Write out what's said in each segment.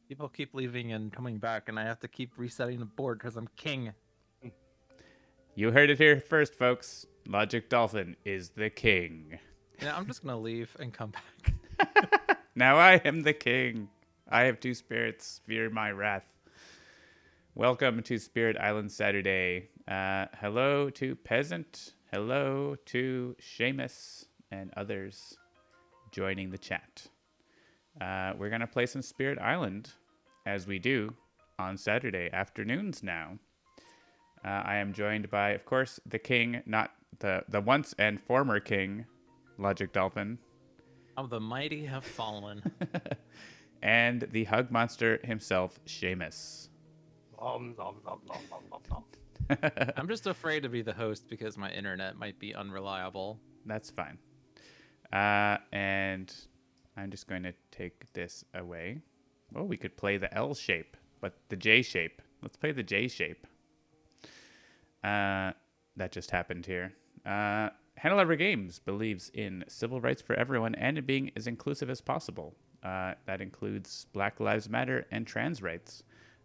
People keep leaving and coming back, and I have to keep resetting the board because I'm king. You heard it here first, folks. Logic Dolphin is the king. Yeah, I'm just gonna leave and come back. Now I am the king. I have two spirits. Fear my wrath. Welcome to Spirit Island Saturday. Hello to Peasant. Hello to Seamus and others joining the chat. We're going to play some Spirit Island, as we do on Saturday afternoons now. I am joined by, of course, the king, not the once and former king, Logic Dolphin, How the mighty have fallen. and the hug monster himself, Seamus. I'm just afraid to be the host because my internet might be unreliable. That's fine. And I'm just going to take this away. Oh, we could play the L shape, but the J shape. Let's play the J shape. That just happened here. Handelabra Games believes in civil rights for everyone and in being as inclusive as possible. That includes Black Lives Matter and trans rights.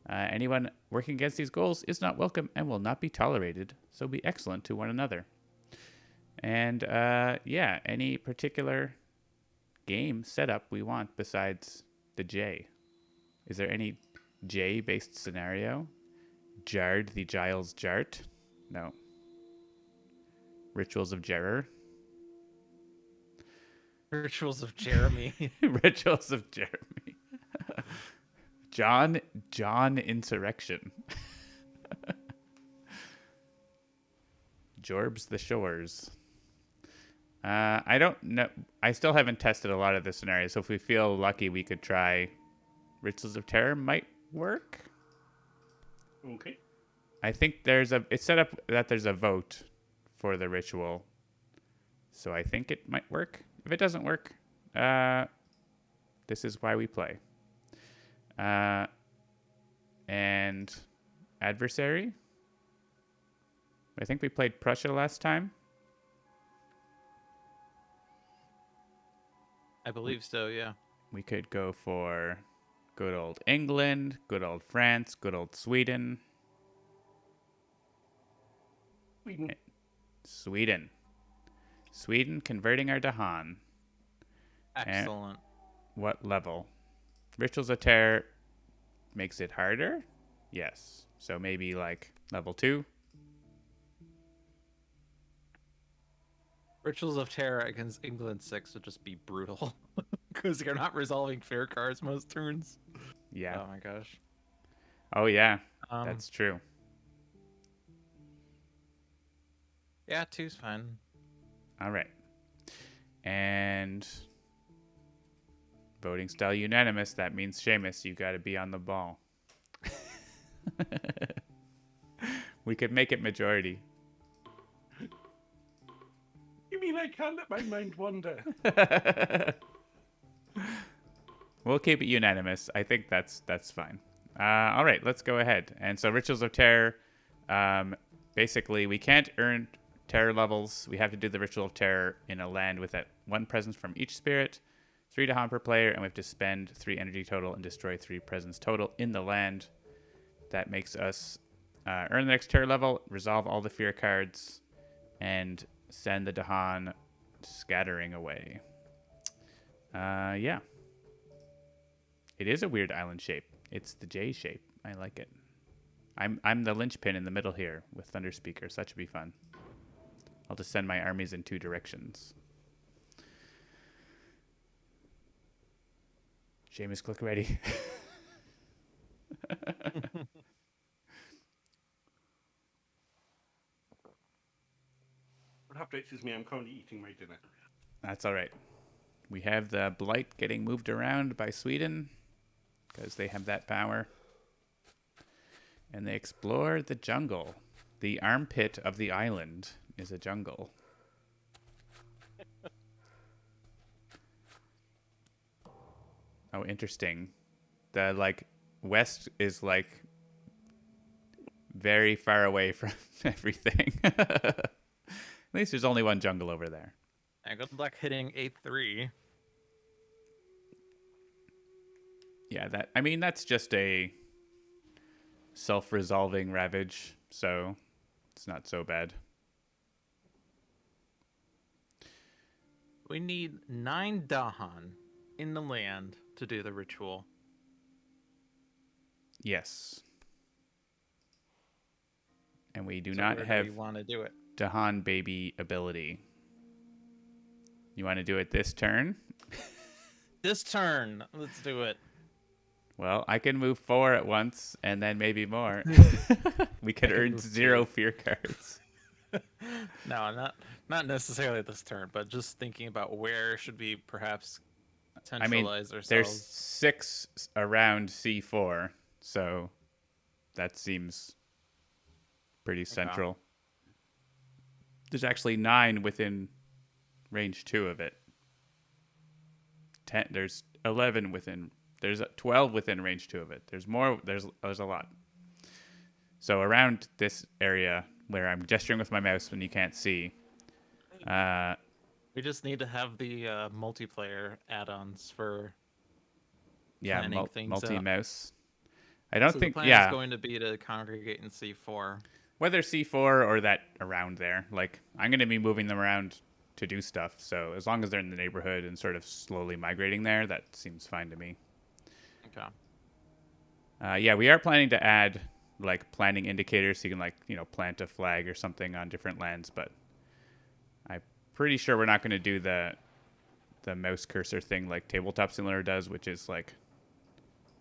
Anyone working against these goals is not welcome and will not be tolerated, so be excellent to one another. And yeah, any particular game setup we want besides the J? Is there any J-based scenario? Jard the Giles Jart? No. Rituals of Jerrer? Rituals of Jeremy. Rituals of Jeremy. John Insurrection. Jorbs the Shores. I don't know. I still haven't tested a lot of the scenarios, so if we feel lucky, we could try Rituals of Terror might work. Okay. I think it's set up that there's a vote for the ritual. So I think it might work. If it doesn't work, this is why we play. And adversary. I think we played Prussia last time. I believe so, yeah. We could go for good old England, good old France, good old Sweden. Sweden converting our Dahan. Excellent. What level? Rituals of Terror makes it harder? Yes. So maybe like level 2? Rituals of Terror against England 6 would just be brutal. Because you're not resolving fair cards most turns. Yeah. Oh my gosh. Oh, yeah. That's true. Yeah, 2's fine. All right. And voting style unanimous. That means Seamus, you got to be on the ball. We could make it majority. You mean I can't let my mind wander? We'll keep it unanimous. I think that's fine. All right, let's go ahead. And so Rituals of Terror, basically we can't earn terror levels. We have to do the Ritual of Terror in a land with that one presence from each spirit, 3 Dahan per player, and we have to spend 3 energy total and destroy 3 presence total in the land. That makes us earn the next terror level, resolve all the fear cards, and send the Dahan scattering away. Yeah. It is a weird island shape. It's the J shape. I like it. I'm the linchpin in the middle here with Thunder Speakers. That should be fun. I'll just send my armies in 2 directions. Seamus, click ready. You'll have to excuse me, I'm currently eating my dinner. That's all right. We have the Blight getting moved around by Sweden because they have that power. And they explore the jungle. The armpit of the island is a jungle. Oh, interesting. The west is very far away from everything. At least there's only one jungle over there. And good luck hitting 8-3. Yeah, that's just a self-resolving ravage, so it's not so bad. We need 9 Dahan in the land to do the ritual. Yes. And we do So not where do have we want to do it? Dahan baby ability. You want to do it this turn? This turn. Let's do it. Well, I can move 4 at once, and then maybe more. We could I can earn move 0 2. fear cards. No, not necessarily this turn, but just thinking about where should we perhaps I mean, centralize there's ourselves. 6 around C4, so that seems pretty central. There's actually 9 within range 2 of it. 10. There's 11 within. There's 12 within range 2 of it. There's more. There's a lot. So around this area where I'm gesturing with my mouse when you can't see. We just need to have the multiplayer add-ons for Yeah, planning things multi out. mouse. I don't So think. the plan Yeah, is going to be to congregate in C4. whether C4 or that around there. Like I'm going to be moving them around to do stuff. So as long as they're in the neighborhood and sort of slowly migrating there, that seems fine to me. Okay. Yeah, we are planning to add like planning indicators so you can plant a flag or something on different lands, but I'm pretty sure we're not going to do the mouse cursor thing like Tabletop Simulator does, which is like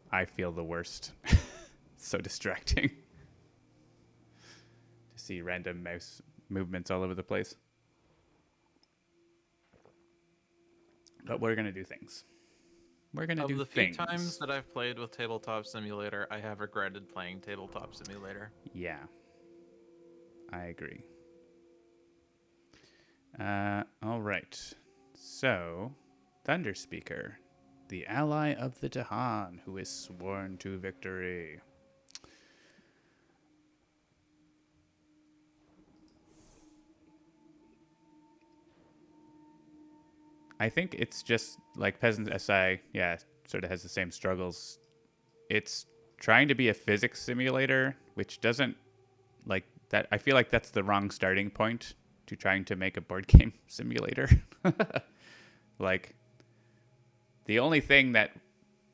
I feel the worst. So distracting to see random mouse movements all over the place. But we're going to do things. We're going to do Of the things. few times that I've played with Tabletop Simulator, I have regretted playing Tabletop Simulator. Yeah. I agree. All right. So, Thunderspeaker, the ally of the Dahan, who is sworn to victory. I think it's just like Peasant SI, yeah, sort of has the same struggles. It's trying to be a physics simulator, which doesn't like that. I feel like that's the wrong starting point to trying to make a board game simulator. Like, the only thing that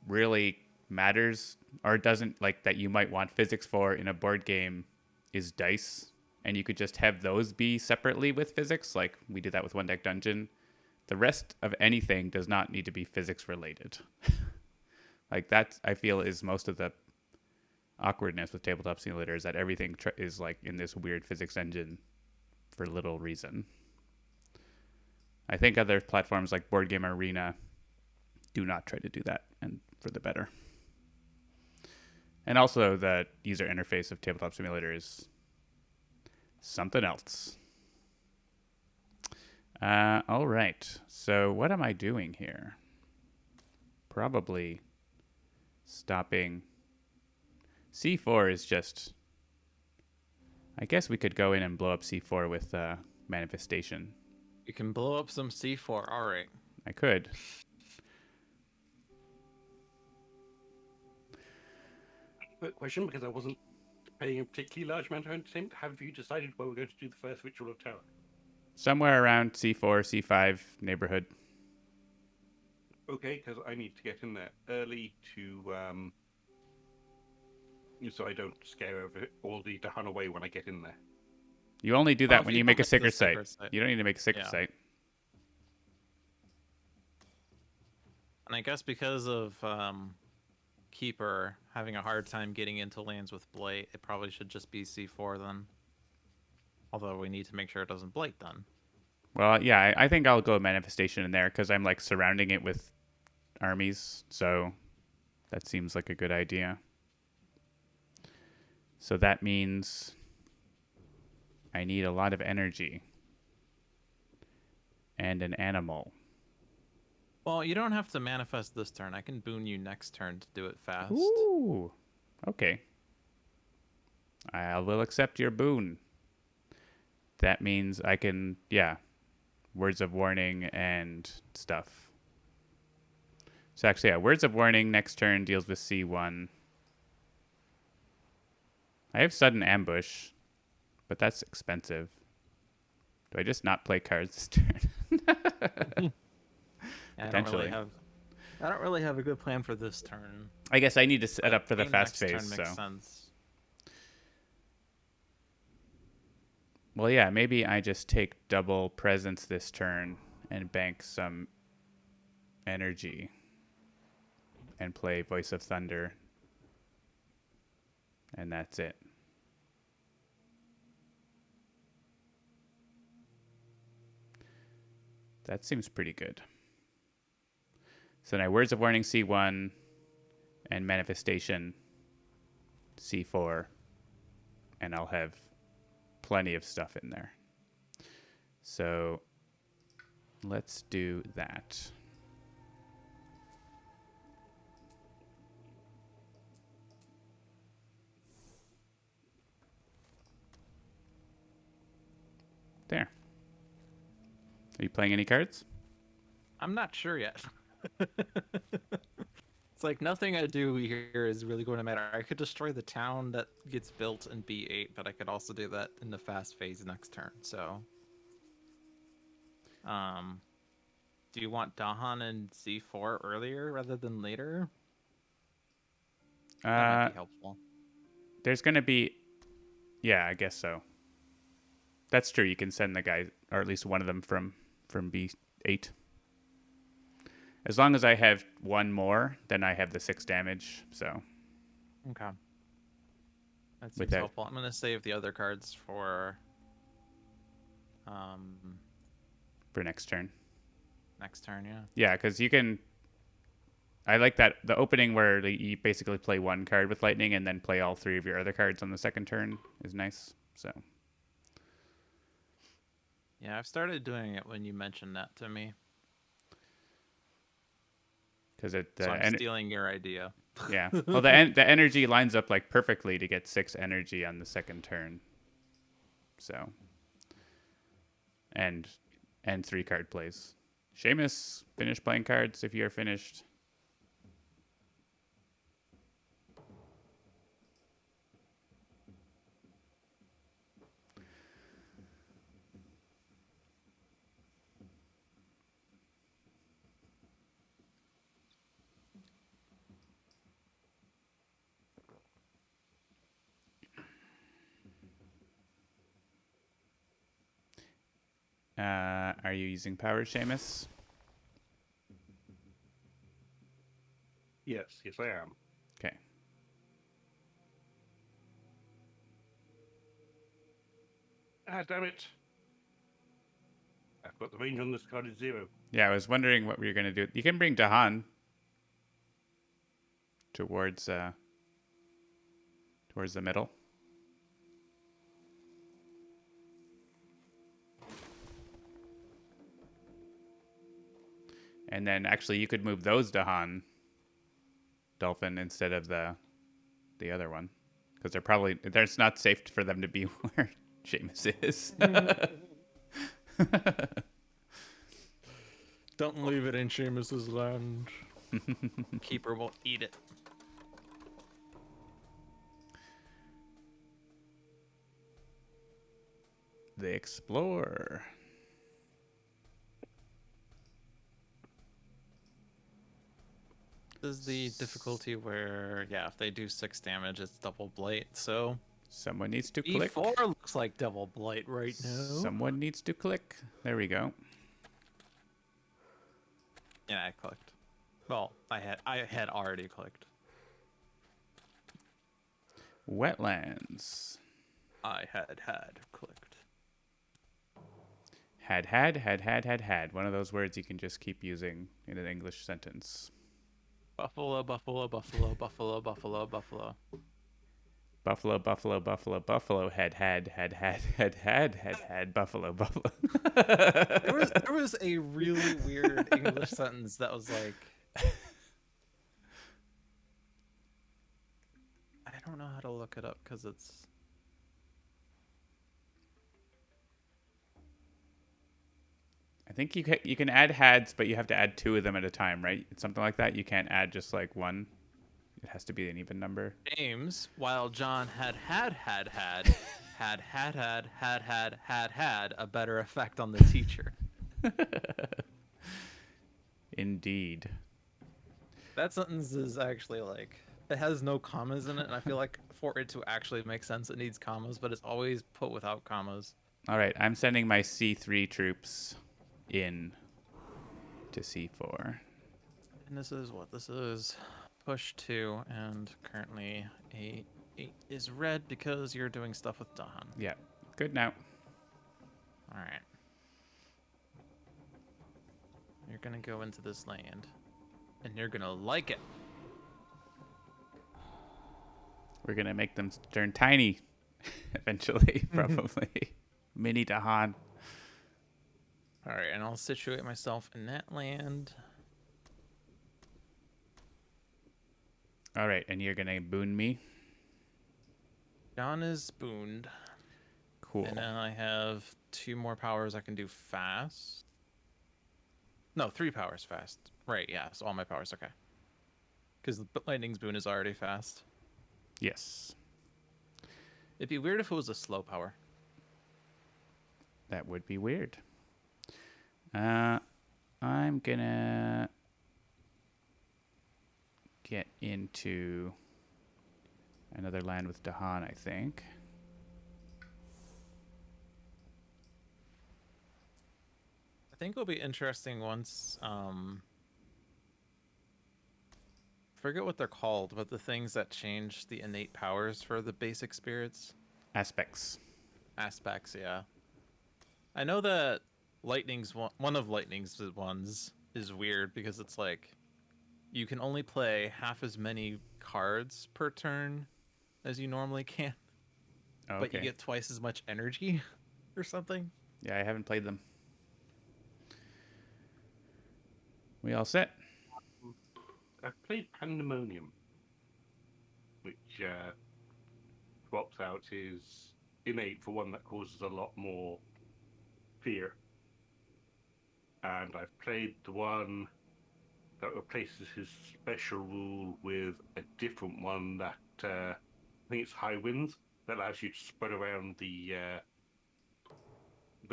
really matters or doesn't like that you might want physics for in a board game is dice. And you could just have those be separately with physics. Like we did that with One Deck Dungeon. The rest of anything does not need to be physics related. Like that, I feel, is most of the awkwardness with Tabletop Simulator is that everything is like in this weird physics engine for little reason. I think other platforms like Board Game Arena do not try to do that, and for the better. And also, the user interface of Tabletop Simulator is something else. All right. So what am I doing here? Probably stopping. C4 is just... I guess we could go in and blow up C4 with Manifestation. You can blow up some C4. All right. I could. Quick question, because I wasn't paying a particularly large amount of entertainment. Have you decided where we're going to do the first ritual of terror? Somewhere around C4, C5 neighborhood. Okay, because I need to get in there early to so I don't scare all the Dahan away when I get in there. You only do Well, that if when you you come make a into the secret site. secret site. You don't need to make a secret Yeah. site. And I guess because of Keeper having a hard time getting into lands with Blight, it probably should just be C4 then. Although we need to make sure it doesn't Blight then. Well, yeah, I think I'll go Manifestation in there because I'm like surrounding it with armies. So that seems like a good idea. So that means I need a lot of energy and an animal. Well, you don't have to manifest this turn. I can boon you next turn to do it fast. Ooh, okay. I will accept your boon. That means I can, yeah, words of warning and stuff. So actually, yeah, Words of Warning next turn deals with C1. I have Sudden Ambush, but that's expensive. Do I just not play cards this turn? Yeah, Potentially. I don't really have a good plan for this turn. I guess I need to set But up for the game fast next phase. turn So, makes sense. well, yeah, maybe I just take double presence this turn and bank some energy and play Voice of Thunder, and that's it. That seems pretty good. So now Words of Warning C1 and Manifestation C4, and I'll have plenty of stuff in there. So let's do that. There. Are you playing any cards? I'm not sure yet. It's like nothing I do here is really going to matter. I could destroy the town that gets built in B8, but I could also do that in the fast phase next turn. So, do you want Dahan and C4 earlier rather than later? That might be helpful. There's going to be... Yeah, I guess so. That's true. You can send the guy, or at least one of them from B8. As long as I have one more, then I have the 6 damage. So Okay. That seems Without- helpful. I'm going to save the other cards for next turn. next turn, yeah. Yeah, because you can... I like that the opening where you basically play one card with lightning and then play all 3 of your other cards on the second turn is nice. So Yeah, I've started doing it when you mentioned that to me. because it So I'm stealing your idea. yeah. Well, the energy lines up like perfectly to get 6 energy on the second turn. So and 3 card plays. Seamus, finish playing cards if you're finished. Are you using power, Seamus? Yes, I am. Okay. Ah, damn it. I've got the range on this card is 0. Yeah, I was wondering what we were going to do. You can bring Dahan towards the middle. And then actually you could move those Dahan, Dolphin, instead of the other one. Because it's not safe for them to be where Seamus is. Don't leave it in Seamus's land. Keeper will eat it. The Explorer. This is the difficulty where, yeah, if they do 6 damage, it's double blight. So Someone needs to click. E4 looks like double blight right now. Someone needs to click. There we go. Yeah, I clicked. Well, I had already clicked. Wetlands. I had clicked. Had. One of those words you can just keep using in an English sentence. Buffalo, buffalo, buffalo, buffalo, buffalo, buffalo. Buffalo, buffalo, buffalo, buffalo, had, buffalo, buffalo. There was a really weird English sentence that was like, I don't know how to look it up because it's. I think you can add hads, but you have to add 2 of them at a time, right? It's something like that. You can't add just like one. It has to be an even number. James, while John had a better effect on the teacher. Indeed. That sentence is actually like, it has no commas in it, and I feel like for it to actually make sense, it needs commas, but it's always put without commas. All right, I'm sending my C3 troops in to C4. And this is what this is. Push 2, and currently A8 is red because you're doing stuff with Dahan. Yeah, good now. All right. You're gonna go into this land, and you're gonna like it. We're going to make them turn tiny eventually, probably. Mini Dahan. All right, and I'll situate myself in that land. All right, and you're going to boon me. John is booned. Cool. And then I have 2 more powers I can do fast. No, 3 powers fast. Right, yeah, so all my powers, okay. Because the lightning's boon is already fast. Yes. It'd be weird if it was a slow power. That would be weird. I'm going to get into another land with Dahan, I think. I think it'll be interesting once, forget what they're called, but the things that change the innate powers for the basic spirits. Aspects. Aspects, yeah. I know that one of Lightning's ones is weird because it's like you can only play half as many cards per turn as you normally can, Oh, but you okay. get twice as much energy or something. Yeah, I haven't played them. We all set? I've played Pandemonium, which swaps out his innate for one that causes a lot more fear. And I've played the one that replaces his special rule with a different one that I think it's High Winds, that allows you to spread around the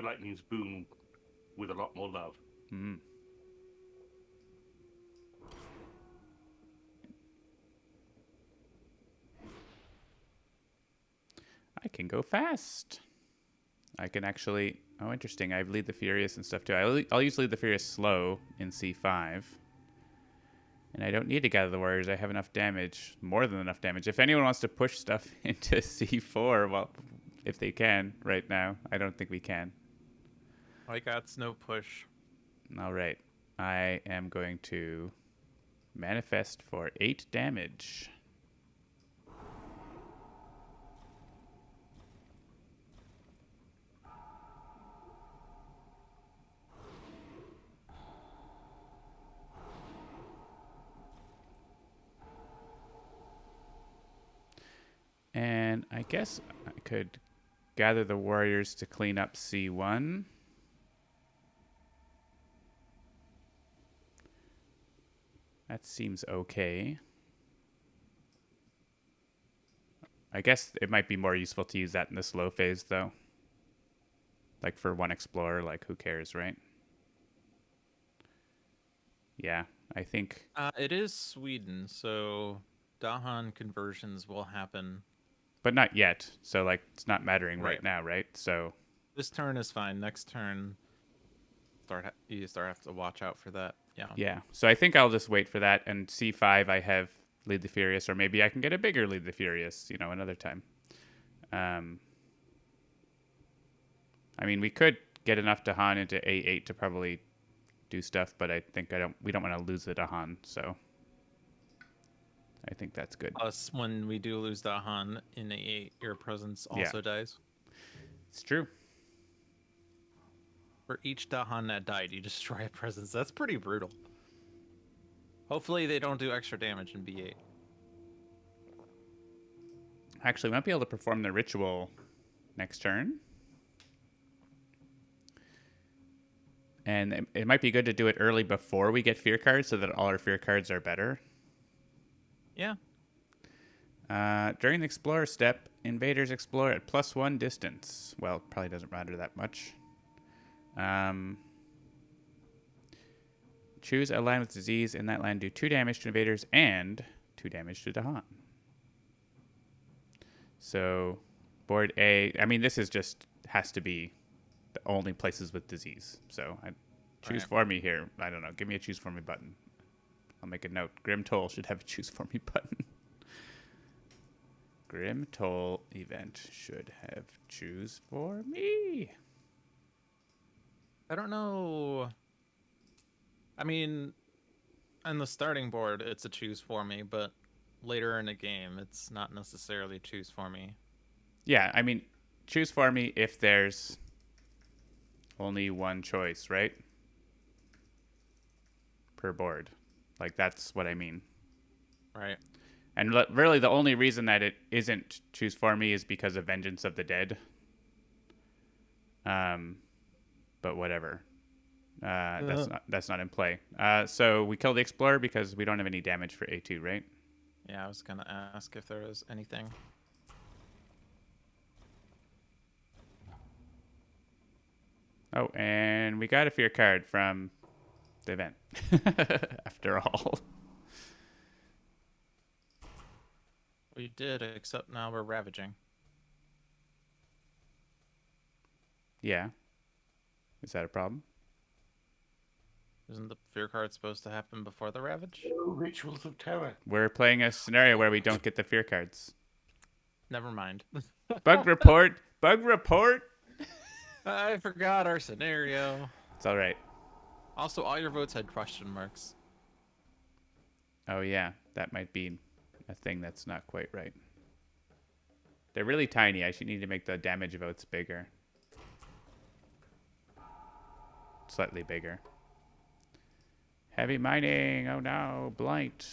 lightning's boom with a lot more love. Mm. I can go fast. I can actually... Oh, interesting. I have Lead the Furious and stuff, too. I'll use Lead the Furious slow in C5. And I don't need to gather the warriors. I have enough damage. More than enough damage. If anyone wants to push stuff into C4, well, if they can right now. I don't think we can. I got no push. All right. I am going to manifest for 8 damage. And I guess I could gather the warriors to clean up C1. That seems okay. I guess it might be more useful to use that in the slow phase, though. Like for one explorer, like who cares, right? Yeah, I think... It is Sweden, so Dahan conversions will happen. But not yet, so like it's not mattering right Right. now, right? So This turn is fine. Next turn, you start have to watch out for that. Yeah. yeah, so I think I'll just wait for that. And C5, I have Lead the Furious, or maybe I can get a bigger Lead the Furious, you know, another time. I mean, we could get enough Dahan into A8 to probably do stuff, but I think we don't want to lose the Dahan, so I think that's good. Plus, when we do lose Dahan in A8, your presence also dies. It's true. For each Dahan that died, you destroy a presence. That's pretty brutal. Hopefully, they don't do extra damage in B8. Actually, we might be able to perform the ritual next turn. And it might be good to do it early before we get fear cards so that all our fear cards are better. Yeah. During the Explorer step, invaders explore at +1 distance. Well, it probably doesn't matter that much. Choose a land with disease. In that land, do 2 damage to invaders and 2 damage to Dahan. So, board A. I mean, this is just has to be the only places with disease. So, I choose for me here. I don't know. Give me a choose for me button. I'll make a note. Grim Toll should have a choose for me button. Grim Toll event should have choose for me. I don't know. I mean, on the starting board, it's a choose for me, but later in the game, it's not necessarily choose for me. Yeah, I mean, choose for me if there's only one choice, right? Per board. Like, that's what I mean. Right. And really, the only reason that it isn't choose for me is because of Vengeance of the Dead. But whatever. That's not in play. So we kill the Explorer because we don't have any damage for A2, right? Yeah, I was gonna ask if there was anything. Oh, and we got a fear card from the event. After all. We did, except now we're ravaging. Yeah. Is that a problem? Isn't the fear card supposed to happen before the ravage? No rituals of terror. We're playing a scenario where we don't get the fear cards. Never mind. Bug report! Bug report! I forgot our scenario. It's all right. Also, all your votes had question marks. Oh, yeah. That might be a thing that's not quite right. They're really tiny. I should need to make the damage votes bigger. Slightly bigger. Heavy mining. Oh, no. Blight.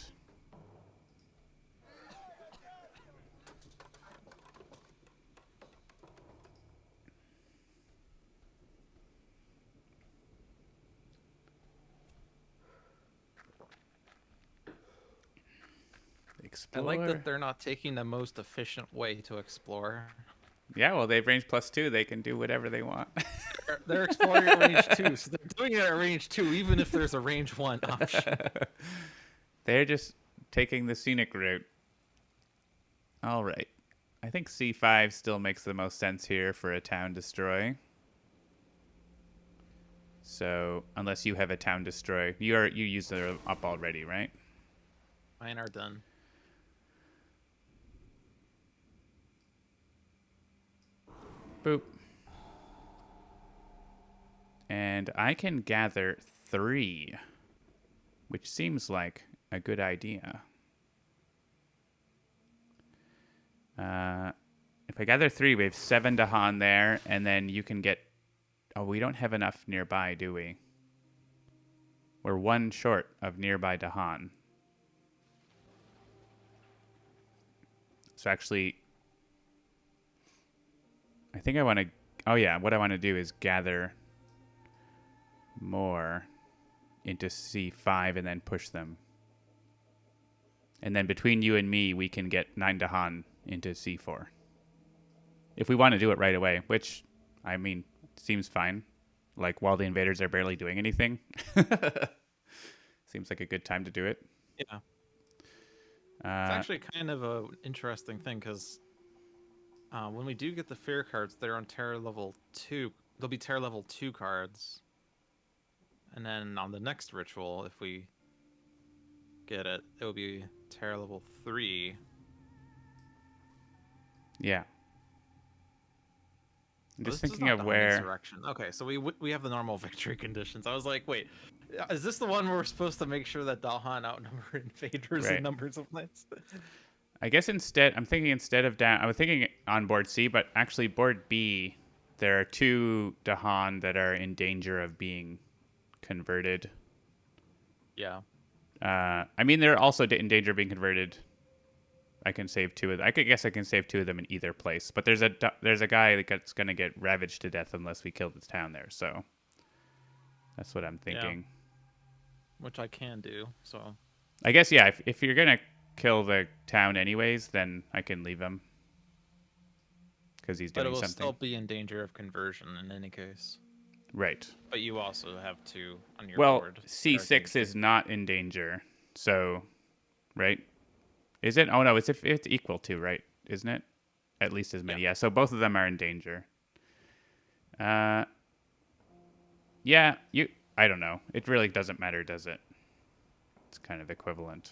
I like that they're not taking the most efficient way to explore. Yeah, well, they've range +2. They can do whatever they want. They're exploring at range 2, so they're doing it at range 2, even if there's a range 1 option. They're just taking the scenic route. All right. I think C5 still makes the most sense here for a town destroy. So, unless you have a town destroy. You used them up already, right? Mine are done. Boop. And I can gather 3, which seems like a good idea. If I gather 3, we have 7 Dahan there, and then you can get... Oh, we don't have enough nearby, do we? We're 1 short of nearby Dahan. So actually... I think I want to... Oh, yeah. What I want to do is gather more into C5 and then push them. And then between you and me, we can get 9 Dahan into C4. If we want to do it right away, which, I mean, seems fine. Like, while the invaders are barely doing anything. Seems like a good time to do it. Yeah. It's actually kind of an interesting thing, because... when we do get the fear cards, they're on terror level 2. They'll be terror level 2 cards. And then on the next ritual, if we get it, it will be terror level 3. Yeah. I'm just This is thinking not of the where... Insurrection. Okay, so we have the normal victory conditions. I was like, wait, is this the one where we're supposed to make sure that Dalhan outnumber invaders Right. in numbers of lands? I guess instead, I'm thinking instead of down... I was thinking on board C, but actually board B, there are 2 Dahan that are in danger of being converted. Yeah. I mean, they're also in danger of being converted. I can save 2 of them. I guess I can save 2 of them in either place. But there's a guy that's going to get ravaged to death unless we kill this town there. So That's what I'm thinking. Which I can do. So I guess, yeah, if you're going to kill the town anyways, then I can leave him. Because he's but it doing will something. still be in danger of conversion in any case. Right. But you also have 2 on your Well, board. C6 is not in danger. So, right? Is it? Oh, no, it's if it's equal to, right? Isn't it? At least as many. Yeah, so both of them are in danger. Yeah, I don't know. It really doesn't matter, does it? It's kind of equivalent.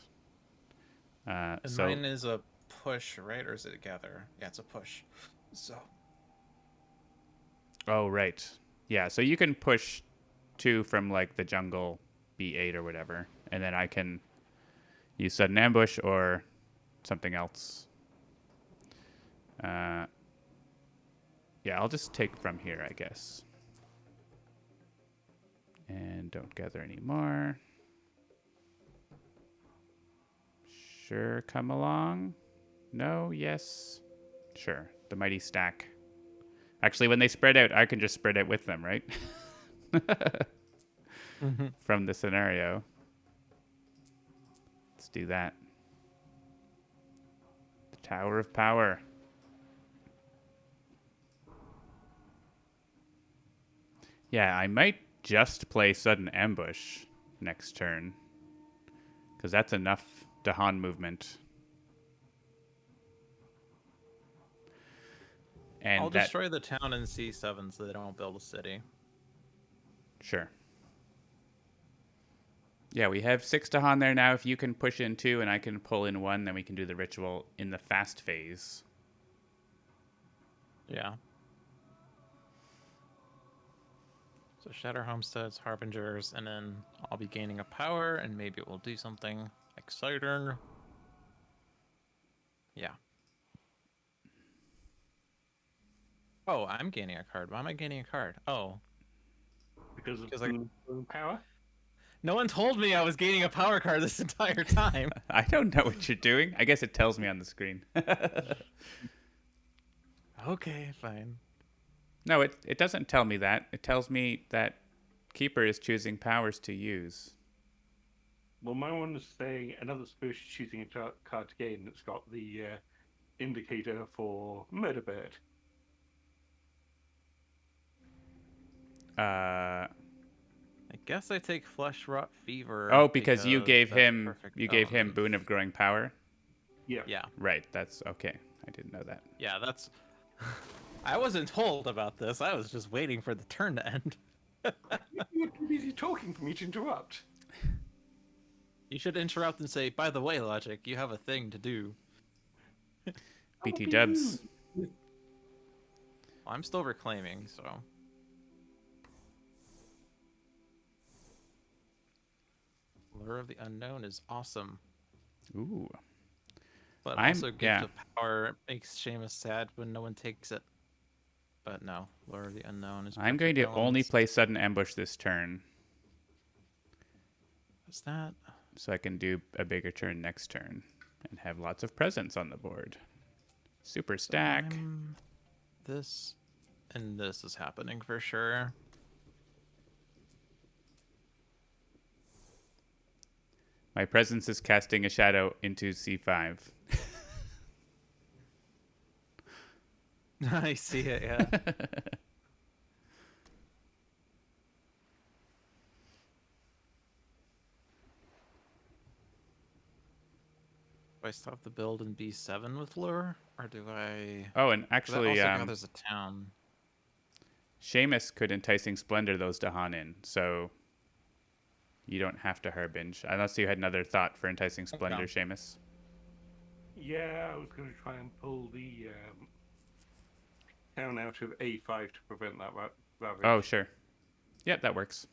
And So mine is a push, right? Or is it a gather? Yeah, it's a push. So. Oh, right. Yeah, so you can push 2 from like the jungle B8 or whatever, and then I can use sudden ambush or something else. Yeah, I'll just take from here, I guess. And don't gather anymore. Sure, come along. No, yes. Sure, the mighty stack. Actually, when they spread out, I can just spread out with them, right? From the scenario. Let's do that. The Tower of Power. Yeah, I might just play Sudden Ambush next turn. Because that's enough Dahan movement. And I'll destroy the town in C7 so they don't build a city. Sure. Yeah, we have 6 Dahan there now. If you can push in 2 and I can pull in 1, then we can do the ritual in the fast phase. Yeah. So Shatter Homesteads, Harbingers, and then I'll be gaining a power, and maybe it will do something exciting. Yeah. Oh, I'm gaining a card. Why am I gaining a card? Oh. Because of I... power? No one told me I was gaining a power card this entire time. I don't know what you're doing. I guess it tells me on the screen. Okay, fine. No, it doesn't tell me that. It tells me that Keeper is choosing powers to use. Well, my one is saying another spirit is choosing a card to gain that's got the indicator for Murder Bird. I guess I take Flesh Rot Fever. Oh, because you gave him element. Boon of Growing Power? Yeah. Yeah. Right, that's okay. I didn't know that. Yeah, that's... I wasn't told about this. I was just waiting for the turn to end. You're too busy talking for me to interrupt. You should interrupt and say, by the way, Logic, you have a thing to do. BT dubs. Well, I'm still reclaiming, so... Lure of the Unknown is awesome. Ooh. But also Gift of Power makes Seamus sad when no one takes it. But no, Lure of the Unknown is... I'm going to only play Sudden Ambush this turn. What's that? So I can do a bigger turn next turn and have lots of presents on the board. Super stack. This and this is happening for sure. My presence is casting a shadow into C5. I see it, yeah. Do I stop the build in B7 with Lure? Or do I... Oh, and actually, there's a town. Seamus could Enticing Splendor those Dahan in, so you don't have to Harbinge. Unless you had another thought for Enticing Splendor, Seamus. Yeah, I was going to try and pull the town out of A5 to prevent that ravage. Oh, sure. Yep, that works.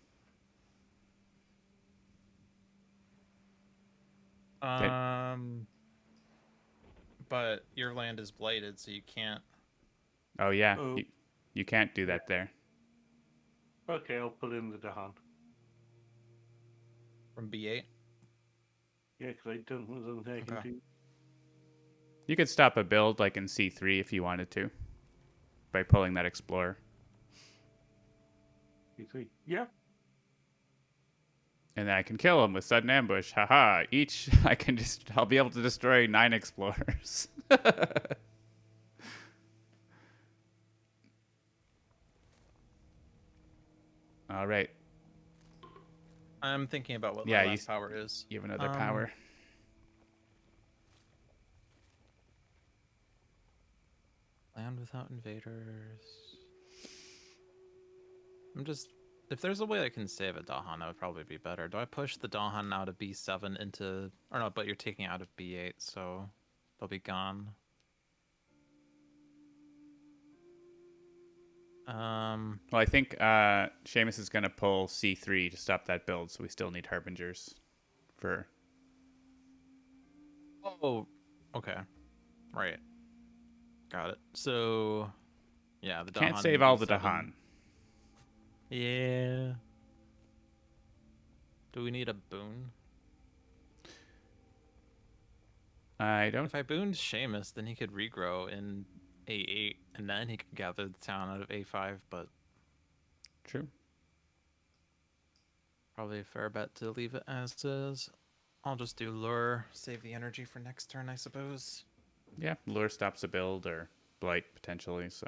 But your land is blighted, so you can't... Oh, yeah. You can't do that there. Okay, I'll pull in the Dahan. From B8? Yeah, because I don't know something I can do. You could stop a build like in C3 if you wanted to. By pulling that Explorer. C3. Yeah. And then I can kill them with sudden ambush. Haha. Each I'll be able to destroy 9 explorers. All right. I'm thinking about what Yeah, my last power is. You have another power. Land without invaders. If there's a way I can save a Dahan, that would probably be better. Do I push the Dahan out of B7 into, or no, but you're taking it out of B8, so they'll be gone. Well, I think Seamus is going to pull C3 to stop that build, so we still need Harbingers for... Oh, okay. Right. Got it. So, yeah, the Dahan... Can't save all the Dahan. Yeah. Do we need a boon? I don't... If I booned Seamus, then he could regrow in A8, and then he could gather the town out of A5, but... True. Probably a fair bet to leave it as is. I'll just do Lure, save the energy for next turn, I suppose. Yeah, Lure stops a build, or Blight, potentially, so...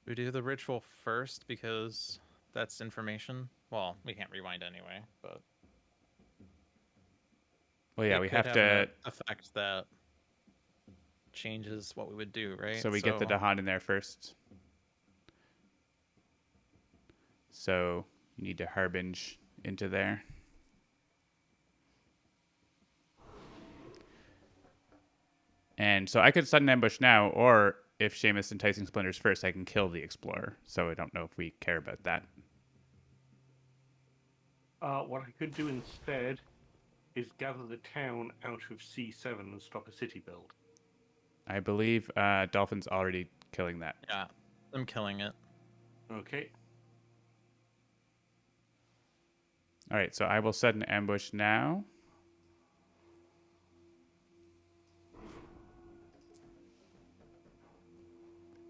We do the ritual first because that's information. Well, we can't rewind anyway, but... Well, yeah, we have to... an effect that changes what we would do, right? So we get the Dahan in there first. So you need to Harbinge into there. And so I could sudden ambush now, or if Seamus Enticing Splinters first, I can kill the Explorer. So I don't know if we care about that. What I could do instead is gather the town out of C7 and stop a city build. I believe Dolphin's already killing that. Yeah, I'm killing it. Okay. All right, so I will sudden ambush now.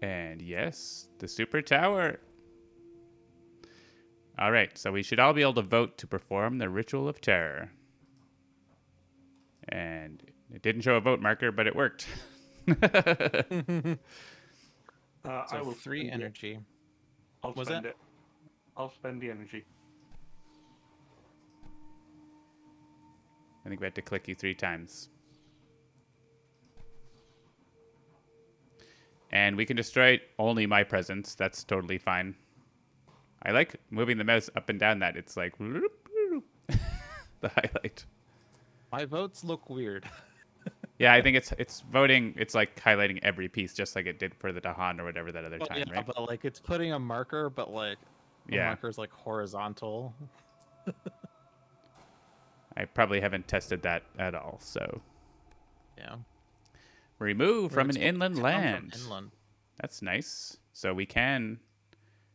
And yes, the super tower. All right, so we should all be able to vote to perform the Ritual of Terror. And it didn't show a vote marker, but it worked. I will 3 energy. I'll Was spend it? it. I'll spend the energy. I think we had to click you 3 times. And we can destroy only my presence. That's totally fine. I like moving the mouse up and down that. It's like the highlight. My votes look weird. Yeah, I think it's voting. It's like highlighting every piece, just like it did for the Dahan or whatever that other time, yeah, right? but like it's putting a marker, but like the marker's like horizontal. I probably haven't tested that at all, so. Yeah. Remove from an inland land. From inland. That's nice. So we can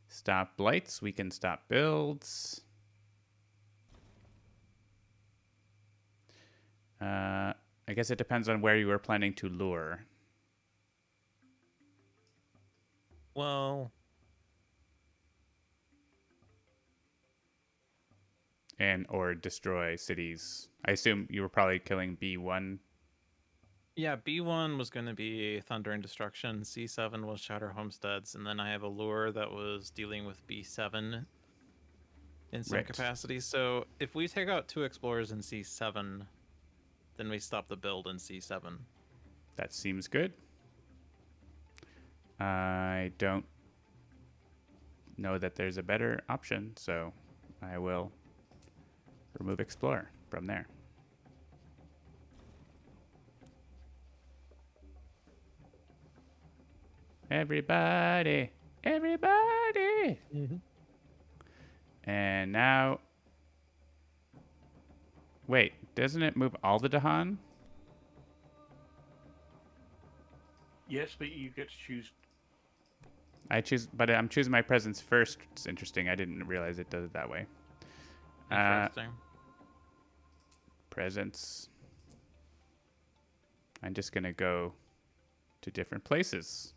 stop blights. We can stop builds. I guess it depends on where you were planning to lure. Well, and or destroy cities. I assume you were probably killing B1. Yeah, B1 was going to be Thunder and Destruction. C7 was Shatter Homesteads, and then I have a lure that was dealing with B7 in some capacity. So if we take out 2 explorers in C7, then we stop the build in C7. That seems good. I don't know that there's a better option, so I will remove Explorer from there. Everybody! Everybody! Mm-hmm. And now... Wait, doesn't it move all the Dahan? Yes, but you get to choose. But I'm choosing my presence first. It's interesting. I didn't realize it does it that way. Interesting. Presence. I'm just going to go to different places.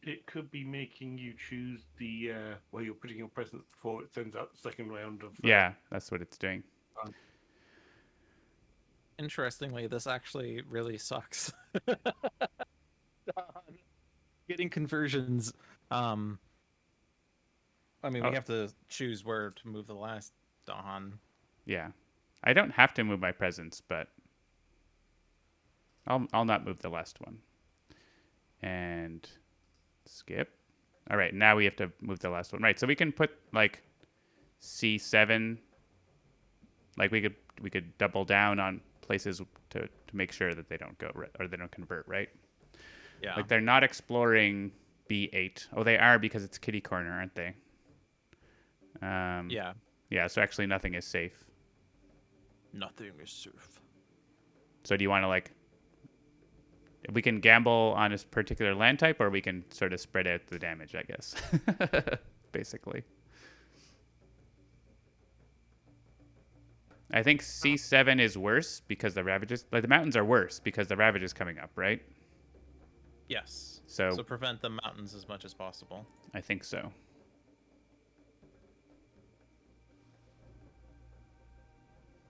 It could be making you choose the where you're putting your presents before it sends out the second round of. Yeah, that's what it's doing. Interestingly, this actually really sucks. Getting conversions. Um, I mean, we Oh, have to choose where to move the last Dahan. yeah. I don't have to move my presents, but I'll not move the last one. And skip. All right, now we have to move the last one. Right, so we can put like C7. Like we could double down on places to make sure that they don't go or they don't convert, right? Yeah. Like they're not exploring B8. Oh, they are because it's kitty corner, aren't they? Yeah. Yeah, so actually nothing is safe. Nothing is safe. So do you want to like we can gamble on a particular land type or we can sort of spread out the damage, I guess. Basically. I think C7 is worse because the ravages like the mountains are worse because the ravage is coming up, right? Yes. So prevent the mountains as much as possible. I think so.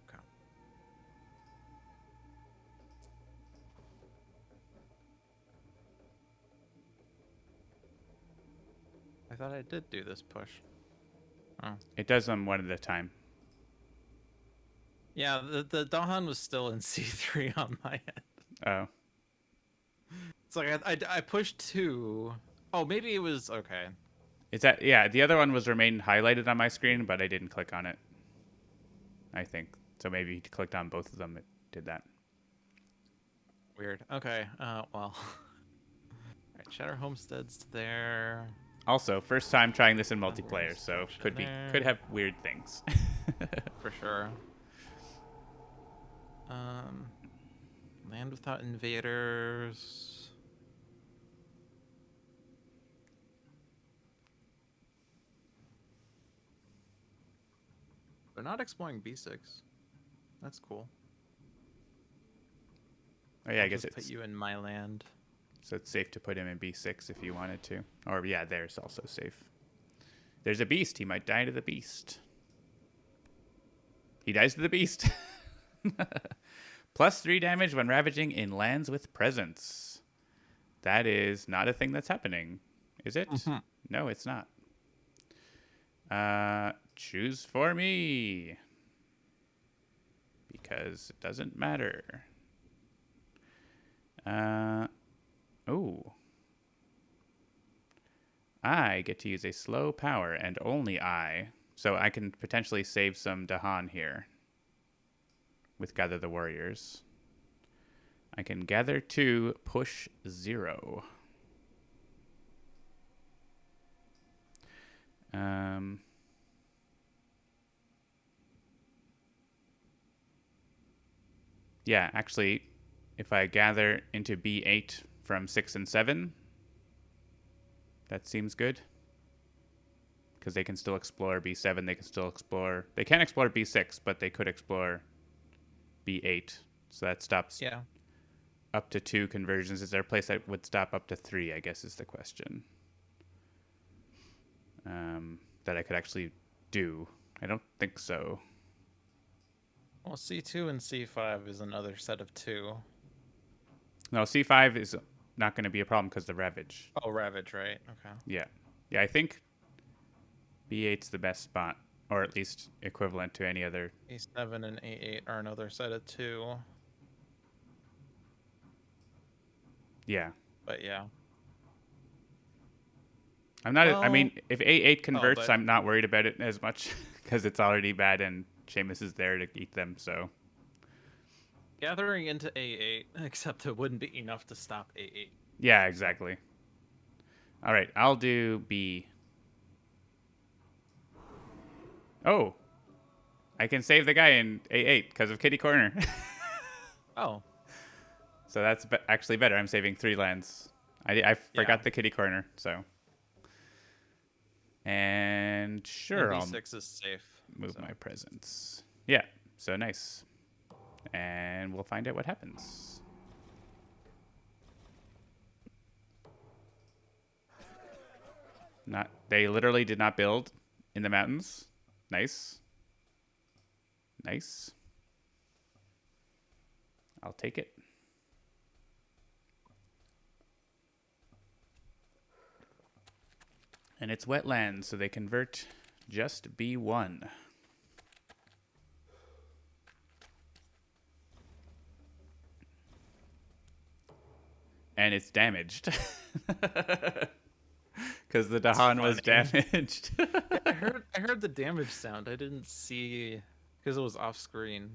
Okay. I thought I did do this push. Oh. It does them one at a time. Yeah, the Dahan was still in C3 on my end. Oh. It's like I pushed 2. Oh, maybe it was okay. Is that yeah, the other one was remain highlighted on my screen, but I didn't click on it. I think. So maybe you clicked on both of them, it did that. Weird. Okay. Well. All right, Shatter Homestead's there. Also, first time trying this in multiplayer, so could have weird things. For sure. Land without invaders. They're not exploring B6. That's cool. Oh yeah, I I'll guess just it's put you in my land. so it's safe to put him in B6 if you wanted to. Or yeah, there's also safe. There's a beast. He might die to the beast. He dies to the beast. +3 damage when ravaging in lands with presence. That is not a thing that's happening, is it? Mm-hmm. No, it's not. Choose for me. Because it doesn't matter. Oh. I get to use a slow power, and only I. So I can potentially save some Dahan here with Gather the Warriors. I can gather 2, push 0. Yeah, actually, if I gather into B8 from 6 and 7, that seems good. Because they can still explore B7, they can still explore... They can't explore B6, but they could explore B8. So that stops up to 2 conversions. Is there a place that would stop up to 3, I guess is the question. That I could actually do. I don't think so. Well, C2 and C5 is another set of 2. No, C5 is not going to be a problem because the Ravage. Oh, Ravage, right? Okay. Yeah. Yeah, I think B8's the best spot, or at least equivalent to any other. A7 and A8 are another set of 2. Yeah. But yeah. I'm not. I Well, mean, if A8 converts, but- I'm not worried about it as much because it's already bad and Seamus is there to eat them. So Gathering into A8, except it wouldn't be enough to stop A8. yeah, exactly. All right, I'll do B. Oh, I can save the guy in A8 because of Kitty Corner. Oh. So that's actually better. I'm saving 3 lands. I forgot Yeah. the Kitty Corner, so. And sure, And I'll B6 is safe. move so. my presence. Yeah, so nice. And we'll find out what happens. Not. They literally did not build in the mountains. Nice. Nice. I'll take it. And it's wetlands, so they convert just B1. And it's damaged. Because the Dahan was damaged. Yeah, I heard the damage sound. I didn't see because it was off screen.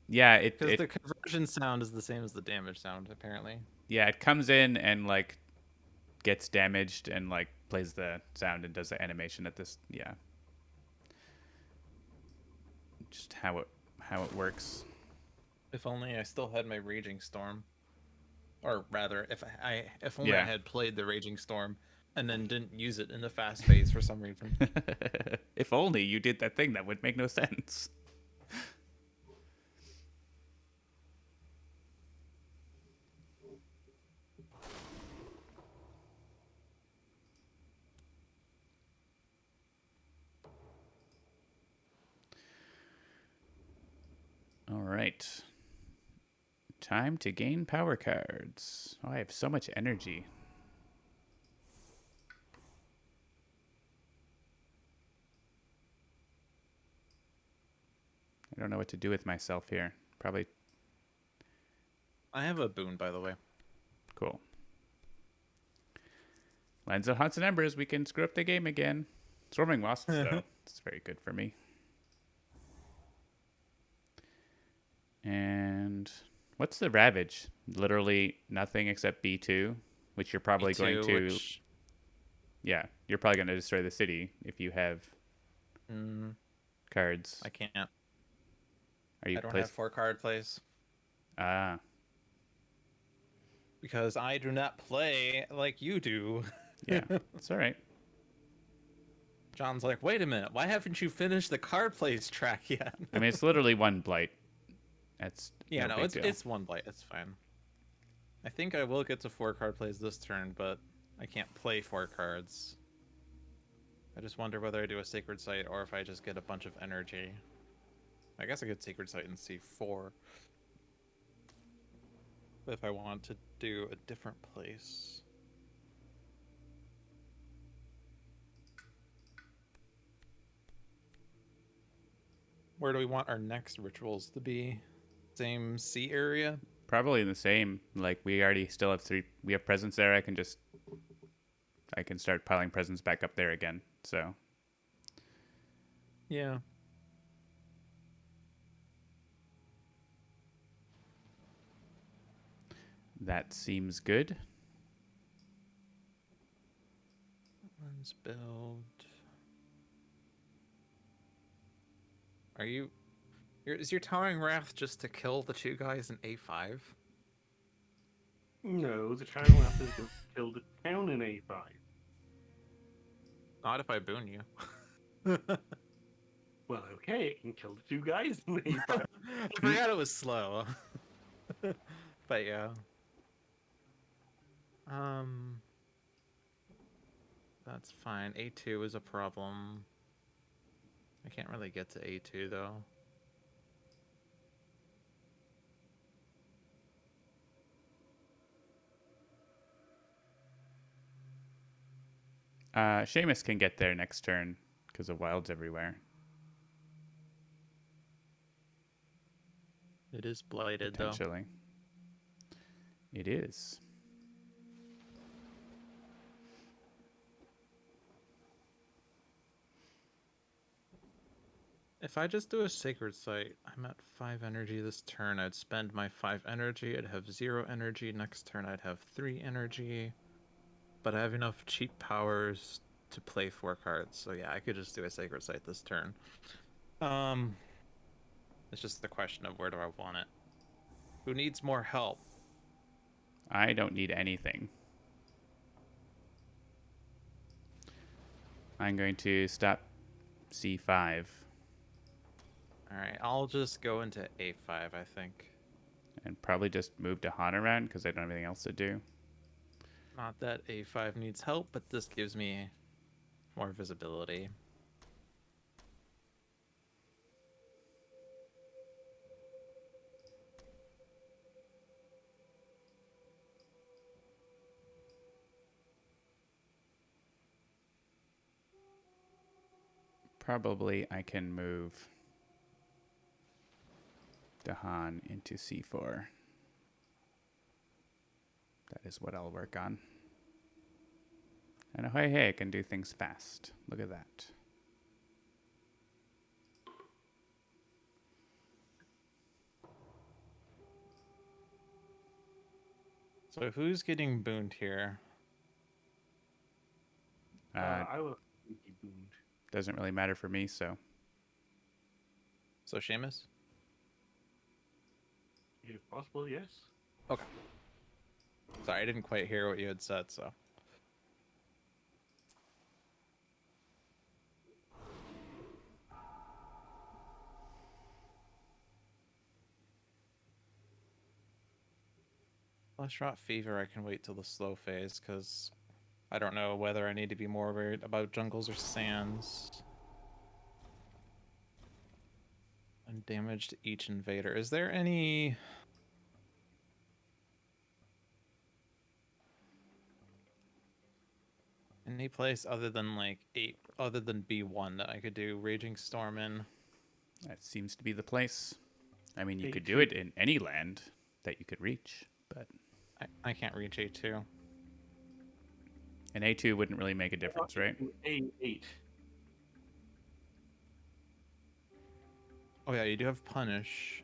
Yeah, Because the conversion sound is the same as the damage sound, apparently. Yeah, it comes in and like gets damaged and like plays the sound and does the animation at this. Yeah, just how it works. If only I still had my Raging Storm, or rather, if only I had played the Raging Storm and then didn't use it in the fast phase for some reason. If only you did that thing, that would make no sense. All right. Time to gain power cards. Oh, I have so much energy. I don't know what to do with myself here. Probably. I have a boon, by the way. Cool. Lands of Haunts and Embers, we can screw up the game again. Swarming Wasps, though. It's very good for me. And what's the Ravage? Literally nothing except B2, which you're probably B2, going to... Yeah, you're probably going to destroy the city if you have cards. I can't. I don't have 4-card plays. Ah. Because I do not play like you do. Yeah, it's all right. John's like, wait a minute, why haven't you finished the card plays track yet? I mean, it's literally one blight. That's it's one blight. It's fine. I think I will get to 4-card plays this turn, but I can't play 4 cards. I just wonder whether I do a Sacred Site or if I just get a bunch of energy. I guess I could Sacred Site in C4. If I want to do a different place. Where do we want our next rituals to be? Same C area? Probably the same. Like, we already still have 3. We have presents there. I can start piling presents back up there again. So. Yeah. That seems good. Let's build. Is your Towering Wrath just to kill the 2 guys in A5? No, the Towering Wrath is going to kill the town in A5. Not if I boon you. Well, okay, it can kill the 2 guys in A5. I forgot it was slow. But yeah. That's fine. A2 is a problem. I can't really get to A2 though. Seamus can get there next turn because of wilds everywhere. It is blighted Potentially. though. It is. If I just do a Sacred Site, I'm at 5 energy this turn. I'd spend my 5 energy. I'd have 0 energy. Next turn, I'd have 3 energy. But I have enough cheap powers to play 4 cards. So yeah, I could just do a Sacred Site this turn. It's just the question of where do I want it? Who needs more help? I don't need anything. I'm going to stop C5. Alright, I'll just go into A5, I think. And probably just move to Han around because I don't have anything else to do. Not that A5 needs help, but this gives me more visibility. Probably I can move Dahan into C4. That is what I'll work on. And hey, I can do things fast. Look at that. So who's getting booned here? I will be boomed. Doesn't really matter for me, so. So Seamus? If possible, yes. Okay. Sorry, I didn't quite hear what you had said, so. Flesh rot fever, I can wait till the slow phase, because I don't know whether I need to be more worried about jungles or sands. And damage to each invader. Is there any place other than like other than B1 that I could do Raging Storm in? That seems to be the place. I mean, you could A2. do it in any land that you could reach, but I can't reach A2. an A2 wouldn't really make a difference, right? A8. Oh yeah, you do have Punish.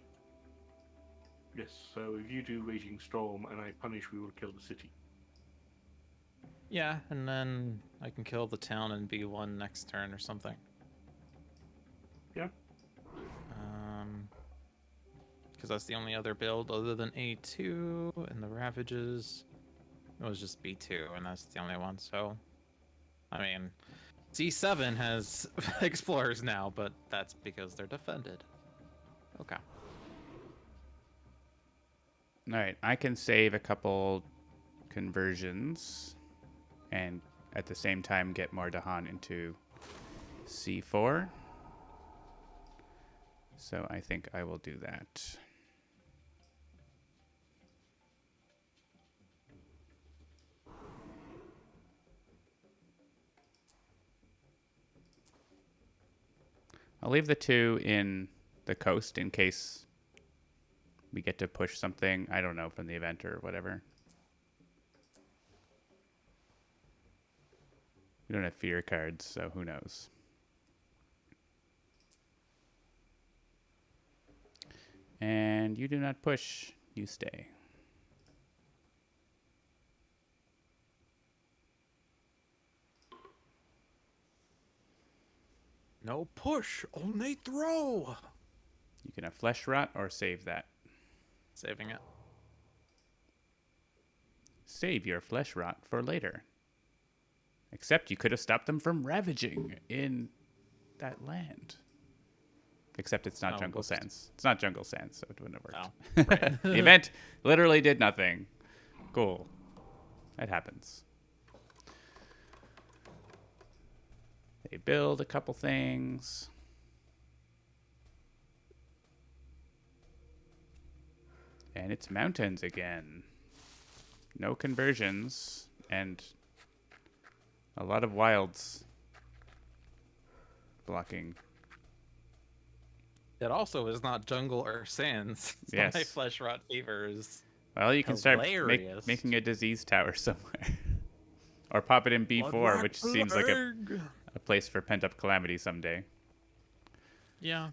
Yes, so if you do Raging Storm and I punish, we will kill the city. Yeah, and then I can kill the town in B1 next turn or something. Yeah. Because that's the only other build other than A2 and the Ravages. It was just B2, and that's the only one. So, I mean, C7 has Explorers now, but that's because they're defended. Okay. All right, I can save a couple conversions and at the same time get more Dahan into C4. So I think I will do that. I'll leave the 2 in the coast in case we get to push something, I don't know, from the event or whatever. We don't have fear cards, so who knows. And you do not push, you stay. No push, only throw. You can have flesh rot or save that. Saving it. Save your flesh rot for later. Except you could have stopped them from ravaging in that land. Except it's not Jungle whoops. Sands. It's not Jungle Sands, so it wouldn't have worked. Oh, right. The event literally did nothing. Cool. That happens. They build a couple things. And it's mountains again. No conversions and a lot of wilds blocking. It also is not jungle or sands. So Yes. my flesh rot fever is Well, you can start hilarious. making a disease tower somewhere. Or pop it in B4, which seems like a place for pent-up calamity someday. Yeah.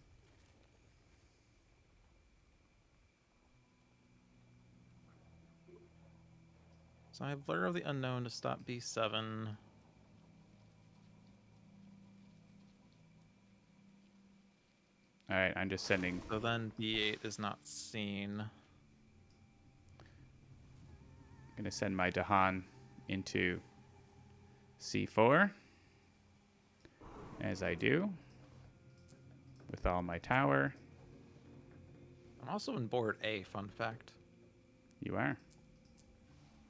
So I have Lure of the Unknown to stop B7. All right, I'm just sending. So then B8 is not seen. I'm gonna send my Dahan into C4, as I do, with all my tower. I'm also in board A, fun fact. You are.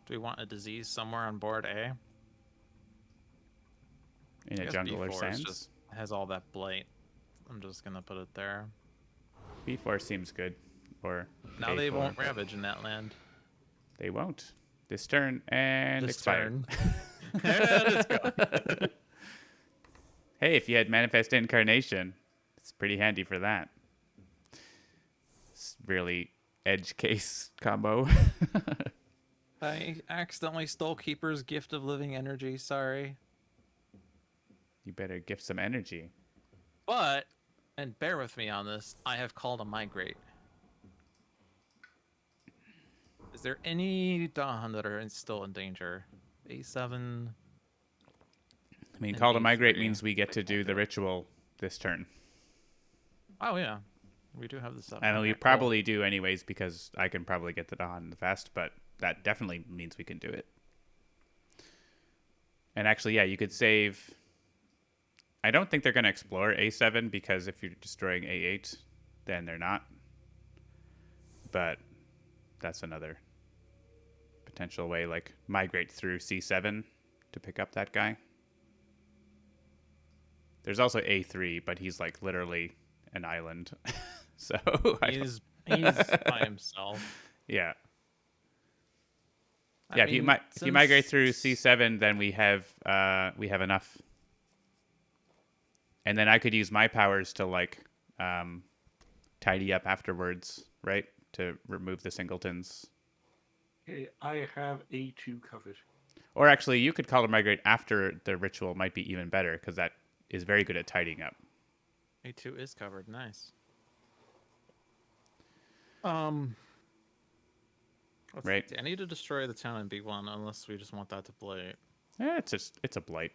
Do we want a disease somewhere on board A? in I a guess jungle or B4 is sands. just has all that blight. I'm just gonna put it there. B4 seems good. Or Now A4. they won't but ravage in that land. They won't. This turn and This expired. turn. And it's gone. Hey, if you had Manifest Incarnation, it's pretty handy for that. It's really edge case combo. I accidentally stole Keeper's Gift of Living Energy. Sorry. You better gift some energy. But, and bear with me on this, I have called a migrate. Is there any Dahan that are still in danger? A7. I mean, And Call to Migrate A3. means we get to do the ritual this turn. Oh, yeah. We do have the stuff. I know Okay, we cool. probably do anyways because I can probably get the Dahan fast, but that definitely means we can do it. And actually, yeah, you could save... I don't think they're going to explore A7 because if you're destroying A8, then they're not. But that's another potential way, like migrate through C7 to pick up that guy. There's also A3, but he's like literally an island. So He's by himself. yeah. I Yeah, mean, if you migrate through C7, then we have enough. And then I could use my powers to like tidy up afterwards, right? To remove the singletons. Okay, I have A2 covered. Or actually, you could Call to Migrate after the ritual might be even better because that is very good at tidying up. A2 is covered. Nice. Right. See, I need to destroy the town in B1 unless we just want that to blight. It's a blight.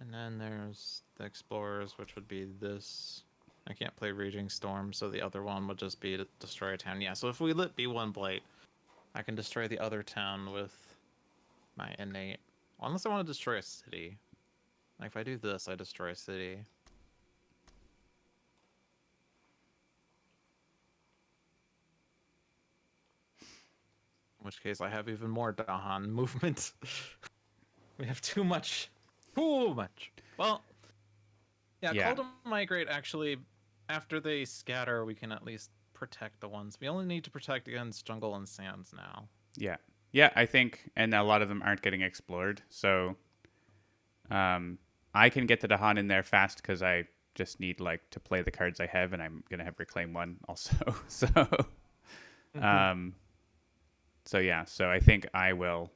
And then there's the explorers, which would be this. I can't play Raging Storm, so the other one would just be to destroy a town. Yeah, so if we lit B1 blight, I can destroy the other town with my innate. Unless I want to destroy a city. Like if I do this, I destroy a city. In which case I have even more Dahan movement. We have too much. Too much. Well, yeah, Yeah. Call to Migrate actually, after they scatter, we can at least protect the ones. We only need to protect against jungle and sands now. Yeah. Yeah, I think, and a lot of them aren't getting explored. So I can get the Dahan in there fast because I just need like to play the cards I have, and I'm going to have Reclaim 1 also. So, so yeah, so I think I will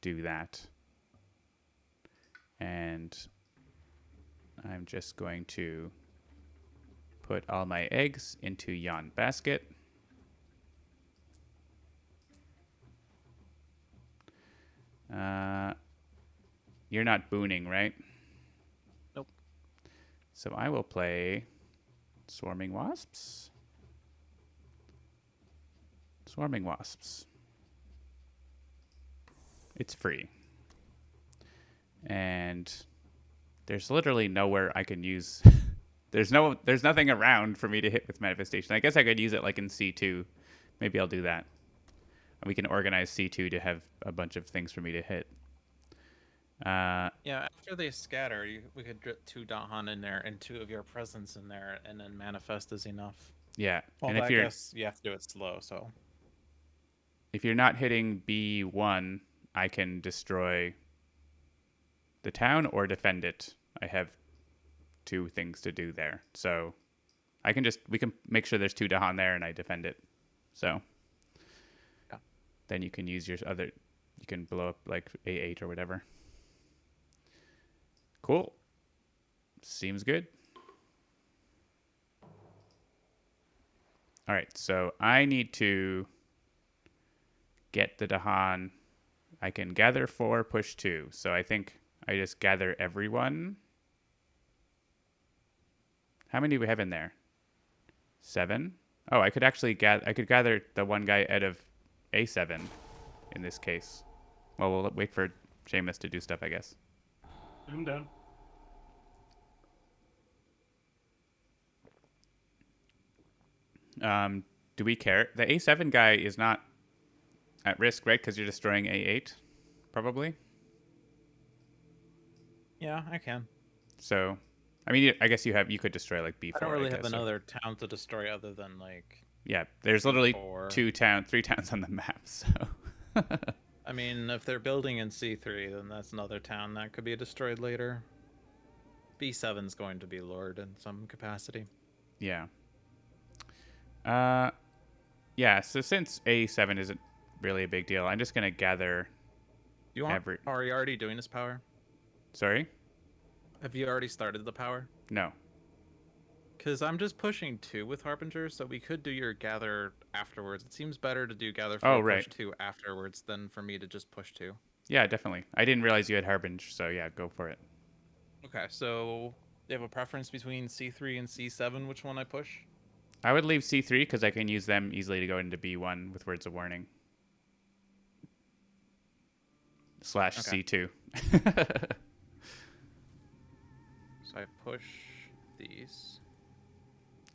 do that. And I'm just going to put all my eggs into yon basket. You're not booning, right? Nope. So I will play Swarming Wasps. Swarming Wasps. It's free. And there's literally nowhere I can use. There's nothing around for me to hit with Manifestation. I guess I could use it like in C2. Maybe I'll do that. We can organize C2 to have a bunch of things for me to hit. Yeah, after they scatter, we could drip 2 Dahan in there and 2 of your presence in there, and then Manifest is enough. Yeah, Well, and I guess you have to do it slow, so. if you're not hitting B1, I can destroy the town or defend it. I have 2 things to do there. So we can make sure there's 2 Dahan there and I defend it. So yeah. Then you can use you can blow up like A8 or whatever. Cool. Seems good. All right, so I need to get the Dahan. I can gather 4, push 2. So I think I just gather everyone. How many do we have in there? 7? Oh, I could actually gather the one guy out of A7 in this case. Well, we'll wait for Seamus to do stuff, I guess. I'm down. Do we care? The A7 guy is not at risk, right? Because you're destroying A8, probably. Yeah, I can. So, I mean, I guess you could destroy like I don't B4, I really have guess. So. another town to destroy other than like Yeah, there's literally C4. 3 towns on the map. So. I mean, if they're building in C3, then that's another town that could be destroyed later. B7's going to be lured in some capacity. Yeah. Uh, yeah. So since A7 isn't really a big deal, I'm just gonna gather. Do you want? Are you already doing this power? Sorry. Have you already started the power? No. Because I'm just pushing 2 with Harbinger, so we could do your gather afterwards. It seems better to do gather 4 Oh, right. push 2 afterwards than for me to just push 2. Yeah, definitely. I didn't realize you had Harbinger, so yeah, go for it. Okay, so you have a preference between C3 and C7, which one I push? I would leave C3 because I can use them easily to go into B1 with words of warning. / C2. So I push these.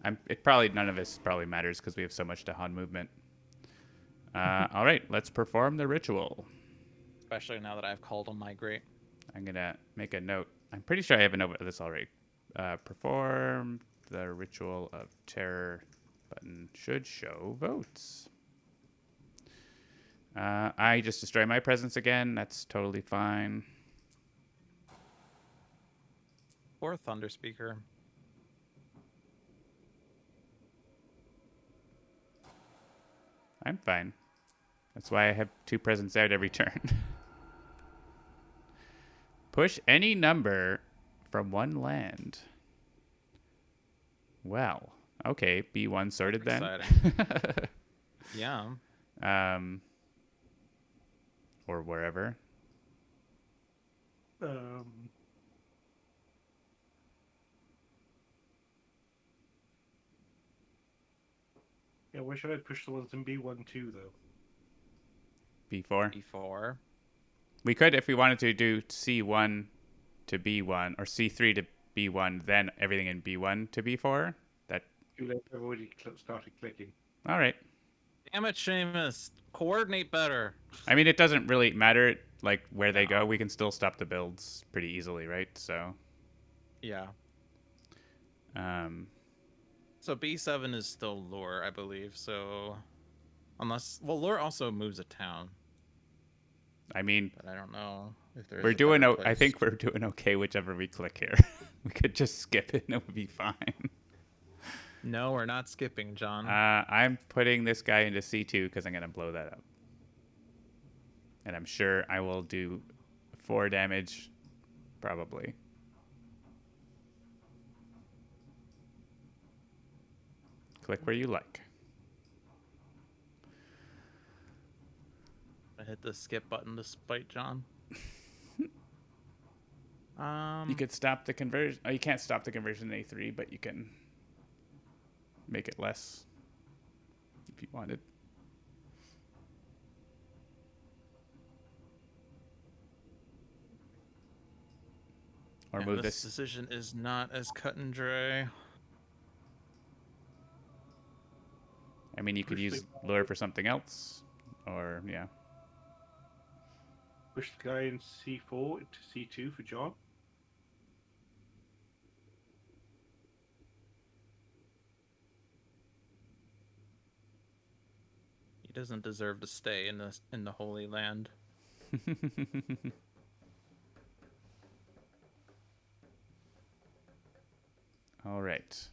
None of this probably matters because we have so much Dahan movement. All right, let's perform the ritual. Especially now that I've called on Migrate. I'm gonna make a note. I'm pretty sure I have a note of this already. Perform the ritual of terror button should show votes. I just destroy my presence again. That's totally fine. Or Thunder Speaker. I'm fine. That's why I have 2 presents out every turn. Push any number from 1 land. Well, okay. B1 sorted then. Yeah. Or wherever. Yeah, where should I push the ones in B1 too, though? B4. B4. We could, if we wanted to, do C1 to B1 or C3 to B1, then everything in B1 to B4. That. I've already started clicking. All right. Damn it, Seamus. Coordinate better. I mean, it doesn't really matter like where they go. We can still stop the builds pretty easily, right? So. Yeah. Um. So B7 is still lure, I believe. So, lure also moves a town. I mean, but I don't know if there's. We're doing. I think we're doing okay whichever we click here. We could just skip it and it would be fine. No, we're not skipping, John. I'm putting this guy into C2 because I'm gonna blow that up, and I'm sure I will do 4 damage, probably. Click where you like. I hit the skip button to spite John. You could stop the conversion. Oh, you can't stop the conversion in A3, but you can make it less if you wanted. Or move this this. decision is not as cut and dry. I mean, you could use lure for something else, or yeah. Push the guy in C4 into C2 for John. He doesn't deserve to stay in the Holy Land. All right.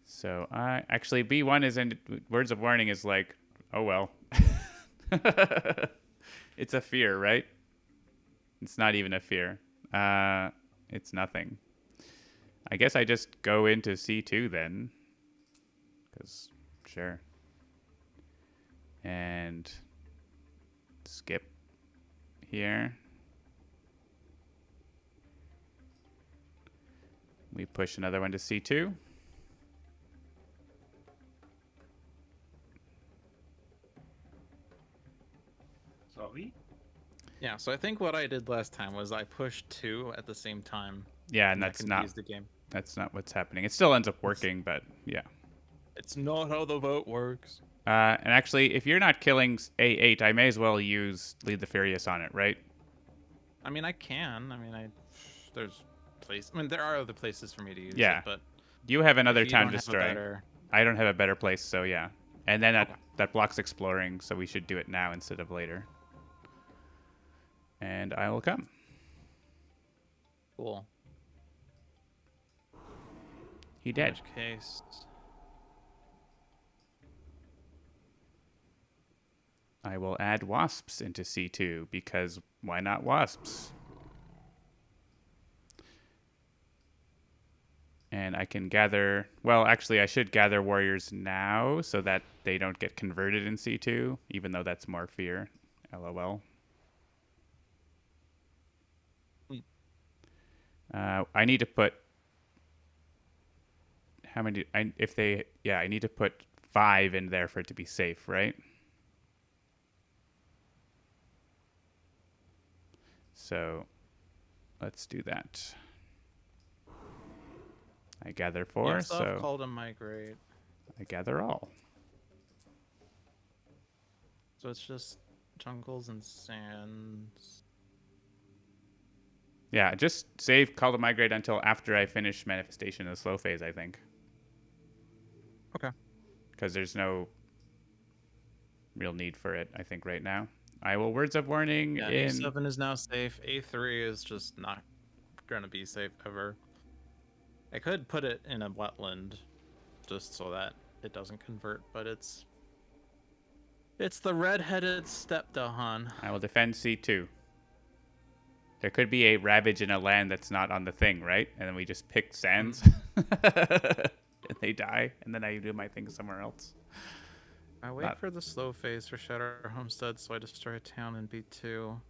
So I actually B1 is in words of warning is like, oh well. It's a fear, right? It's not even a fear. It's nothing. I guess I just go into C2 then. Because, sure. And skip here. We push another one to C2. Sorry? Yeah, so I think what I did last time was I pushed 2 at the same time. Yeah, and that's not the game. That's not what's happening. It still ends up working, but yeah. It's not how the vote works. And actually, if you're not killing A8, I may as well use Lead the Furious on it, right? I mean, I can. I mean, there's place. I mean, there are other places for me to use Yeah. it, but You have if another you town don't to have a destroy. better, I don't have a better place, so yeah. And then Okay. that blocks exploring, so we should do it now instead of later. And I will come. cool. He In dead. which case, I will add wasps into C2 because why not wasps? And I can gather. Well, actually, I should gather warriors now so that they don't get converted in C2, even though that's more fear. LOL. I need to put. How many? If they. Yeah, I need to put 5 in there for it to be safe, right? So let's do that. I gather 4, yeah, so I've so called him migrate. I gather all. So it's just jungles and sands. Yeah, just save Call to Migrate until after I finish Manifestation in the slow phase, I think. Okay. Because there's no real need for it, I think, right now. I will Words of Warning Yeah, in... A7 is now safe. A3 is just not gonna be safe ever. I could put it in a wetland, just so that it doesn't convert, but it's the red-headed steppe Dahan. I will defend C2. There could be a Ravage in a land that's not on the thing, right? And then we just pick sands. And they die, and then I do my thing somewhere else. I wait for the slow phase for Shatter Homestead, so I destroy a town in B2.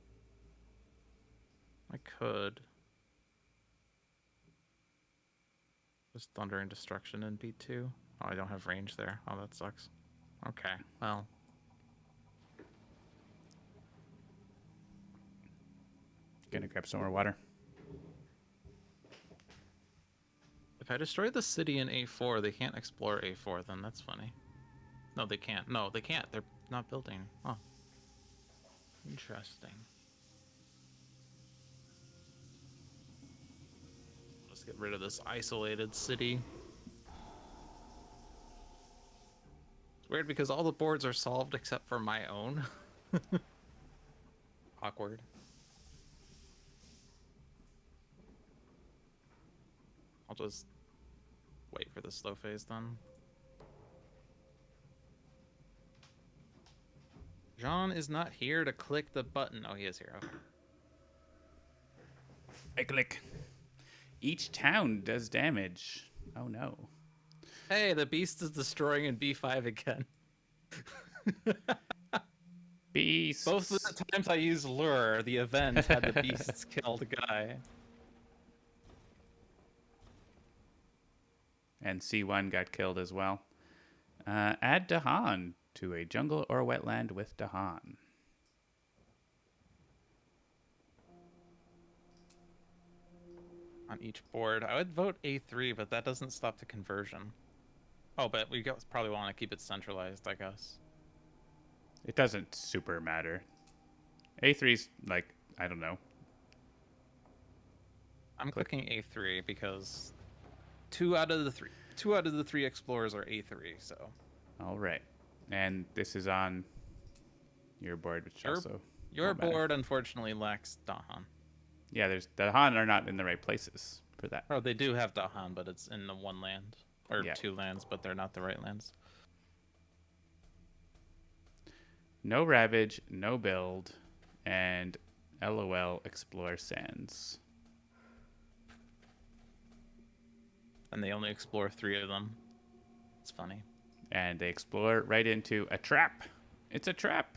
I could. Just Thunder and Destruction in B2. Oh, I don't have range there. Oh, that sucks. Okay, well. Gonna grab some more water. If I destroy the city in A4, they can't explore A4, then that's funny. No, they can't. No, they can't. They're not building. Oh. Interesting. Let's get rid of this isolated city. It's weird because all the boards are solved except for my own. Awkward. I'll just wait for the slow phase then. Jean is not here to click the button. Oh, he is here. Okay. I click. Each town does damage. Oh no. Hey, the beast is destroying in B5 again. Beast. Both of the times I used lure, the event had the beasts kill the guy. And C1 got killed as well. Add Dahan to a jungle or wetland with Dahan. On each board, I would vote A3, but that doesn't stop the conversion. Oh, but we probably want to keep it centralized, I guess. It doesn't super matter. A3's like, I don't know. I'm clicking A3 because two out of the three explorers are A3, so. All right. And this is on your board, which also... Your won't matter. board, unfortunately, lacks Dahan. Yeah, there's Dahan are not in the right places for that. Oh, they do have Dahan, but it's in the one land. Or Yeah. 2 lands, but they're not the right lands. No Ravage, no build, and LOL Explore Sands. And they only explore 3 of them. It's funny. And they explore right into a trap. It's a trap.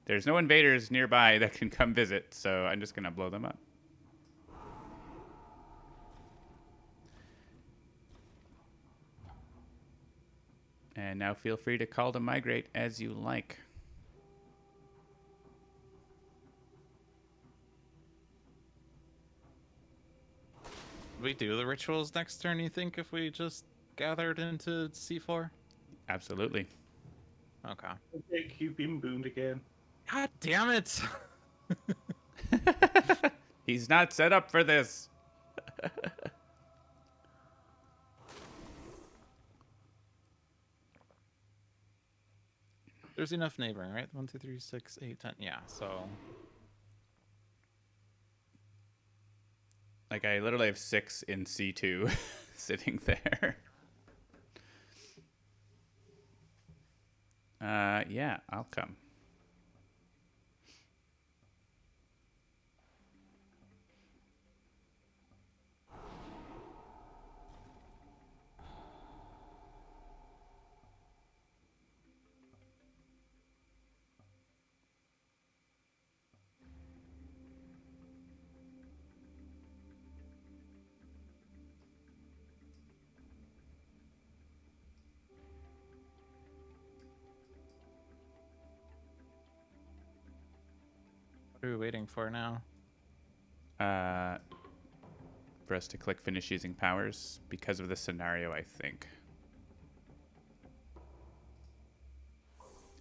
There's no invaders nearby that can come visit, so I'm just going to blow them up. And now feel free to call to migrate as you like. We do the rituals next turn, you think, if we just gathered into C4? Absolutely. Okay. Jake, you've been booned again. God damn it! He's not set up for this. There's enough neighboring, right? 1, 2, 3, 6, 8, 10. Yeah, so Like, I literally have 6 in C2 sitting there. Yeah, I'll come. what are we waiting for now? For us to click finish using powers because of the scenario, I think.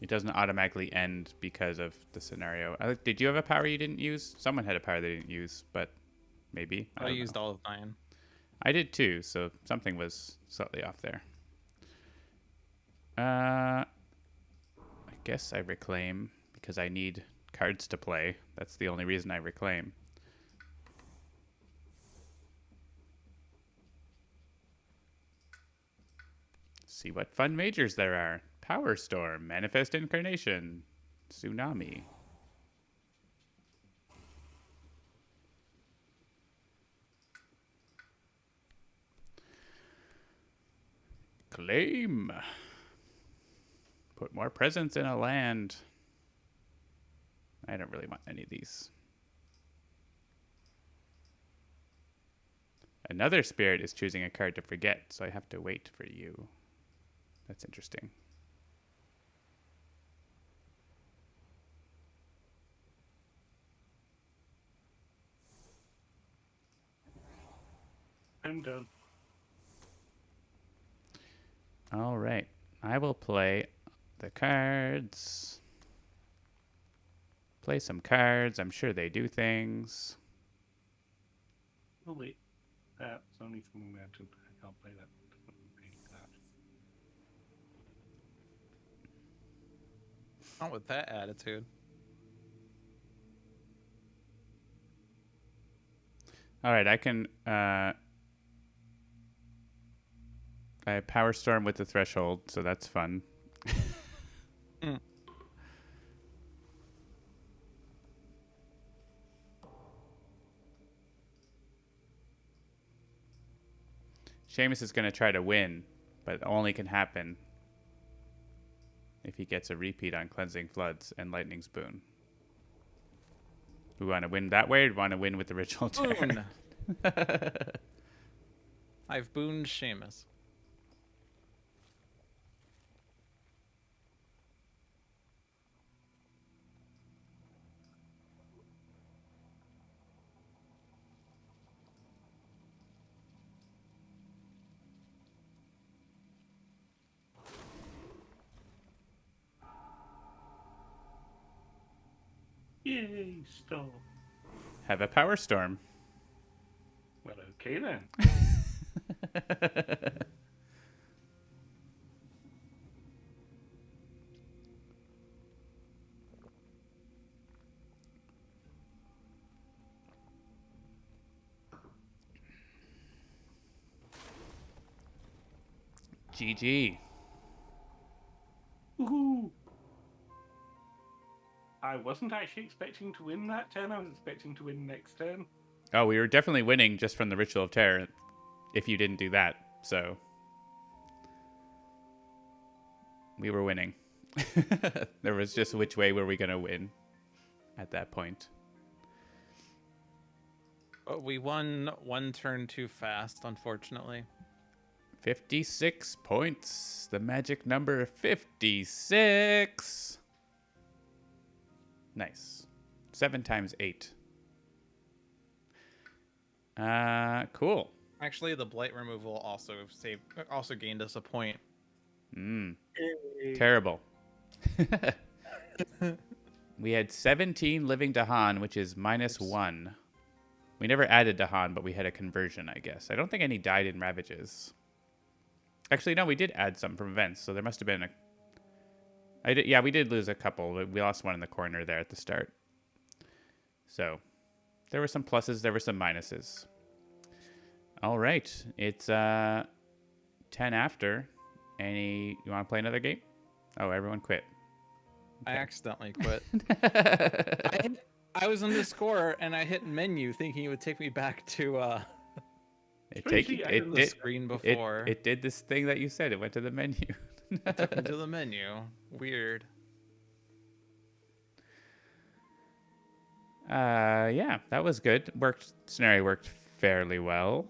It doesn't automatically end because of the scenario. Did you have a power you didn't use? Someone had a power they didn't use, but maybe. I used all of mine. I did too, so something was slightly off there. I guess I reclaim because I need cards to play. That's the only reason I reclaim. See what fun majors there are. Power Storm, Manifest Incarnation, Tsunami. Claim. Put more presence in a land. I don't really want any of these. Another spirit is choosing a card to forget, so I have to wait for you. That's interesting. I'm done. All right. I will play the cards. Play some cards. I'm sure they do things. Oh wait, that's only from a mountain. I can't play that. Not with that attitude. All right, I can I Power Storm with the Threshold, so that's fun. Seamus is going to try to win, but only can happen if he gets a repeat on Cleansing Floods and Lightning's Boon. We want to win that way, or do we want to win with the Ritual Terror? Boon. I've booned Seamus. Yay, stop. Have a Power Storm. Well, okay then. GG. Woohoo! I wasn't actually expecting to win that turn. I was expecting to win next turn. Oh, we were definitely winning just from the Ritual of Terror if you didn't do that. So we were winning. There was just which way were we going to win at that point. But we won one turn too fast, unfortunately. 56 points. The magic number 56. Nice. 7 times 8. Cool. Actually, the blight removal also gained us a point. Terrible. We had 17 living to Han, which is -1. We never added Dahan, but we had a conversion, I guess. I don't think any died in Ravages. Actually, no, we did add some from events, so there must have been a... yeah, we did lose a couple. We lost one in the corner there at the start. So, there were some pluses, there were some minuses. All right, it's 10 after. You want to play another game? Oh, everyone quit. I accidentally quit. I was on the score and I hit menu thinking it would take me back to the screen before. It did this thing that you said. It went to the menu. It took me to the menu. Weird. Yeah, that was good. Scenario worked fairly well.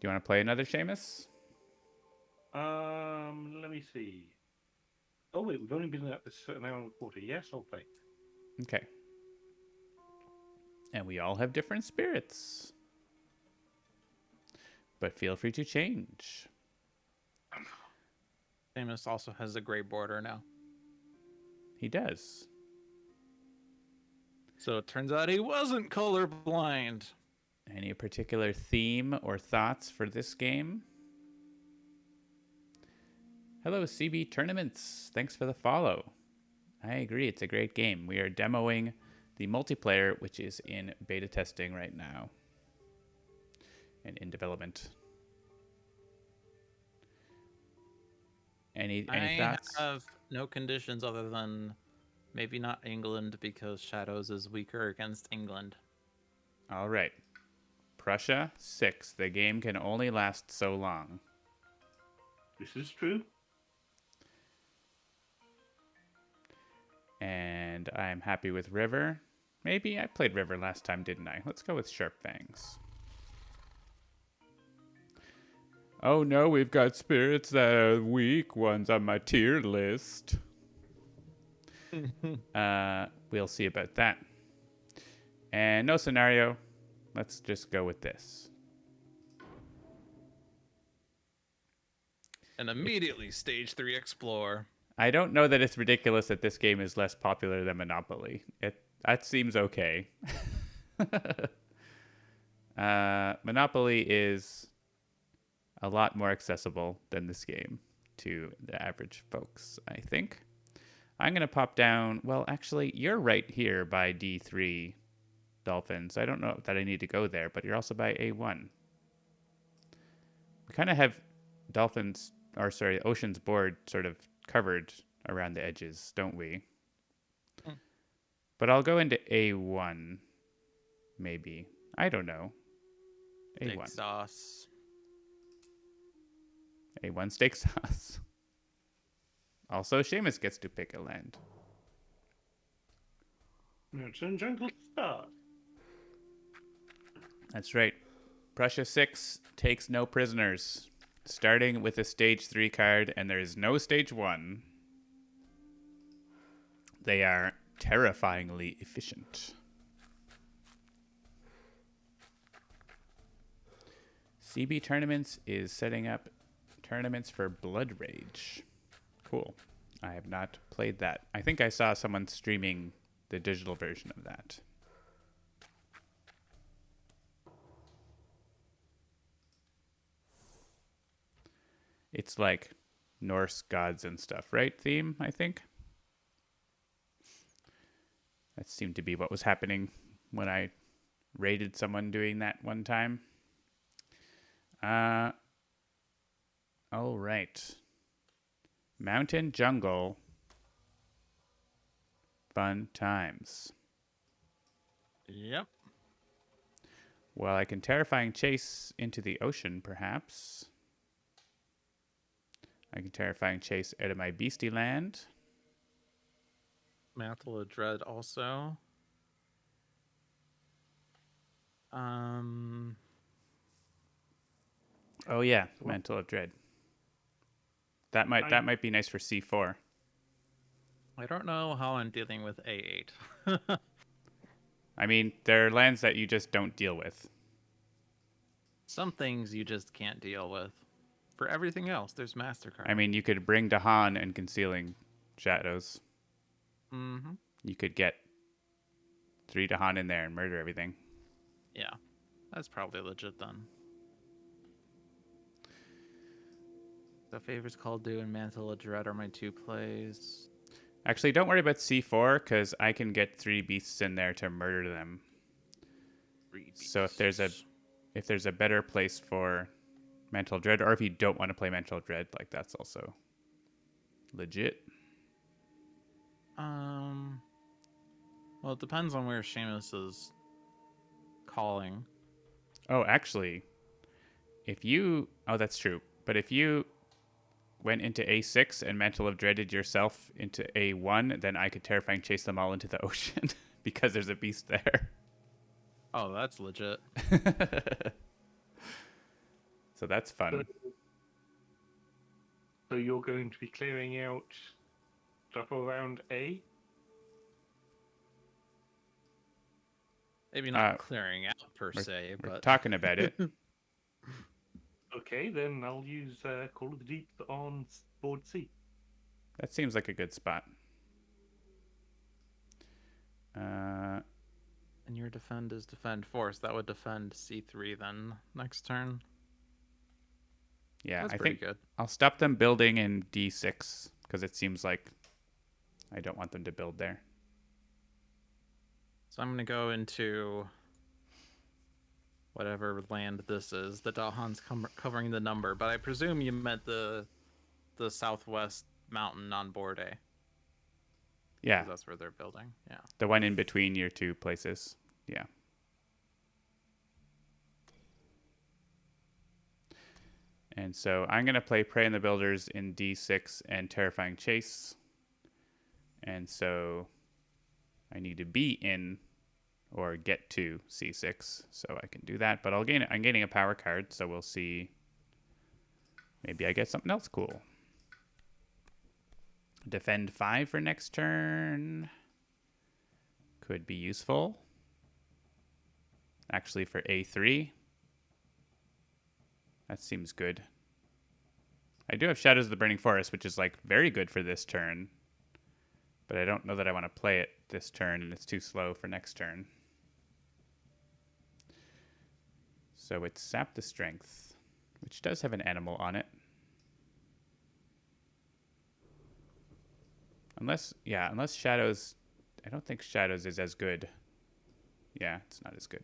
Do you want to play another Seamus? Let me see. Oh wait, we've only been at this an hour and a quarter. Yes, I'll play. Okay. And we all have different spirits. But feel free to change. Seamus also has a gray border now. He does. So it turns out he wasn't colorblind. Any particular theme or thoughts for this game? Hello, CB Tournaments. Thanks for the follow. I agree, it's a great game. We are demoing the multiplayer, which is in beta testing right now and in development. Any thoughts? I have no conditions other than maybe not England because Shadows is weaker against England. All right. Prussia 6. The game can only last so long. This is true. And I'm happy with River. Maybe I played River last time, didn't I? Let's go with Sharp Fangs. Oh no, we've got spirits that are weak ones on my tier list. We'll see about that. And no scenario. Let's just go with this. And immediately stage 3 explore. I don't know that it's ridiculous that this game is less popular than Monopoly. That seems okay. Monopoly is a lot more accessible than this game to the average folks, I think. I'm going to pop down... Well, actually, you're right here by D3 Dolphins. I don't know that I need to go there, but you're also by A1. We kind of have Ocean's board sort of covered around the edges, don't we? But I'll go into A1, maybe. I don't know. A1. Steak sauce. A1 steak sauce. Also, Seamus gets to pick a land. It's in Jungle Star. That's right. Prussia 6 takes no prisoners. Starting with a stage 3 card, and there is no stage 1. They are terrifyingly efficient. CB Tournaments is setting up tournaments for Blood Rage. Cool. I have not played that. I think I saw someone streaming the digital version of that. It's like Norse gods and stuff, right? Theme, I think. That seemed to be what was happening when I raided someone doing that one time. All right. Mountain Jungle. Fun times. Yep. Well, I can Terrifying Chase into the ocean, perhaps. I can Terrifying Chase out of my Beastie Land. Mantle of Dread also. Oh yeah, Mantle of Dread. That might be nice for C4. I don't know how I'm dealing with A8. I mean, there are lands that you just don't deal with. Some things you just can't deal with. For everything else, there's MasterCard. I mean, you could bring Dahan and Concealing Shadows. Mm-hmm. You could get 3 Dahan in there and murder everything. Yeah, that's probably legit then. The Favors Called Due and Mantle of Dread are my 2 plays. Actually, don't worry about C4 because I can get 3 beasts in there to murder them. 3 So if there's a beasts. better place for Mental Dread, or if you don't want to play Mental Dread, like that's also legit. Well, it depends on where Seamus is calling. Oh, actually, that's true. But if you went into A6 and Mantle of Dreaded yourself into A1, then I could Terrifying Chase them all into the ocean because there's a beast there. Oh, that's legit. So that's fun. So you're going to be clearing out stuff around A? Maybe not clearing out per se, We're but talking about it. Okay, then I'll use Call of the Deep on board C. That seems like a good spot. And your defend is defend force. That would defend C3 then next turn. Yeah, That's I pretty think good. I'll stop them building in D6 because it seems like I don't want them to build there. So I'm going to go into whatever land this is. The Dahan's covering the number, but I presume you meant the southwest mountain on board A. Yeah. 'Cause that's where they're building. Yeah. The one in between your 2 places. Yeah. And so I'm going to play Prey on the Builders in D6 and Terrifying Chase. And so I need to be in or get to C6 so I can do that. But I'm gaining a power card, so we'll see. Maybe I get something else cool. Defend 5 for next turn. Could be useful. Actually, for A3. That seems good. I do have Shadows of the Burning Forest, which is like very good for this turn. But I don't know that I want to play it this turn, and it's too slow for next turn. So it's Sap the Strength, which does have an animal on it. Unless Shadows... I don't think Shadows is as good. Yeah, it's not as good.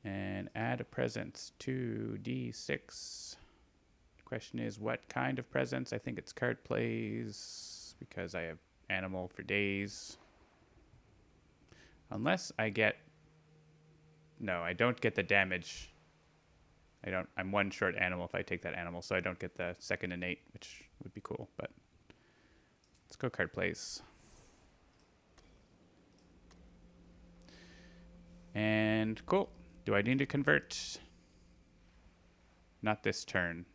And add a presence to D6. The question is, what kind of presence? I think it's card plays, because I have animal for days. Unless I get... No, I don't get the damage. I'm 1 short animal if I take that animal, so I don't get the second innate, which would be cool, but... Let's go card plays. And cool. Do I need to convert? Not this turn.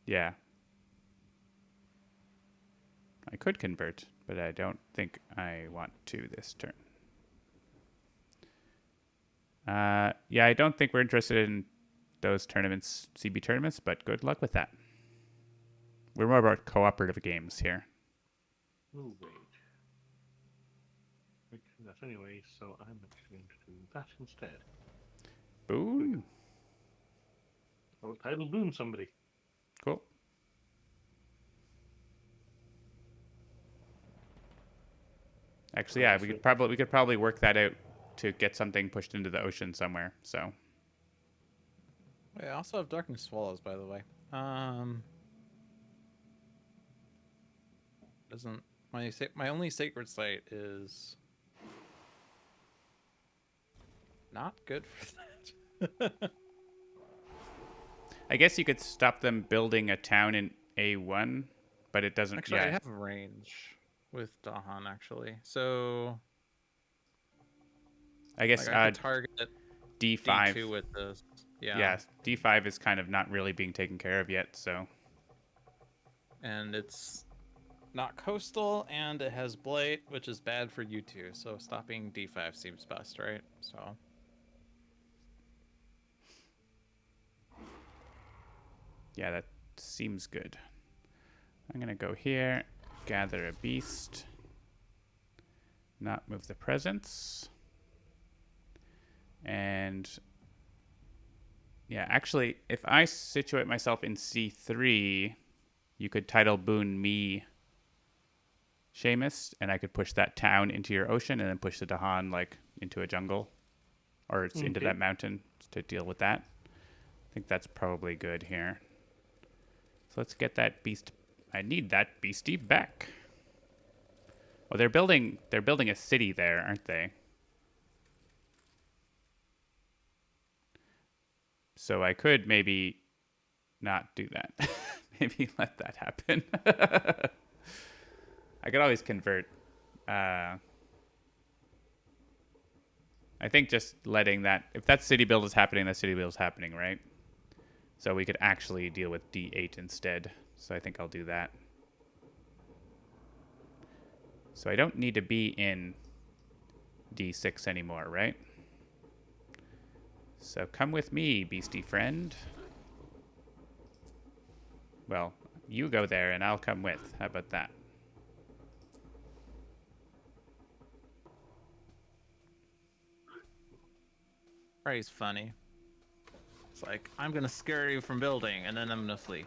Yeah. I could convert, but I don't think I want to this turn. Yeah, I don't think we're interested in those tournaments, CB tournaments, but good luck with that. We're more about cooperative games here. Oh, wait. We can do that anyway, so I'm actually going to do that instead. Boom. I'll title boom somebody. Cool. Actually, yeah, we could probably work that out to get something pushed into the ocean somewhere. So. Wait, I also have Darkness Swallows, by the way. Doesn't my only sacred site is not good for that. I guess you could stop them building a town in A1, but it doesn't. Actually, I have range with Dahan, actually. So I guess I could target D5 D2 with this. Yeah, D5 is kind of not really being taken care of yet, so. And it's not coastal, and it has Blight, which is bad for you two. So stopping D5 seems best, right? So. Yeah, that seems good. I'm going to go here, gather a beast, not move the presence. And yeah, actually, if I situate myself in C3, you could title boon me Seamus, and I could push that town into your ocean and then push the Dahan like into a jungle, or it's into Okay. that mountain to deal with that. I think that's probably good here. So let's get that beast. I need that beastie back. Well, they're building a city there, aren't they? So I could maybe not do that. Maybe let that happen. I could always convert. I think just letting that, if that city build is happening, that city build is happening, right? So we could actually deal with D8 instead. So I think I'll do that. So I don't need to be in D6 anymore, right? So come with me, beastie friend. Well, you go there and I'll come with. How about that? Prey's funny. It's like, I'm gonna scare you from building, and then I'm gonna flee.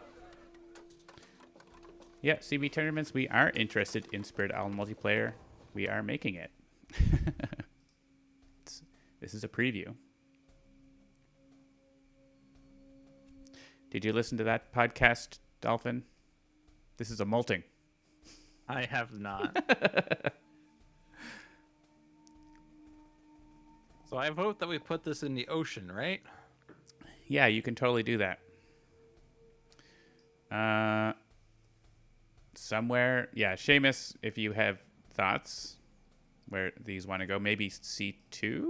Yeah, CB tournaments, we are interested in Spirit Island multiplayer. We are making it. This is a preview. Did you listen to that podcast, Dolphin? This is a molting. I have not. So I vote that we put this in the ocean, right? Yeah, you can totally do that. Somewhere, yeah, Seamus, if you have thoughts where these want to go, maybe C2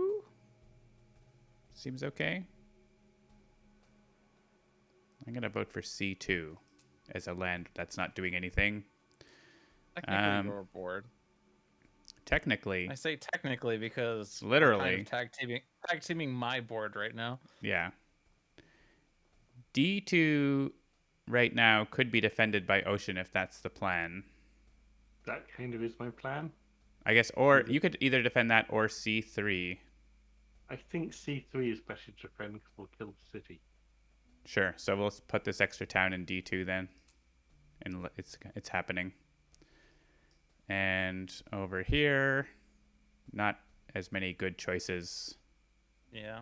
seems okay. I'm going to vote for C2 as a land that's not doing anything. Technically, you're bored. Technically, I say technically because literally, we're kind of tag teaming my board right now. yeah. D2 right now could be defended by Ocean if that's the plan. That kind of is my plan. I guess, or you could either defend that or C3. I think C3 is better to defend because we'll kill the city. Sure. So we'll put this extra town in D2 then, and it's happening. And over here, not as many good choices. Yeah.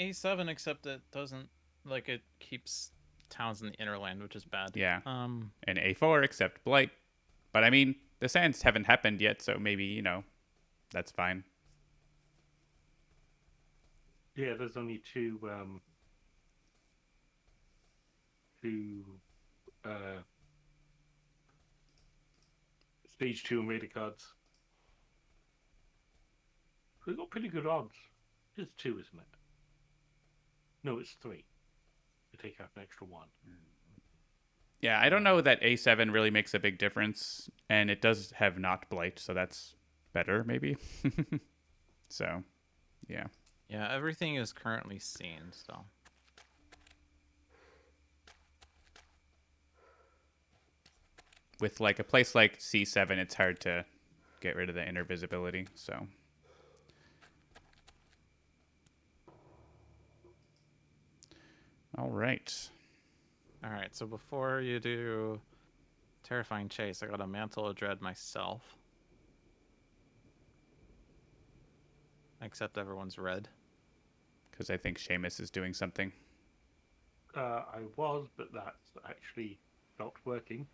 A7, except it doesn't, like, it keeps towns in the inner land, which is bad. Yeah. And A4, except Blight. But I mean, the Sands haven't happened yet, so maybe, that's fine. Yeah, there's only two stage 2 and raider cards. We've got pretty good odds. It's 2, isn't it? No, it's 3. To take out an extra 1. Yeah, I don't know that A7 really makes a big difference, and it does have not Blight, so that's better, maybe. So, yeah. Yeah, everything is currently seen, so. With like a place like C7, it's hard to get rid of the inner visibility, so. All right. All right, so before you do Terrifying Chase, I got a Mantle of Dread myself. Except everyone's red. Because I think Seamus is doing something. I was, but that's actually not working.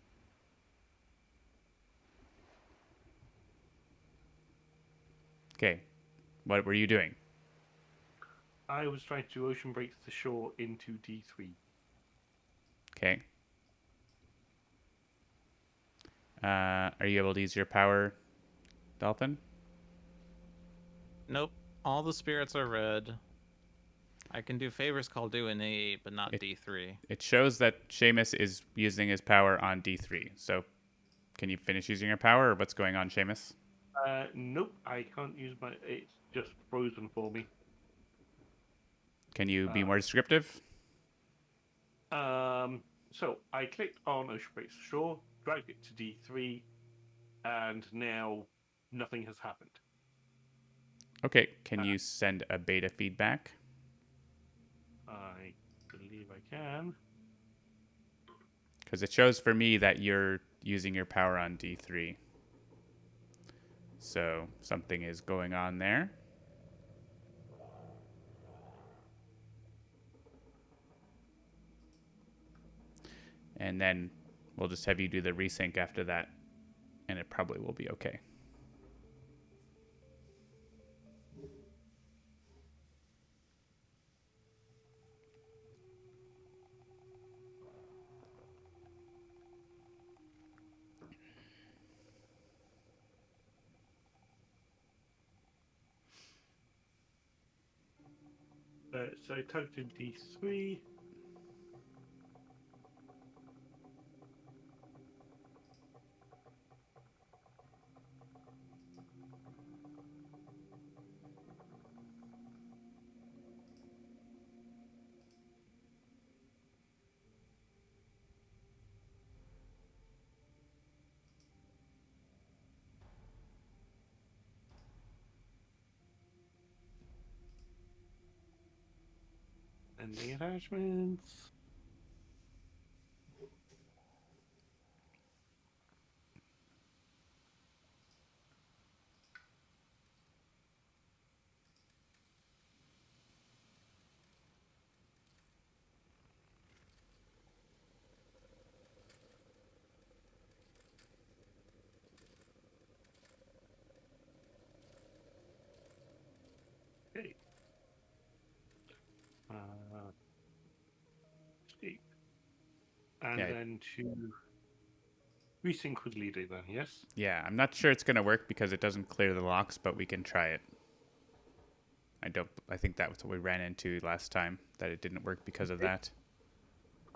Okay. What were you doing? I was trying to ocean break the shore into D3. Okay. Are you able to use your power, Dolphin? Nope. All the spirits are red. I can do Favors Call Due in A8, but not D3. It shows that Seamus is using his power on D3. So, can you finish using your power, or what's going on, Seamus? Nope, I can't use my... It's just frozen for me. Can you be more descriptive? So I clicked on Ocean Breaks Shore, dragged it to D3, and now nothing has happened. Okay, can you send a beta feedback? I believe I can. Because it shows for me that you're using your power on D3. So something is going on there. And then we'll just have you do the resync after that, and it probably will be okay. So I typed in D3. And the attachments. Okay. Escape. And Yeah, then to resync with leader then, yes? yeah. I'm not sure it's gonna work because it doesn't clear the locks, but we can try it. I think that was what we ran into last time, that it didn't work because of that.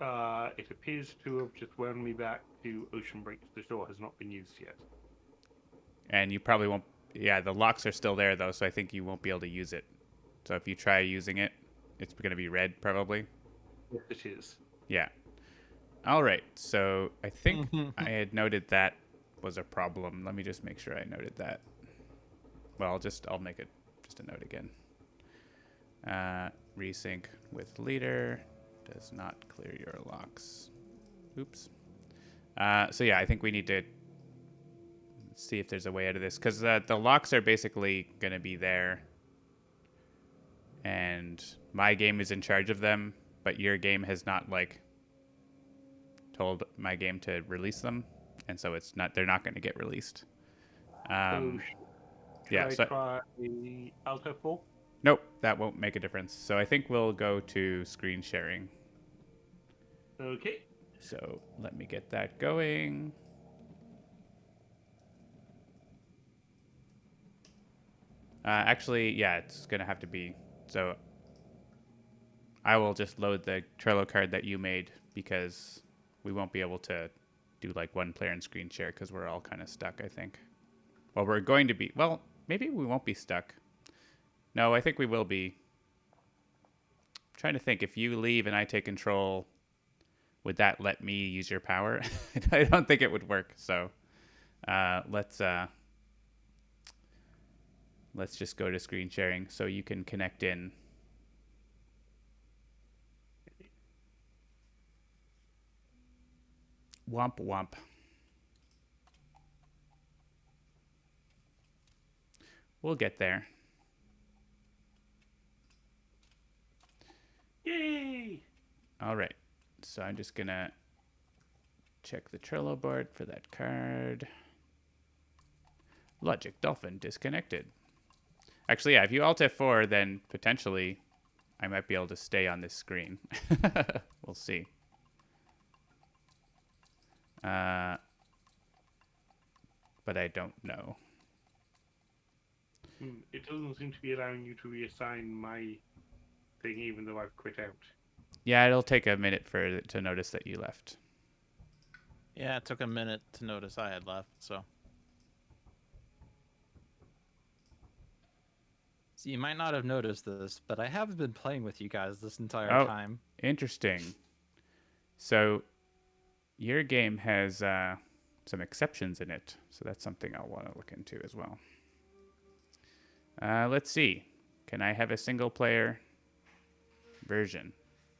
It appears to have just wound me back to Ocean Breaks the Shore has not been used yet. And you probably won't. Yeah, the locks are still there though, so I think you won't be able to use it. So if you try using it, it's going to be red probably. Yes, it is. Yeah. All right. So I think I had noted that was a problem. Let me just make sure I noted that. Well, I'll make it just a note again. Resync with leader does not clear your locks. Oops. So yeah, I think we need to see if there's a way out of this, because the locks are basically going to be there, and my game is in charge of them, but your game has not told my game to release them, and so they're not going to get released. So should Yeah. I So try the Alto 4? nope, that won't make a difference. So I think we'll go to screen sharing. Okay. So let me get that going. Actually, yeah, it's gonna have to be. So I will just load the Trello card that you made, because we won't be able to do like one player and screen share because we're all kind of stuck, I think. Well, we're going to be. Well, maybe we won't be stuck. No, I think we will be. I'm trying to think, if you leave and I take control, would that let me use your power? I don't think it would work. So let's just go to screen sharing so you can connect in. Womp womp. We'll get there. Yay! All right. So I'm just going to check the Trello board for that card. Logic Dolphin disconnected. Actually, yeah, if you Alt F4, then potentially I might be able to stay on this screen. We'll see. But I don't know. It doesn't seem to be allowing you to reassign my thing even though I've quit out. Yeah, it'll take a minute for it to notice that you left. Yeah, it took a minute to notice I had left, so. So you might not have noticed this, but I have been playing with you guys this entire time. Interesting. So your game has some exceptions in it, so that's something I'll want to look into as well. Let's see. Can I have a single player version?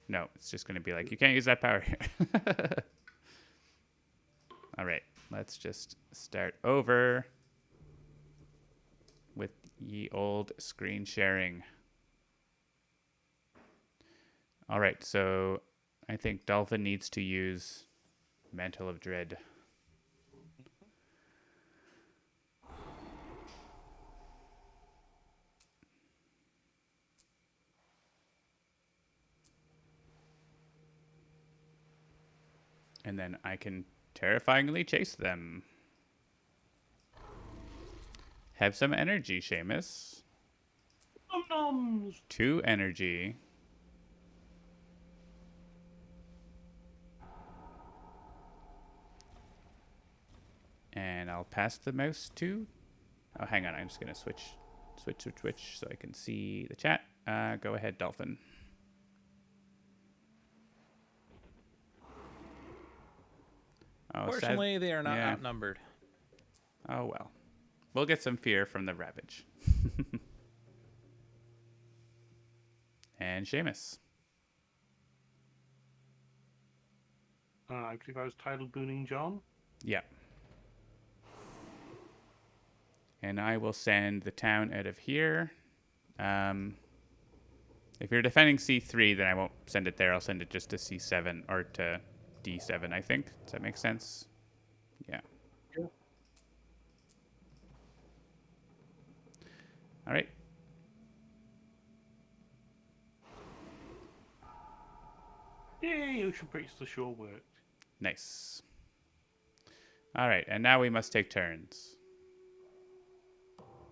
No, it's just going to be like, you can't use that power here. All right, let's just start over with ye old screen sharing. All right, so I think Dolphin needs to use Mantle of Dread. And then I can terrifyingly chase them. Have some energy, Seamus. Nom-noms! 2 energy. And I'll pass the mouse to... Oh, hang on. I'm just going to switch so I can see the chat. Go ahead, Dolphin. Oh, Fortunately, they are not yeah. outnumbered. Oh, well. We'll get some fear from the Ravage. And Seamus. I believe I was titled Booning John. Yeah. And I will send the town out of here. If you're defending C3, then I won't send it there. I'll send it just to C7 or to D7, I think. Does that make sense? Yeah. Yeah. All right. Yay, Ocean Breaks the Shore worked. Nice. All right, and now we must take turns.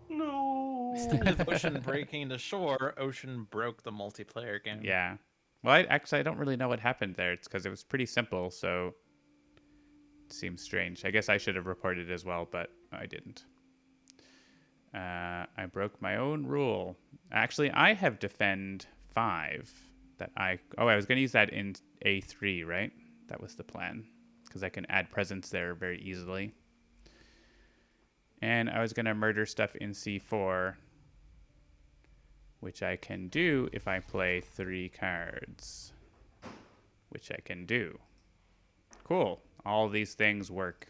No! Instead of Ocean breaking the shore, Ocean broke the multiplayer game. Yeah. Well, I don't really know what happened there. It's because it was pretty simple, so it seems strange. I guess I should have reported as well, but I didn't. I broke my own rule. Actually, I have defend 5. I was going to use that in A3, right? That was the plan, because I can add presence there very easily. And I was going to murder stuff in C4, which I can do if I play 3 cards, which I can do. Cool. All these things work.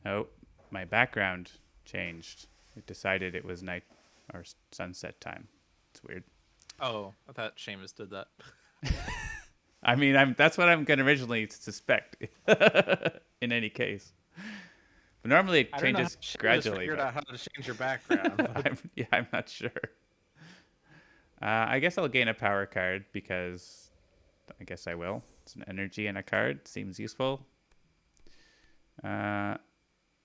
Oh, my background changed. It decided it was night or sunset time. It's weird. Oh, I thought Seamus did that. I mean, that's what I'm going to originally suspect in any case. But normally it changes gradually. Figured out how to change your background. I'm not sure. I guess I'll gain a power card because I guess I will. It's an energy and a card. Seems useful.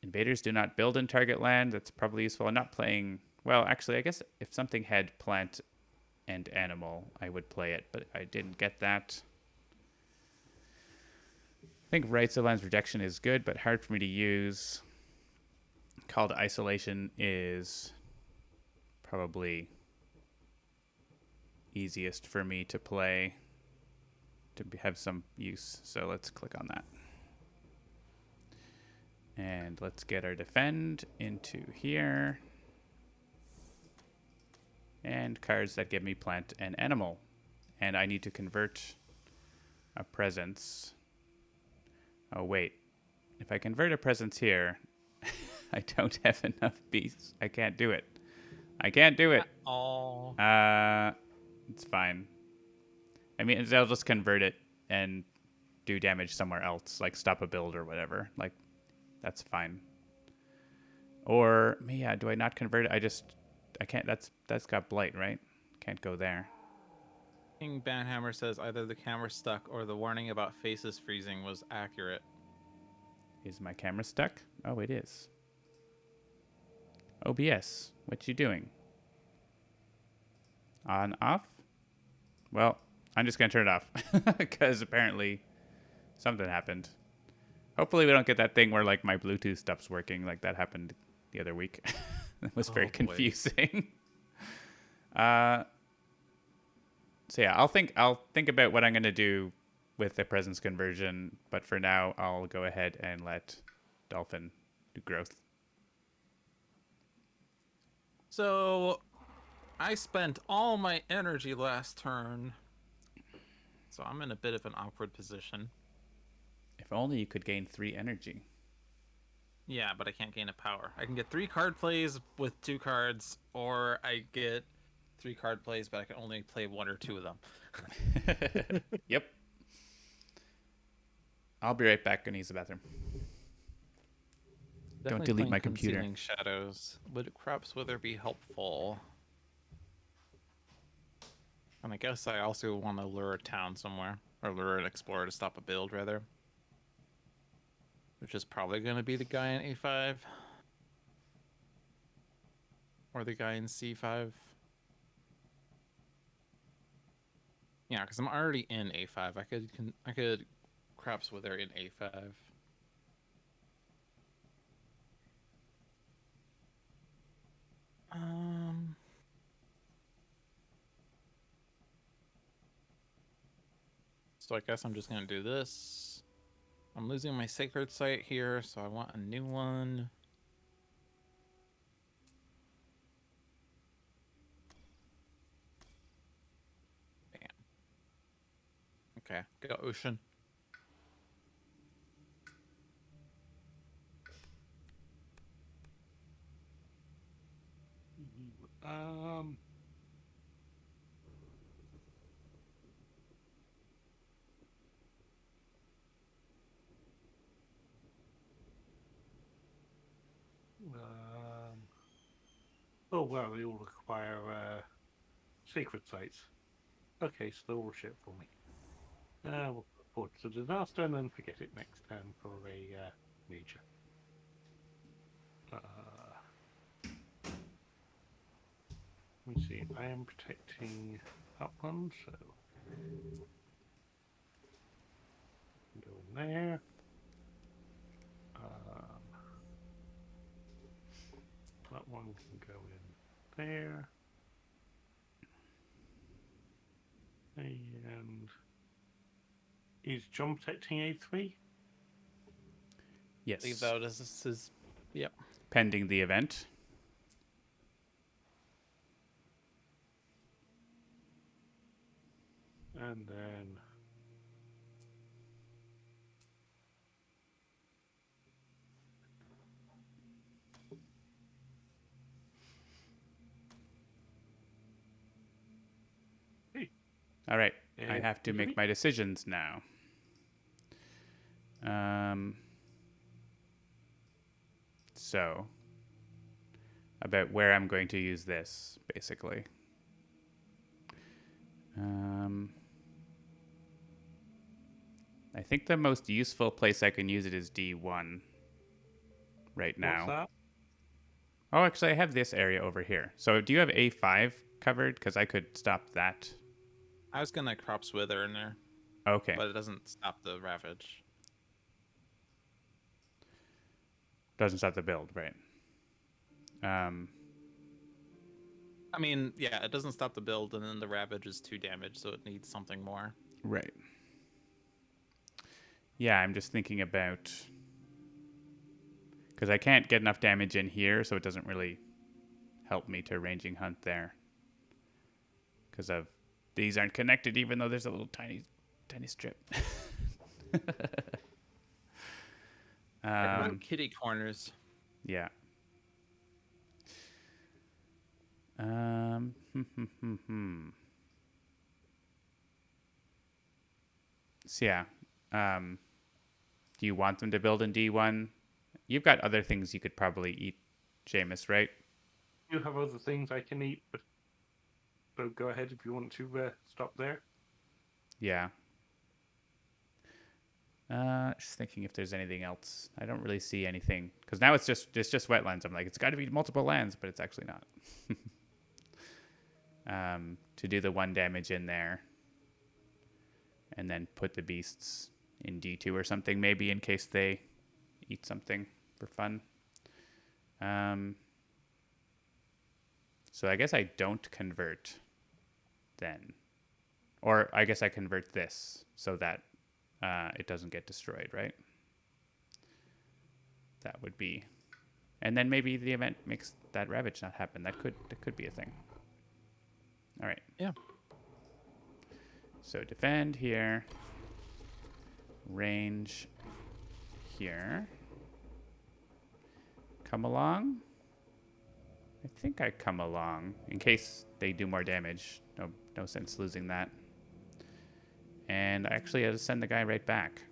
Invaders do not build in target land. That's probably useful. I'm not playing... Well, actually, I guess if something had plant and animal, I would play it, but I didn't get that. I think Rites of Land's Rejection is good, but hard for me to use. Call to Isolation is probably easiest for me to play, to have some use. So let's click on that. And let's get our defend into here. And cards that give me plant and animal. And I need to convert a presence. Oh, wait. If I convert a presence here, I don't have enough beasts. I can't do it. I can't do it. Oh. It's fine. I mean, I'll just convert it and do damage somewhere else, like stop a build or whatever. Like, that's fine. Or, yeah, do I not convert it? I can't. That's got blight, right? Can't go there. King Banhammer says either the camera stuck or the warning about faces freezing was accurate. Is my camera stuck? Oh, it is. OBS, what you doing? On, off? Well, I'm just going to turn it off because apparently something happened. Hopefully we don't get that thing where like my Bluetooth stuff's working like that happened the other week. It was very confusing. So yeah, I'll think about what I'm going to do with the presence conversion, but for now, I'll go ahead and let Dolphin do growth. So I spent all my energy last turn. So I'm in a bit of an awkward position. If only you could gain 3 energy. Yeah, but I can't gain a power. I can get 3 card plays with 2 cards, or I get 3 card plays, but I can only play 1 or 2 of them. Yep. I'll be right back and use the bathroom. Don't delete my computer. Concealing Shadows. Would Crops Wither be helpful? And I guess I also want to lure a town somewhere. Or lure an explorer to stop a build, rather. Which is probably going to be the guy in A5. Or the guy in C5. Yeah, because I'm already in A5. I could Crops Wither in A5. So I guess I'm just going to do this. I'm losing my sacred site here, so I want a new one. Bam. Okay, go ocean. Oh wow, they all require sacred sites. Okay, so they're all shit for me. We'll report to disaster and then forget it next time for a major. Let me see. I am protecting that one, so go in there. That one can go in there. And is John protecting A3? Yes. Leave that as this is. Yep. Pending the event. And then All right. I have to make my decisions now. So, about where I'm going to use this, basically. I think the most useful place I can use it is D1 right now. what's that? Oh, actually, I have this area over here. So, do you have A5 covered? Because I could stop that. I was gonna Crops Wither in there. Okay. But it doesn't stop the Ravage. Doesn't stop the build, right? I mean, yeah, it doesn't stop the build, and then the Ravage is 2 damage, so it needs something more. Right. Yeah, I'm just thinking about... Because I can't get enough damage in here, so it doesn't really help me to ranging hunt there. Because of these aren't connected, even though there's a little tiny strip. Kitty corners. Yeah. So yeah. Do you want them to build in D1? You've got other things you could probably eat, Seamus, right? You have other things I can eat, but so go ahead if you want to stop there. Yeah. Just thinking if there's anything else. I don't really see anything because now it's just wetlands. I'm like, it's got to be multiple lands, but it's actually not. To do the 1 damage in there, and then put the beasts in D2 or something, maybe in case they eat something for fun. So I guess I don't convert then, or I guess I convert this so that it doesn't get destroyed, right? That would be, and then maybe the event makes that ravage not happen. That could be a thing. All right. Yeah. So defend here, range here. Come along. I think I come along in case they do more damage. No sense losing that. And I actually had to send the guy right back.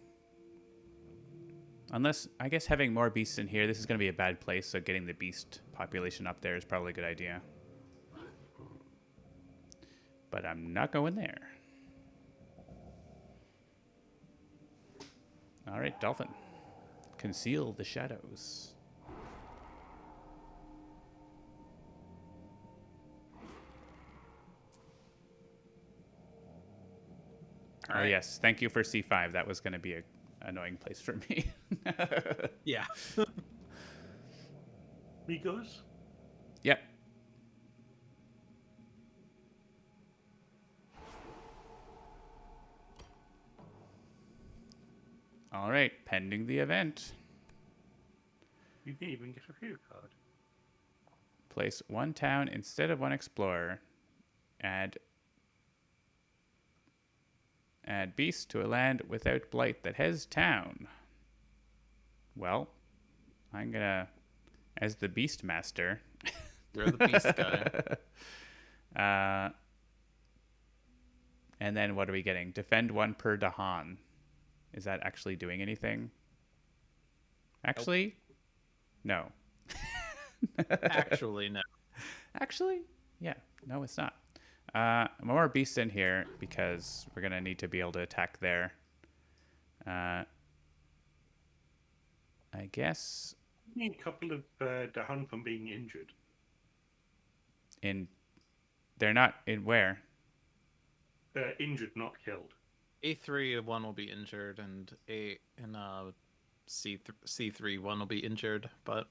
Unless, I guess having more beasts in here, this is going to be a bad place, so getting the beast population up there is probably a good idea. But I'm not going there. All right, Dolphin. Conceal the shadows. All Oh, right. yes. Thank you for C5. That was going to be an annoying place for me. Yeah. Migos? Yep. All right. Pending the event. You didn't even get a fear card. Place one town instead of one explorer. Add beast to a land without blight that has town. Well, I'm gonna, as the beast master. You're the beast guy. And then what are we getting? Defend one per Dahan. Is that actually doing anything? Actually, no. Actually, no. Actually, yeah. No, it's not. More beasts in here because we're gonna need to be able to attack there. I guess I need a couple of Dahan from being injured. they're not in where? Injured, not killed. A3 one will be injured, and C3 one will be injured, but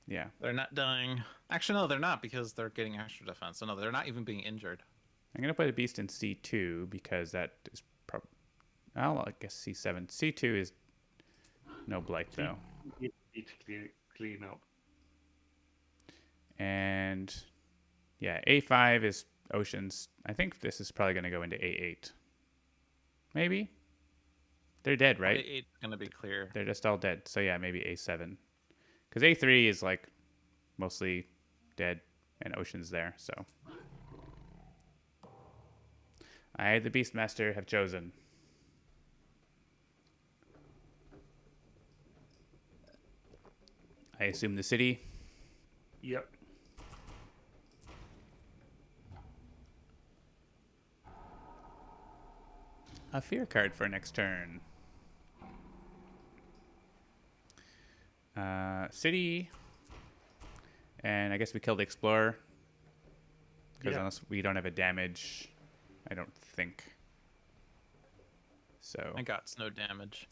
Yeah. they're not dying. Actually, no, they're not because they're getting extra defense. So no, they're not even being injured. I'm gonna put a beast in C2 because that is probably. Well, I guess C7. C2 is no blight though. You need to clean up. And yeah, A5 is oceans. I think this is probably gonna go into A8. Maybe. They're dead, right? A8 is gonna be clear. They're just all dead. So yeah, maybe A7. Because A3 is like mostly dead and oceans there. So I, the Beastmaster, have chosen. I assume the city. Yep. A fear card for next turn. City. And I guess we kill the Explorer. Because Yeah. unless we don't have a damage, I don't think. So I got no damage.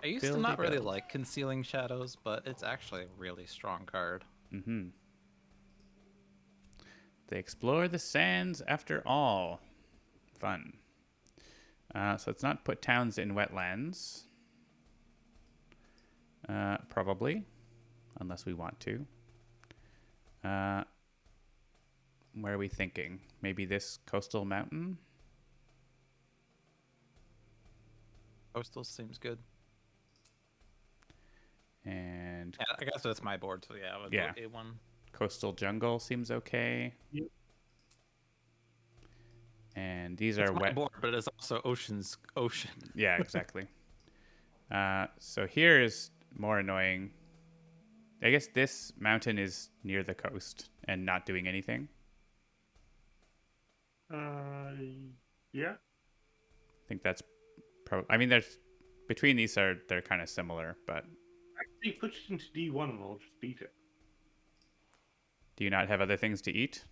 I used to Buildy not really build. like concealing shadows, but it's actually a really strong card. Mm-hmm. They explore the sands after all. Fun. So let's not put towns in wetlands. Probably. Unless we want to. Where are we thinking? Maybe this coastal mountain? Coastal seems good. And Yeah, I guess that's my board, so yeah, I would Yeah. go A1. coastal jungle seems okay. Yep. And these It's are my wet. board, but it's also ocean. Yeah, exactly. So here is more annoying. I guess this mountain is near the coast and not doing anything. Yeah. I think that's I mean, there's between these they're kind of similar, but Actually, put it into D1 and I'll just beat it. do you not have other things to eat?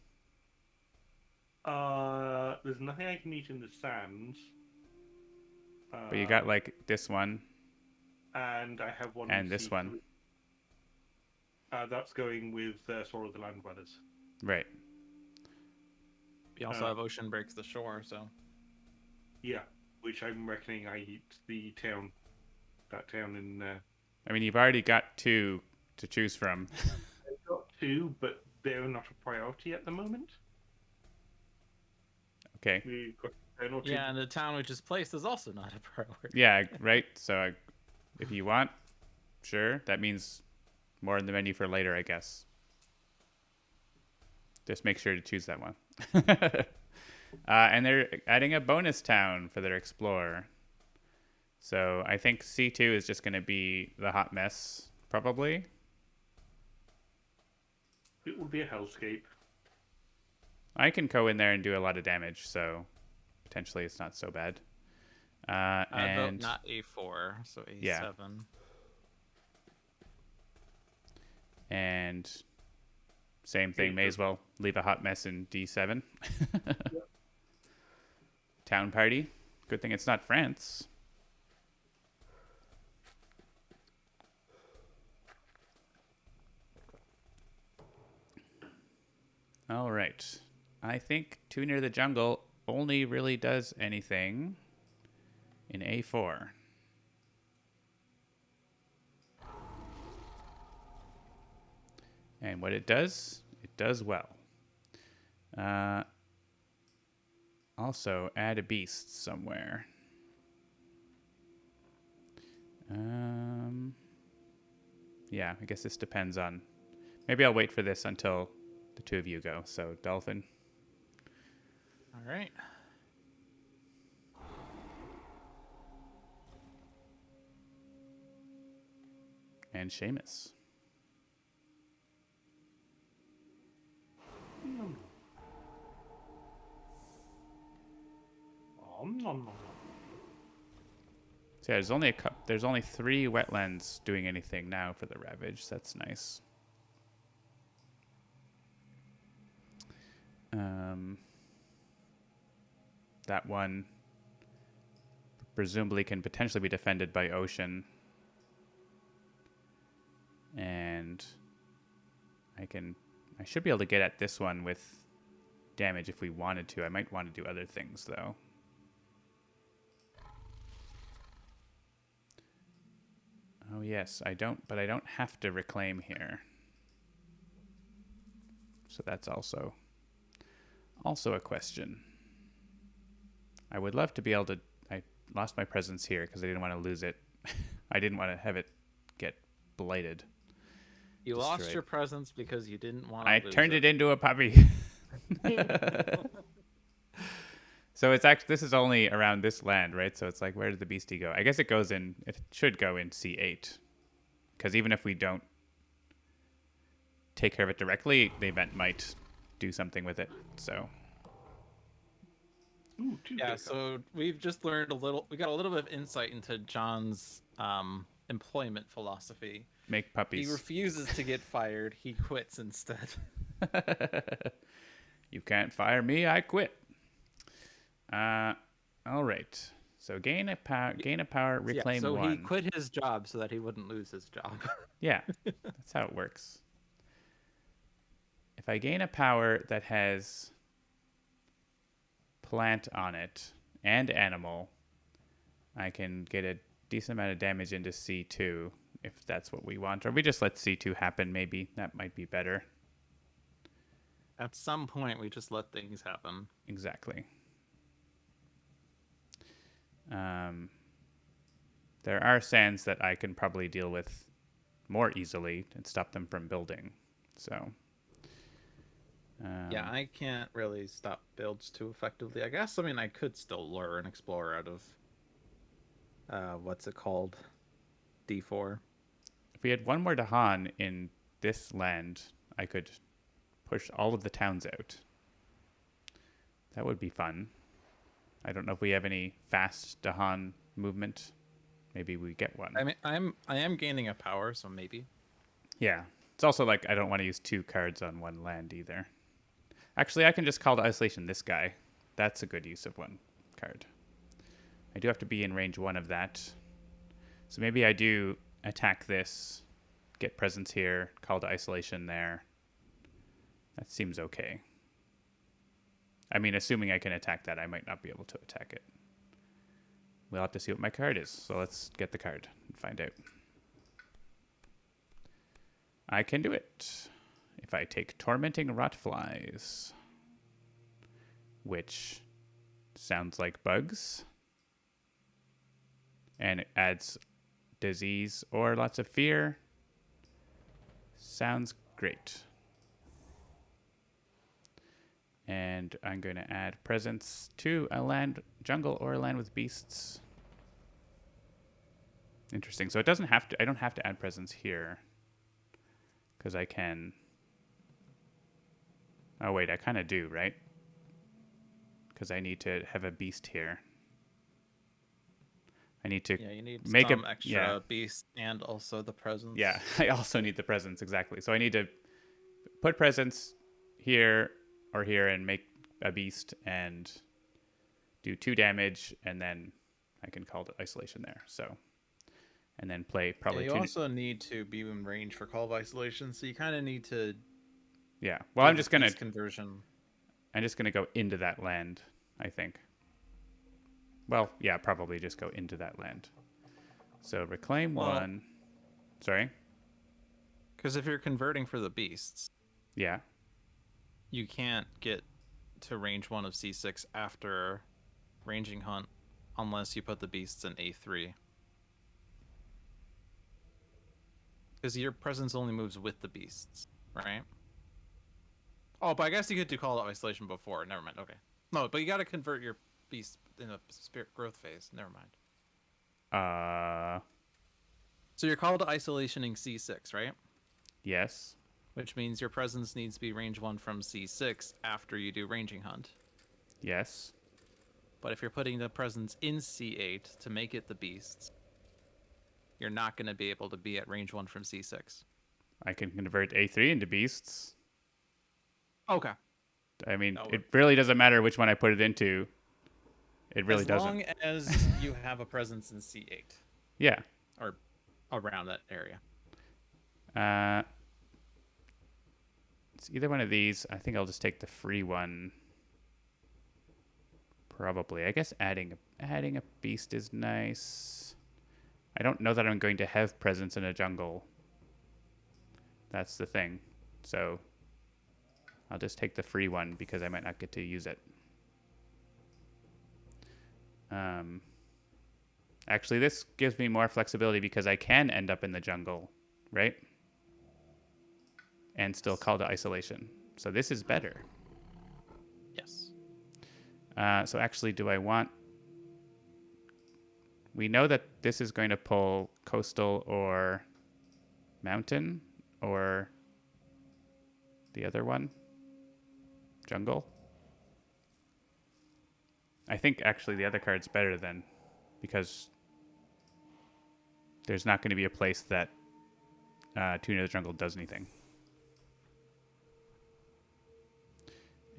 There's nothing I can eat in the sands. But you got like this one And I have one. and this C3. one. That's going with Sword of the Land Brothers. Right. We also have Ocean Breaks the Shore, so Yeah, which I'm reckoning I eat the town. That town in. I mean, you've already got 2 to choose from. I've got 2, but they're not a priority at the moment. Okay. We've got 10 or 2. yeah, and the town we just placed is also not a priority. Yeah, right. So if you want, sure. That means more in the menu for later, I guess. Just make sure to choose that one. And they're adding a bonus town for their Explorer. So I think C2 is just going to be the hot mess, probably. It will be a hellscape. I can go in there and do a lot of damage, so potentially it's not so bad. Vote And not A4, so A7. Yeah. And same thing, may as well leave a hot mess in D7. Town party. Good thing it's not France. All right. I think Too Near the Jungle only really does anything in A4. And what it does well. Also, add a beast somewhere. Yeah, I guess this depends on... Maybe I'll wait for this until the 2 of you go. So, Dolphin. All right. And Seamus. So yeah, there's only 3 wetlands doing anything now for the Ravage. That's nice. That one presumably can potentially be defended by Ocean. And I should be able to get at this one with damage if we wanted to. I might want to do other things though. Oh yes, I don't have to reclaim here. So that's also a question. I would love to be able to... I lost my presence here because I didn't want to lose it. I didn't want to have it get blighted. You Destroyed. lost your presence because you didn't want to I lose turned it. it into a puppy. So it's actually... This is only around this land, right? So it's like, where did the beastie go? I guess it goes in... It should go in C8. Because even if we don't take care of it directly, the event might do something with it. So... Ooh, Yeah, so we've just learned we got a little bit of insight into John's employment philosophy. Make puppies. He refuses to get fired. He quits instead. You can't fire me, I quit. All right. So gain a power, reclaim so 1. he quit his job so that he wouldn't lose his job. Yeah, that's how it works. If I gain a power that has plant on it and animal, I can get a decent amount of damage into C2 if that's what we want. Or we just let C2 happen, maybe. That might be better. At some point, we just let things happen. Exactly. There are sands that I can probably deal with more easily and stop them from building. So... yeah, I can't really stop builds too effectively. I guess, I mean, I could still lure and explore out of, what's it called? D4. If we had one more Dahan in this land, I could push all of the towns out. That would be fun. I don't know if we have any fast Dahan movement. Maybe we get one. I mean, I am gaining a power, so maybe. Yeah. It's also like I don't want to use 2 cards on one land either. Actually, I can just call to isolation this guy. That's a good use of 1 card. I do have to be in range 1 of that. So maybe I do attack this, get presence here, call to isolation there. That seems okay. I mean, assuming I can attack that, I might not be able to attack it. We'll have to see what my card is. So let's get the card and find out. I can do it. If I take Tormenting Rotflies, which sounds like bugs, and it adds disease or lots of fear, sounds great. And I'm going to add presence to a land, jungle, or a land with beasts. Interesting. So it doesn't have to. I don't have to add presence here, because I can. Oh wait, I kind of do, right? Because I need to have a beast here. I need to You need make some a extra beast and also the presence. Yeah, I also need the presence, exactly. So I need to put presence here or here and make a beast and do 2 damage, and then I can call it isolation there. So, and then play probably you 2. also need to be in range for Call of Isolation, so you kind of need to. Yeah. Well, I'm just gonna conversion. I'm just gonna go into that land, I think. Well, yeah, probably just go into that land. So reclaim 1. Sorry. Because if you're converting for the beasts, Yeah. you can't get to range 1 of C6 after ranging hunt unless you put the beasts in A3. Because your presence only moves with the beasts, right? Oh, but I guess you could do Call of Isolation before. Never mind. Okay. No, but you got to convert your beast in a spirit growth phase. Never mind. So you're called to isolationing C6, right? Yes. Which means your presence needs to be range 1 from C6 after you do ranging hunt. Yes. But if you're putting the presence in C8 to make it the beasts, you're not going to be able to be at range 1 from C6. I can convert A3 into beasts. Okay. I mean, it really doesn't matter which one I put it into. It really doesn't. As long as you have a presence in C8. Yeah. Or around that area. It's either one of these. I think I'll just take the free one. Probably. I guess adding a beast is nice. I don't know that I'm going to have presence in a jungle. That's the thing. So I'll just take the free one because I might not get to use it. Actually, this gives me more flexibility because I can end up in the jungle, right? And still call to isolation. So this is better. Yes. So actually, do I want... We know that this is going to pull coastal or mountain or the other one, jungle. I think actually the other card's better then, because there's not going to be a place that Tune of the Jungle does anything.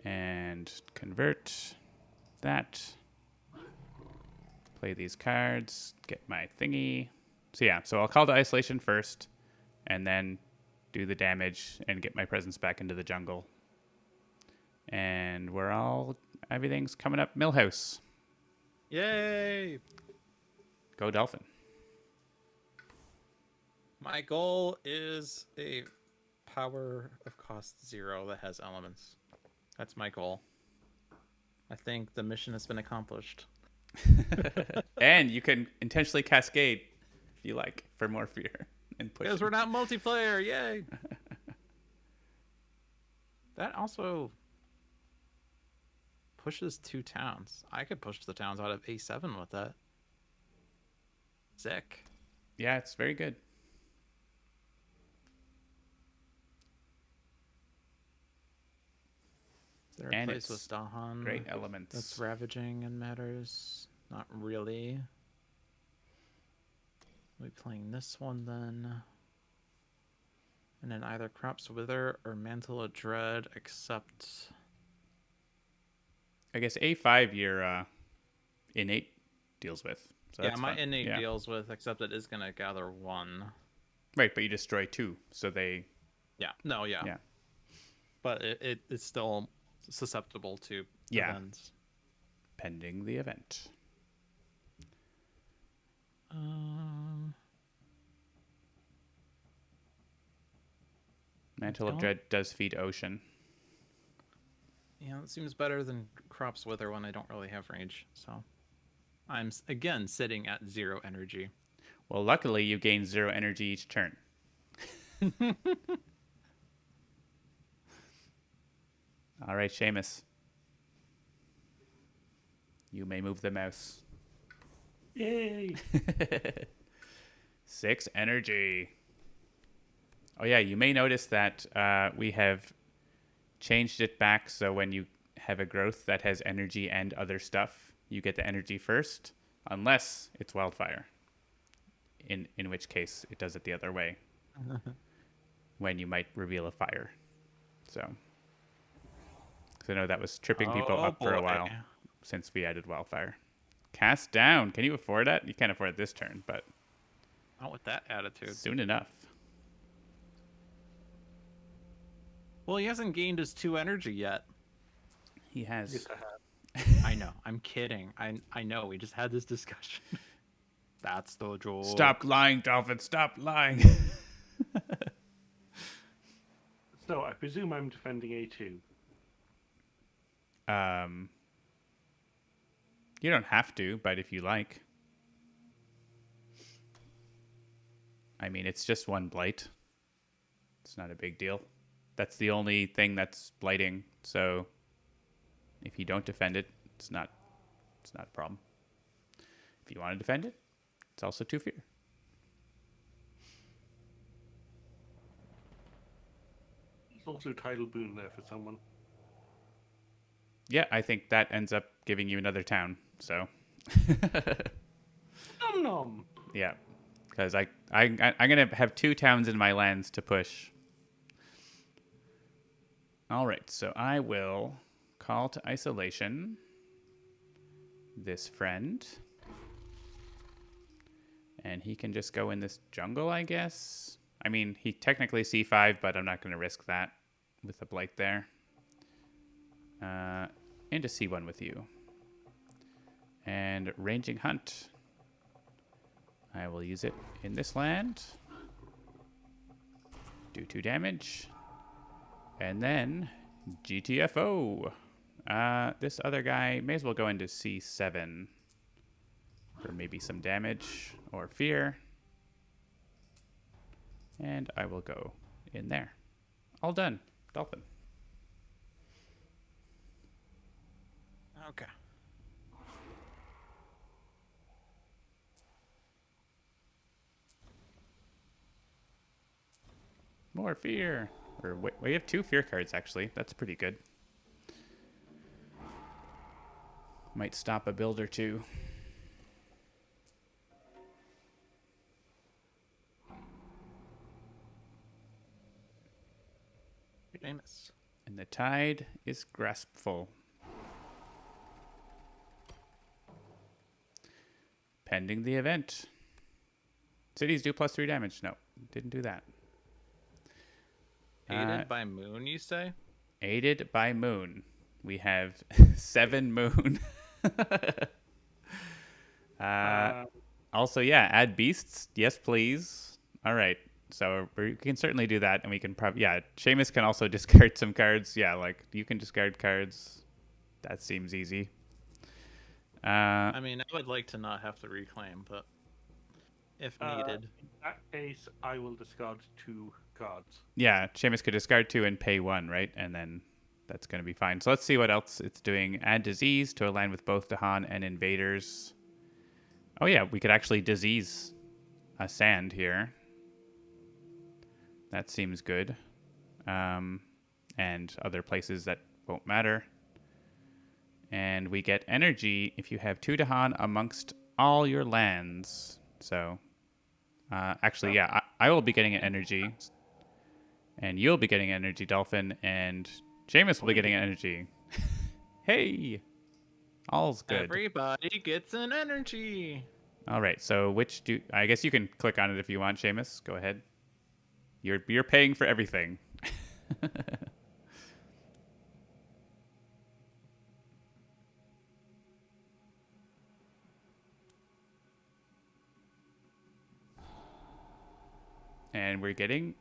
And convert that. Play these cards, get my thingy. So yeah, so I'll call to isolation first, and then do the damage and get my presence back into the jungle. And everything's coming up Millhouse. Yay! Go Dolphin. My goal is a power of cost 0 that has elements. That's my goal. I think the mission has been accomplished. And you can intentionally cascade if you like for more fear and push. Because we're not multiplayer, yay! That also pushes 2 towns. I could push the towns out of A7 with that. Sick. Yeah, it's very good. Is there a place with Dahan? Great elements. That's ravaging and matters? Not really. We'll be playing this one then. And then either Crops Wither or Mantle of Dread, except... I guess A5 you're innate deals with. So Yeah, that's my fun. innate Yeah. deals with, except it is going to gather 1. Right, but you destroy 2, so they. Yeah, no, yeah. Yeah. But it's still susceptible to Yeah. events. Pending the event. Mantle of don't- Dread does feed Ocean. Yeah, it seems better than Crops Wither when I don't really have range. So I'm, again, sitting at 0 energy. Well, luckily you gain 0 energy each turn. All right, Seamus. You may move the mouse. Yay! 6 energy. Oh yeah, you may notice that we have changed it back so when you have a growth that has energy and other stuff, you get the energy first, unless it's wildfire. In which case, it does it the other way. When you might reveal a fire. So, because I know that was tripping people up for a while since we added wildfire. Cast down. Can you afford that? You can't afford it this turn, but Not with that attitude. soon enough. Well, he hasn't gained his 2 energy yet. He has. Yes, I have. I know. I'm kidding. I know. We just had this discussion. That's the joke. Stop lying, Dolphin. Stop lying. So I presume I'm defending A2. You don't have to, but if you like. I mean, it's just 1 blight. It's not a big deal. That's the only thing that's blighting. So if you don't defend it, it's not a problem. If you want to defend it, it's also 2 fear. There's also Tidal Boon there for someone. Yeah, I think that ends up giving you another town. So Nom nom! yeah, because I'm gonna have 2 towns in my lands to push. All right, so I will call to isolation this friend. And he can just go in this jungle, I guess. I mean, he technically C5, but I'm not going to risk that with the blight there. Into C1 with you. And ranging hunt. I will use it in this land. Do 2 damage. And then GTFO. This other guy may as well go into C7 for maybe some damage or fear. And I will go in there. All done. Dolphin. Okay. More fear. Or wait, we have 2 fear cards actually. That's pretty good. Might stop a build or 2. Famous. And the tide is graspful. Pending the event. Cities do +3 damage. No, didn't do that. Aided by moon, you say? Aided by moon. We have 7 moon. Also, yeah, add beasts. Yes, please. All right. So we can certainly do that, and we can probably, yeah, Seamus can also discard some cards. Yeah, like, you can discard cards. That seems easy. I mean, I would like to not have to reclaim, but if needed. In that case, I will discard 2 cards. Yeah, Seamus could discard 2 and pay 1, right? And then that's going to be fine. So let's see what else it's doing. Add disease to a land with both Dahan and invaders. Oh, yeah, we could actually disease a sand here. That seems good. And other places that won't matter. And we get energy if you have 2 Dahan amongst all your lands. So, actually, yeah, I will be getting an energy. And you'll be getting energy, Dolphin. And Seamus will be getting an energy. Hey! All's good. Everybody gets an energy. All right. So I guess you can click on it if you want, Seamus. Go ahead. You're paying for everything. And we're getting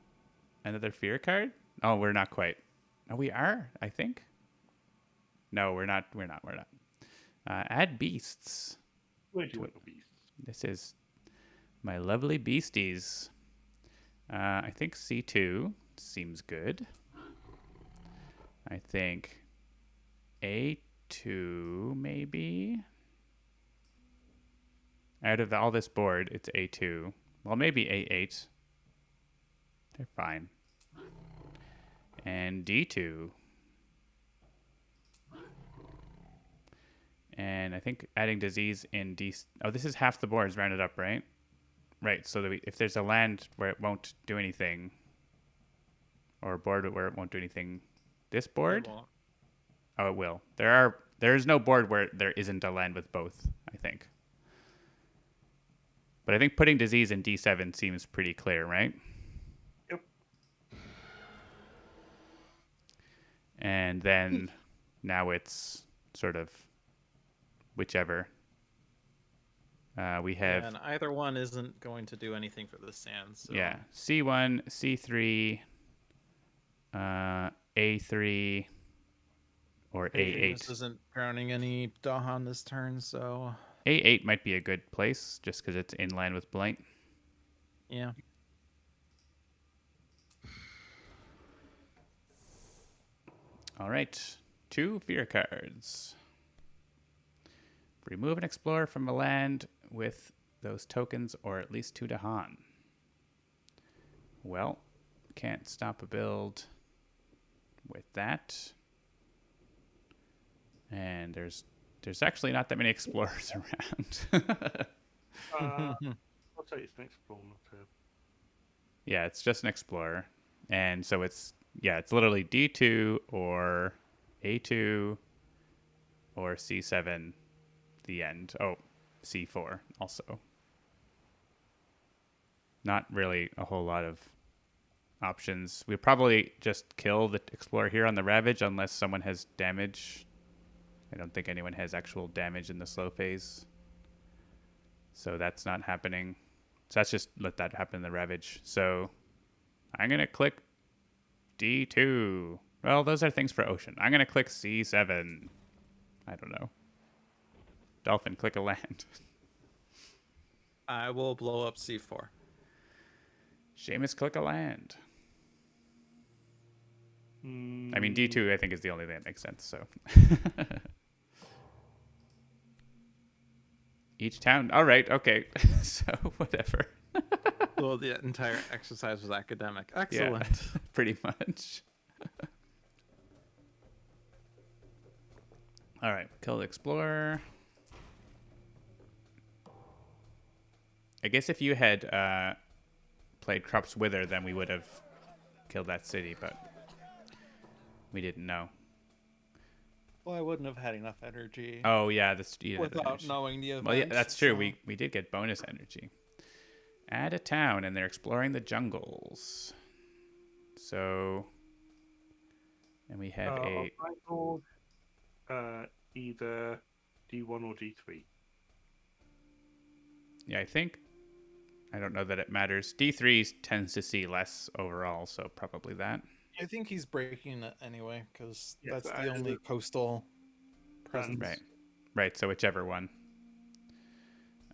another fear card? Oh, we're not quite. Oh, we are, I think. No, we're not. We're not. Add beasts. Where do you want the beasts? This is my lovely beasties. I think C2 seems good. I think A2 maybe. Out of all this board, it's A2. Well, maybe A8. They're fine. And D2. And I think adding disease in D... Oh, this is half the board is rounded up, right? Right, so that if there's a land where it won't do anything, or a board where it won't do anything, this board? Oh, it will. There's no board where there isn't a land with both, I think. But I think putting disease in D7 seems pretty clear, right? Yep. And then now it's sort of whichever. We have... And either one isn't going to do anything for the sands. So. Yeah, C1, C3, A3, or A8. This isn't drowning any Dahan this turn, so... A8 might be a good place, just because it's in line with Blight. Yeah. All right, 2 fear cards. Remove an explorer from a land with those tokens, or at least 2 Dahan. Well, can't stop a build with that. And there's actually not that many explorers around. I'll say it's an explorer. Yeah, it's just an explorer. And so it's literally D2 or A2 or C7, the end. Oh, C4 also. Not really a whole lot of options. We'd probably just kill the explorer here on the Ravage unless someone has damage. I don't think anyone has actual damage in the slow phase. So that's not happening. So let's just let that happen in the Ravage. So I'm going to click D2. Well, those are things for Ocean. I'm going to click C7. I don't know. Dolphin, click a land. I will blow up C4. Seamus, click a land. I mean, D2, I think, is the only thing that makes sense, so. Each town. All right, okay. So, whatever. Well, the entire exercise was academic. Excellent. Yeah, pretty much. All right, kill the explorer. I guess if you had played Crops Wither, then we would have killed that city, but we didn't know. Well, I wouldn't have had enough energy. Oh, yeah, without knowing the event. Well, yeah, that's true. So. We did get bonus energy. Add a town, and they're exploring the jungles. So, and we have a... On board, either D1 or D3. Yeah, I don't know that it matters. D3 tends to see less overall, so probably that. I think he's breaking it anyway, because that's the only coastal presence. Right, so whichever one.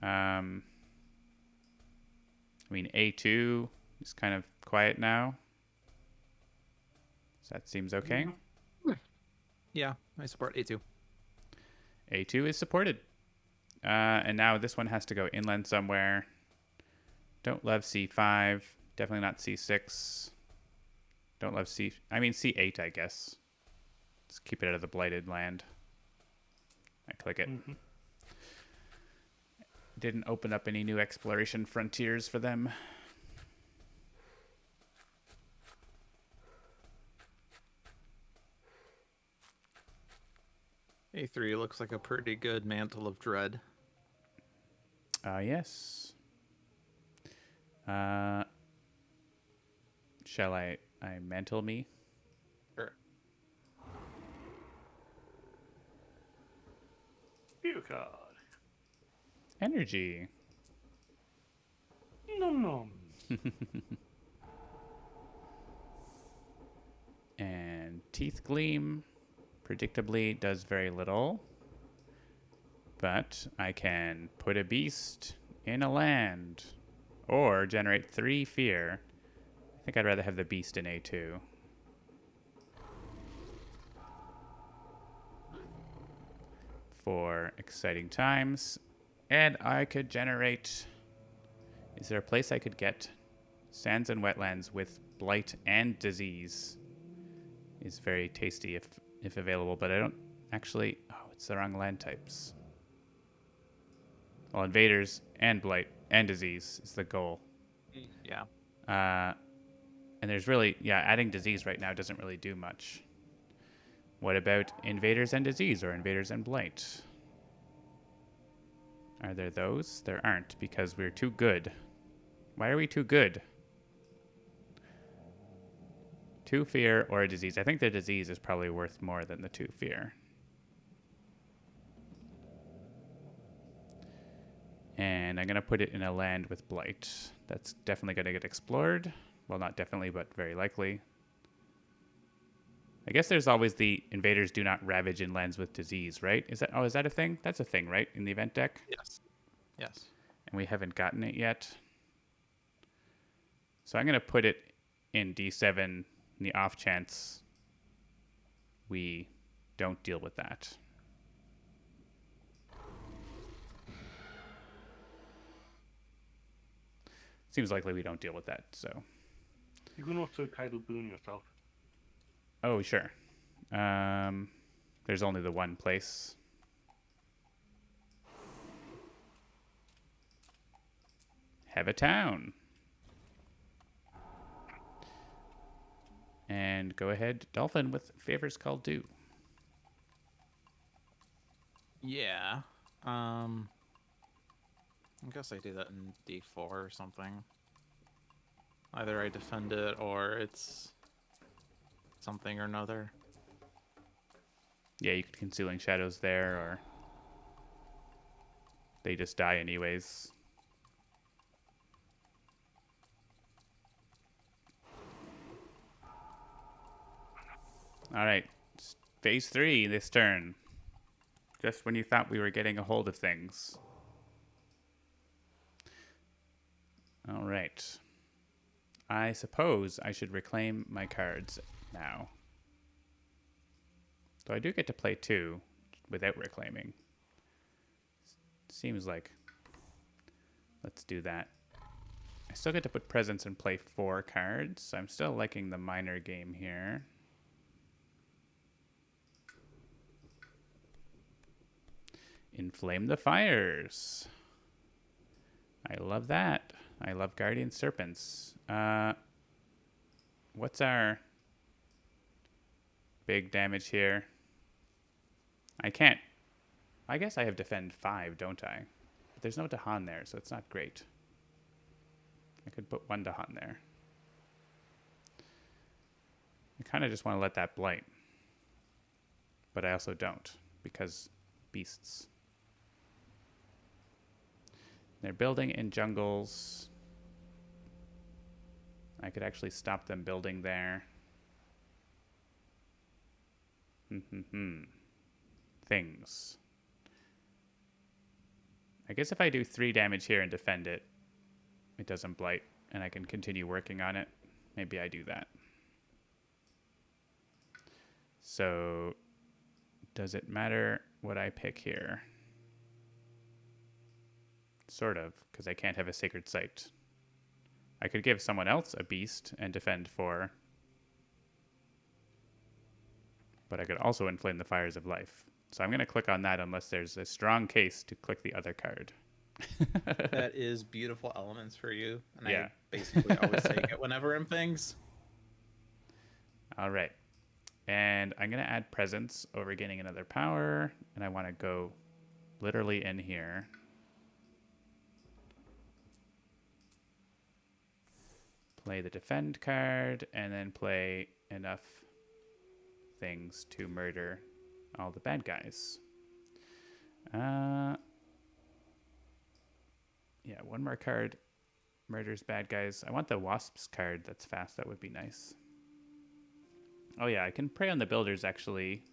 I mean, A2 is kind of quiet now. So that seems okay. Yeah, I support A2. A2 is supported. And now this one has to go inland somewhere. Don't love C5. Definitely not C6. Don't love C8, I guess. Let's keep it out of the blighted land. I click it. Mm-hmm. Didn't open up any new exploration frontiers for them. A3 looks like a pretty good Mantle of Dread. Yes. Shall I mantle me? Sure. View card. Energy. Nom nom. And Teeth Gleam, predictably, does very little. But I can put a beast in a land. Or generate 3 fear. I think I'd rather have the beast in A2. For exciting times. And I could generate... Is there a place I could get sands and wetlands with blight and disease? Is very tasty if available, but I don't actually... Oh, it's the wrong land types. Well, invaders and blight and disease is the goal. Yeah. And there's really... Yeah, adding disease right now doesn't really do much. What about invaders and disease or invaders and blight? Are there those? There aren't because we're too good. Why are we too good? 2 fear or a disease. I think the disease is probably worth more than the 2 fear. And I'm going to put it in a land with blight. That's definitely going to get explored. Well, not definitely, but very likely. I guess there's always the invaders do not ravage in lands with disease, right? Is that a thing? That's a thing, right? In the event deck? Yes. Yes. And we haven't gotten it yet. So I'm going to put it in D7 in the off chance we don't deal with that. Seems likely we don't deal with that, so. You can also title boon yourself. Oh, sure. There's only the one place. Have a town. And go ahead, Dolphin, with favors called due. Yeah. I guess I do that in D4 or something. Either I defend it or it's something or another. Yeah, you could Concealing Shadows there, or they just die anyways. All right, phase 3 this turn. Just when you thought we were getting a hold of things. All right. I suppose I should reclaim my cards now. So I do get to play 2 without reclaiming. Seems like. Let's do that. I still get to put presents and play 4 cards. So I'm still liking the minor game here. Inflame the Fires. I love that. I love Guardian Serpents. What's our big damage here? I can't. I guess I have Defend 5, don't I? But there's no Dahan there, so it's not great. I could put 1 Dahan there. I kind of just want to let that blight. But I also don't, because beasts. They're building in jungles. I could actually stop them building there. Things. I guess if I do 3 damage here and defend it, it doesn't blight, and I can continue working on it. Maybe I do that. So, does it matter what I pick here? Sort of, because I can't have a Sacred Site. I could give someone else a beast and defend 4. But I could also Inflame the Fires of Life. So I'm going to click on that unless there's a strong case to click the other card. That is beautiful elements for you. And Yeah. I basically always take it whenever in things. All right. And I'm going to add presence over getting another power. And I want to go literally in here. Play the defend card, and then play enough things to murder all the bad guys. Yeah, one more card murders bad guys. I want the wasps card that's fast. That would be nice. Oh yeah, I can prey on the builders actually.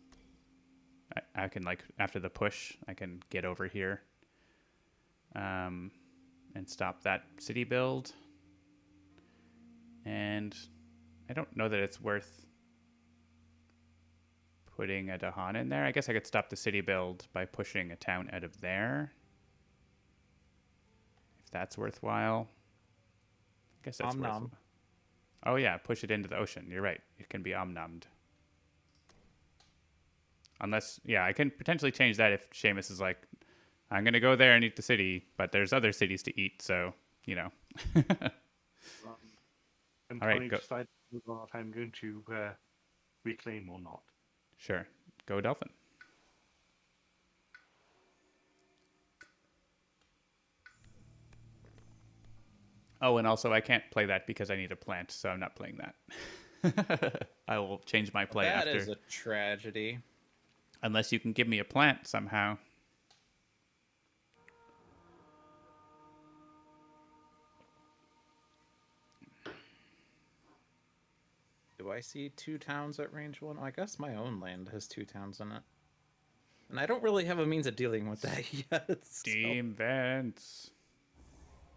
I can, like, after the push, I can get over here and stop that city build. And I don't know that it's worth putting a Dahan in there. I guess I could stop the city build by pushing a town out of there. If that's worthwhile. I guess that's worthwhile. Oh yeah, push it into the ocean. You're right. It can be omnommed. Unless, yeah, I can potentially change that if Seamus is like, I'm going to go there and eat the city, but there's other cities to eat, so, you know. And All right, Tony go. decide whether or not I'm going to reclaim or not. Sure. Go Dolphin. Oh, and also I can't play that because I need a plant, so I'm not playing that. I will change my play after. That is a tragedy. Unless you can give me a plant somehow. Do I see 2 towns at range 1? I guess my own land has 2 towns in it. And I don't really have a means of dealing with that yet. Steam vents.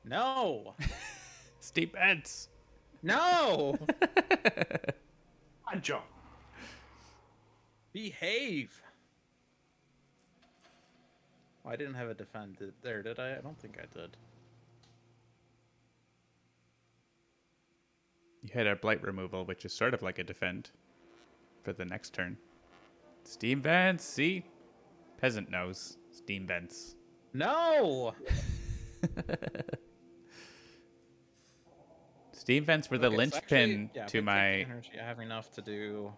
No! Steam vents! No! Joe. Behave! Oh, I didn't have a defend there, did I? I don't think I did. You had a blight removal, which is sort of like a defend for the next turn. Steam vents, see? Peasant knows. Steam vents. No! Steam vents were the Okay, so linchpin actually, yeah, to with my... energy, I have enough to do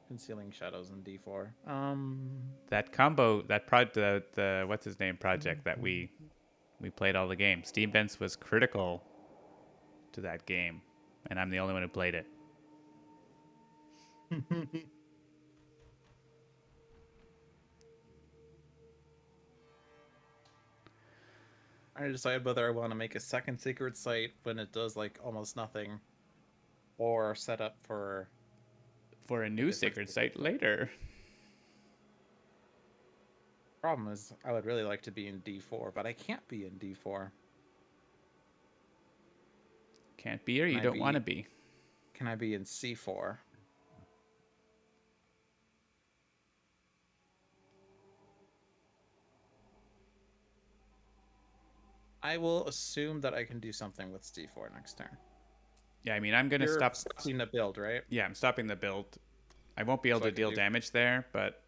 Concealing Shadows in D4. That combo, the what's his name project that we played all the games. Steam vents was critical to that game, and I'm the only one who played it. I decide whether I want to make a second secret site when it does like almost nothing, or set up for a new sacred site later. Problem is, I would really like to be in D4, but I can't be in D4. Can't be, or you don't want to be. Can I be in C4? I will assume that I can do something with C4 next turn. Yeah, I mean, I'm going to stop... stopping the build, right? Yeah, I'm stopping the build. I won't be able to deal damage there, but...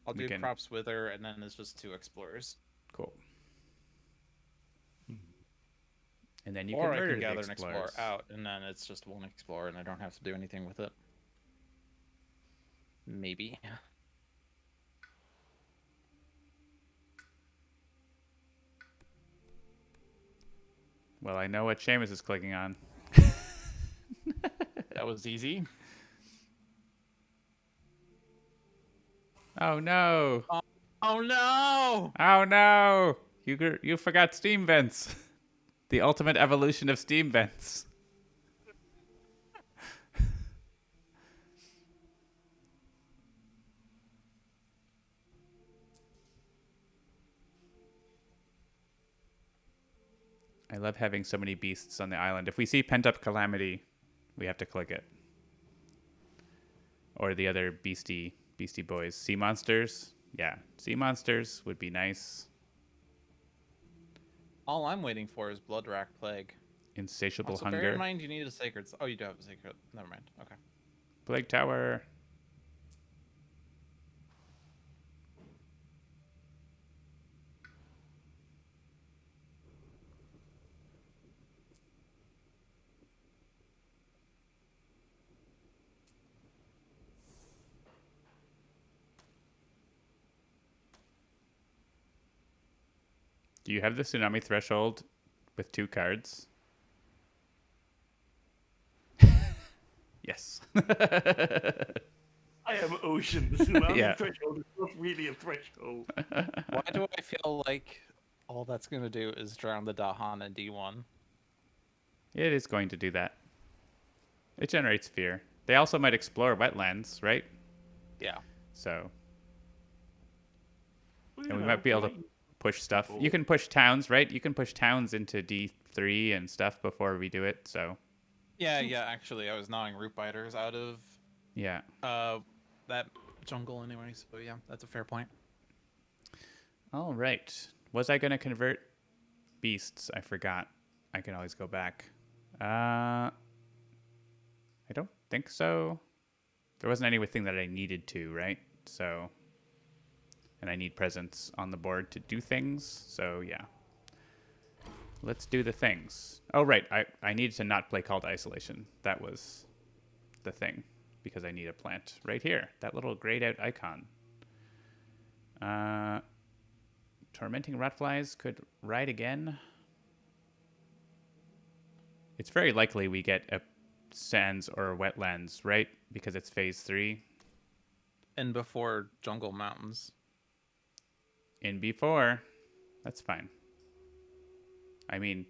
I'll do Crops Wither, and then it's just 2 Explorers. Cool. And then you can murder the gather an Explorer out, and then it's just 1 Explorer, and I don't have to do anything with it. Maybe. Well, I know what Seamus is clicking on. That was easy. Oh no! Oh no! Oh no! You forgot steam vents. The ultimate evolution of steam vents. I love having so many beasts on the island. If we see Pent Up Calamity, we have to click it. Or the other beastie boys. Sea monsters? Yeah, sea monsters would be nice. All I'm waiting for is Bloodrack Plague. Insatiable also, hunger. Bear in mind, you need a sacred... Oh, you do have a sacred... Never mind. Okay. Plague Tower. Do you have the tsunami threshold with 2 cards? Yes. I am ocean. The tsunami Yeah. threshold is not really a threshold. Why do I feel like all that's going to do is drown the Dahan in D1? It is going to do that. It generates fear. They also might explore wetlands, right? Yeah. So, Well, and we might be able to push stuff. people. You can push towns, right? You can push towns into D3 and stuff before we do it. So, Yeah, actually, I was gnawing root biters out of yeah. that jungle anyway, so yeah, that's a fair point. All right. Was I going to convert beasts? I forgot. I can always go back. I don't think so. There wasn't anything that I needed to, right? So, and I need presence on the board to do things. So, yeah. Let's do the things. Oh, right. I needed to not play Call to Isolation. That was the thing. Because I need a plant right here. That little grayed out icon. Tormenting Rotflies could ride again. It's very likely we get a sands or wetlands, right? Because it's phase 3. And before Jungle Mountains. In before. That's fine. I mean,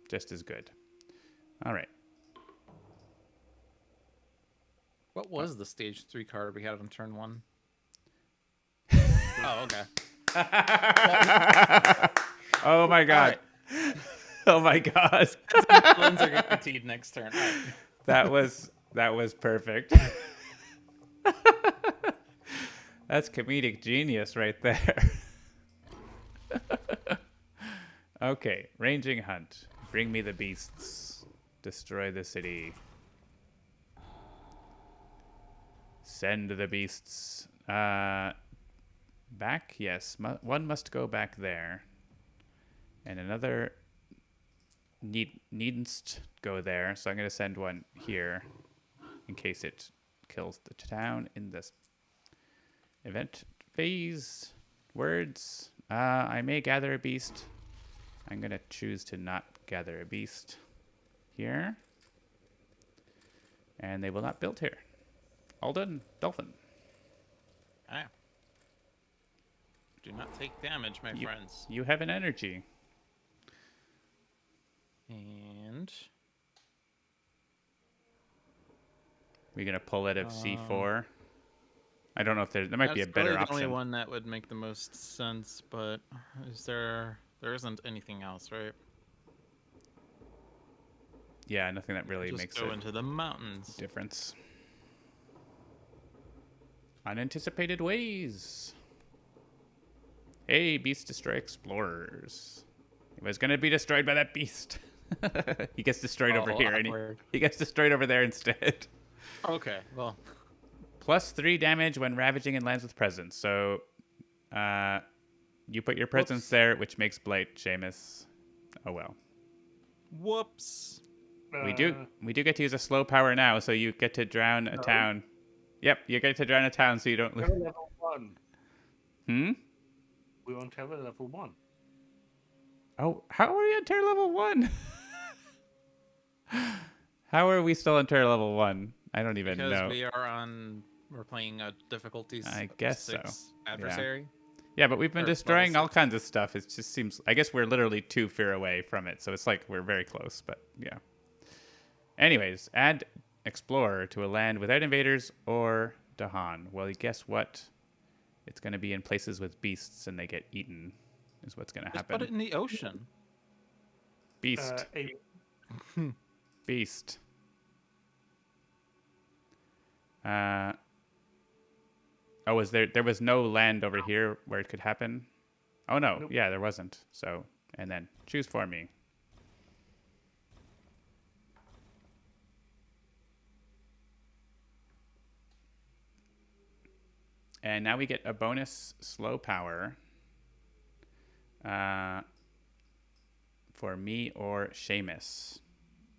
just as good. All right. What was the stage 3 card we had on turn 1? Oh, okay. Oh my god. Right. Oh my god. Villains are guaranteed next turn. All right. That was perfect. That's comedic genius right there. Okay, ranging hunt. Bring me the beasts. Destroy the city. Send the beasts. Back? Yes. One must go back there. And another needn't go there. So I'm going to send one here in case it kills the town in this event phase. Words. I may gather a beast. I'm going to choose to not gather a beast here. And they will not build here. All done. Dolphin. Ah. Do not take damage, my friends. You have an energy. And We're going to pull it of C4. I don't know if there might be a better the option. only one that would make the most sense, but there isn't anything else, right? Yeah, nothing that really Just makes go a into the mountains. difference. Unanticipated ways. Hey, beast destroy explorers. He was going to be destroyed by that beast. He gets destroyed over here. And he gets destroyed over there instead. Okay, well. +3 damage when ravaging and lands with presence. So, you put your presence there, which makes blight, Seamus. Oh well. Whoops. We do get to use a slow power now, so you get to drown a town. Yep, you get to drown a town, so you don't lose. Level 1. We're on terror level 1. Oh, how are we on Terror level 1? How are we still on Terror level 1? I don't even know. Because we're playing a difficulty I guess 6 so. adversary. Yeah, but we've been Or destroying level all 6. kinds of stuff. It just seems, I guess we're literally 2 fear away from it, so it's like we're very close, but yeah. Anyways, add Explorer to a land without invaders or Dahan. Well, guess what? It's going to be in places with beasts and they get eaten, is what's going to Just happen. put it in the ocean. Beast. Beast. Oh, there was no land over here where it could happen? Oh, no. Nope. Yeah, there wasn't. So, and then choose for me. And now we get a bonus slow power for me or Seamus.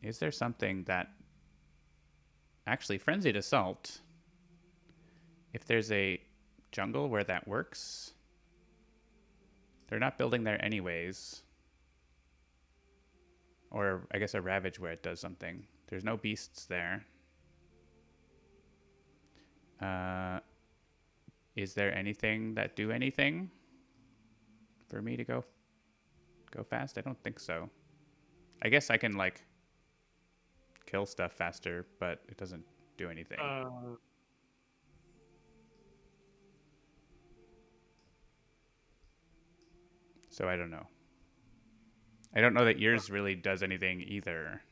Is there something that... Actually, Frenzied Assault... If there's a jungle where that works, They're not building there anyways. Or I guess a Ravage where it does something. There's no beasts there. Is there anything that do anything for me to go fast? I don't think so. I guess I can like kill stuff faster, but it doesn't do anything. So I don't know. I don't know that yours really does anything either.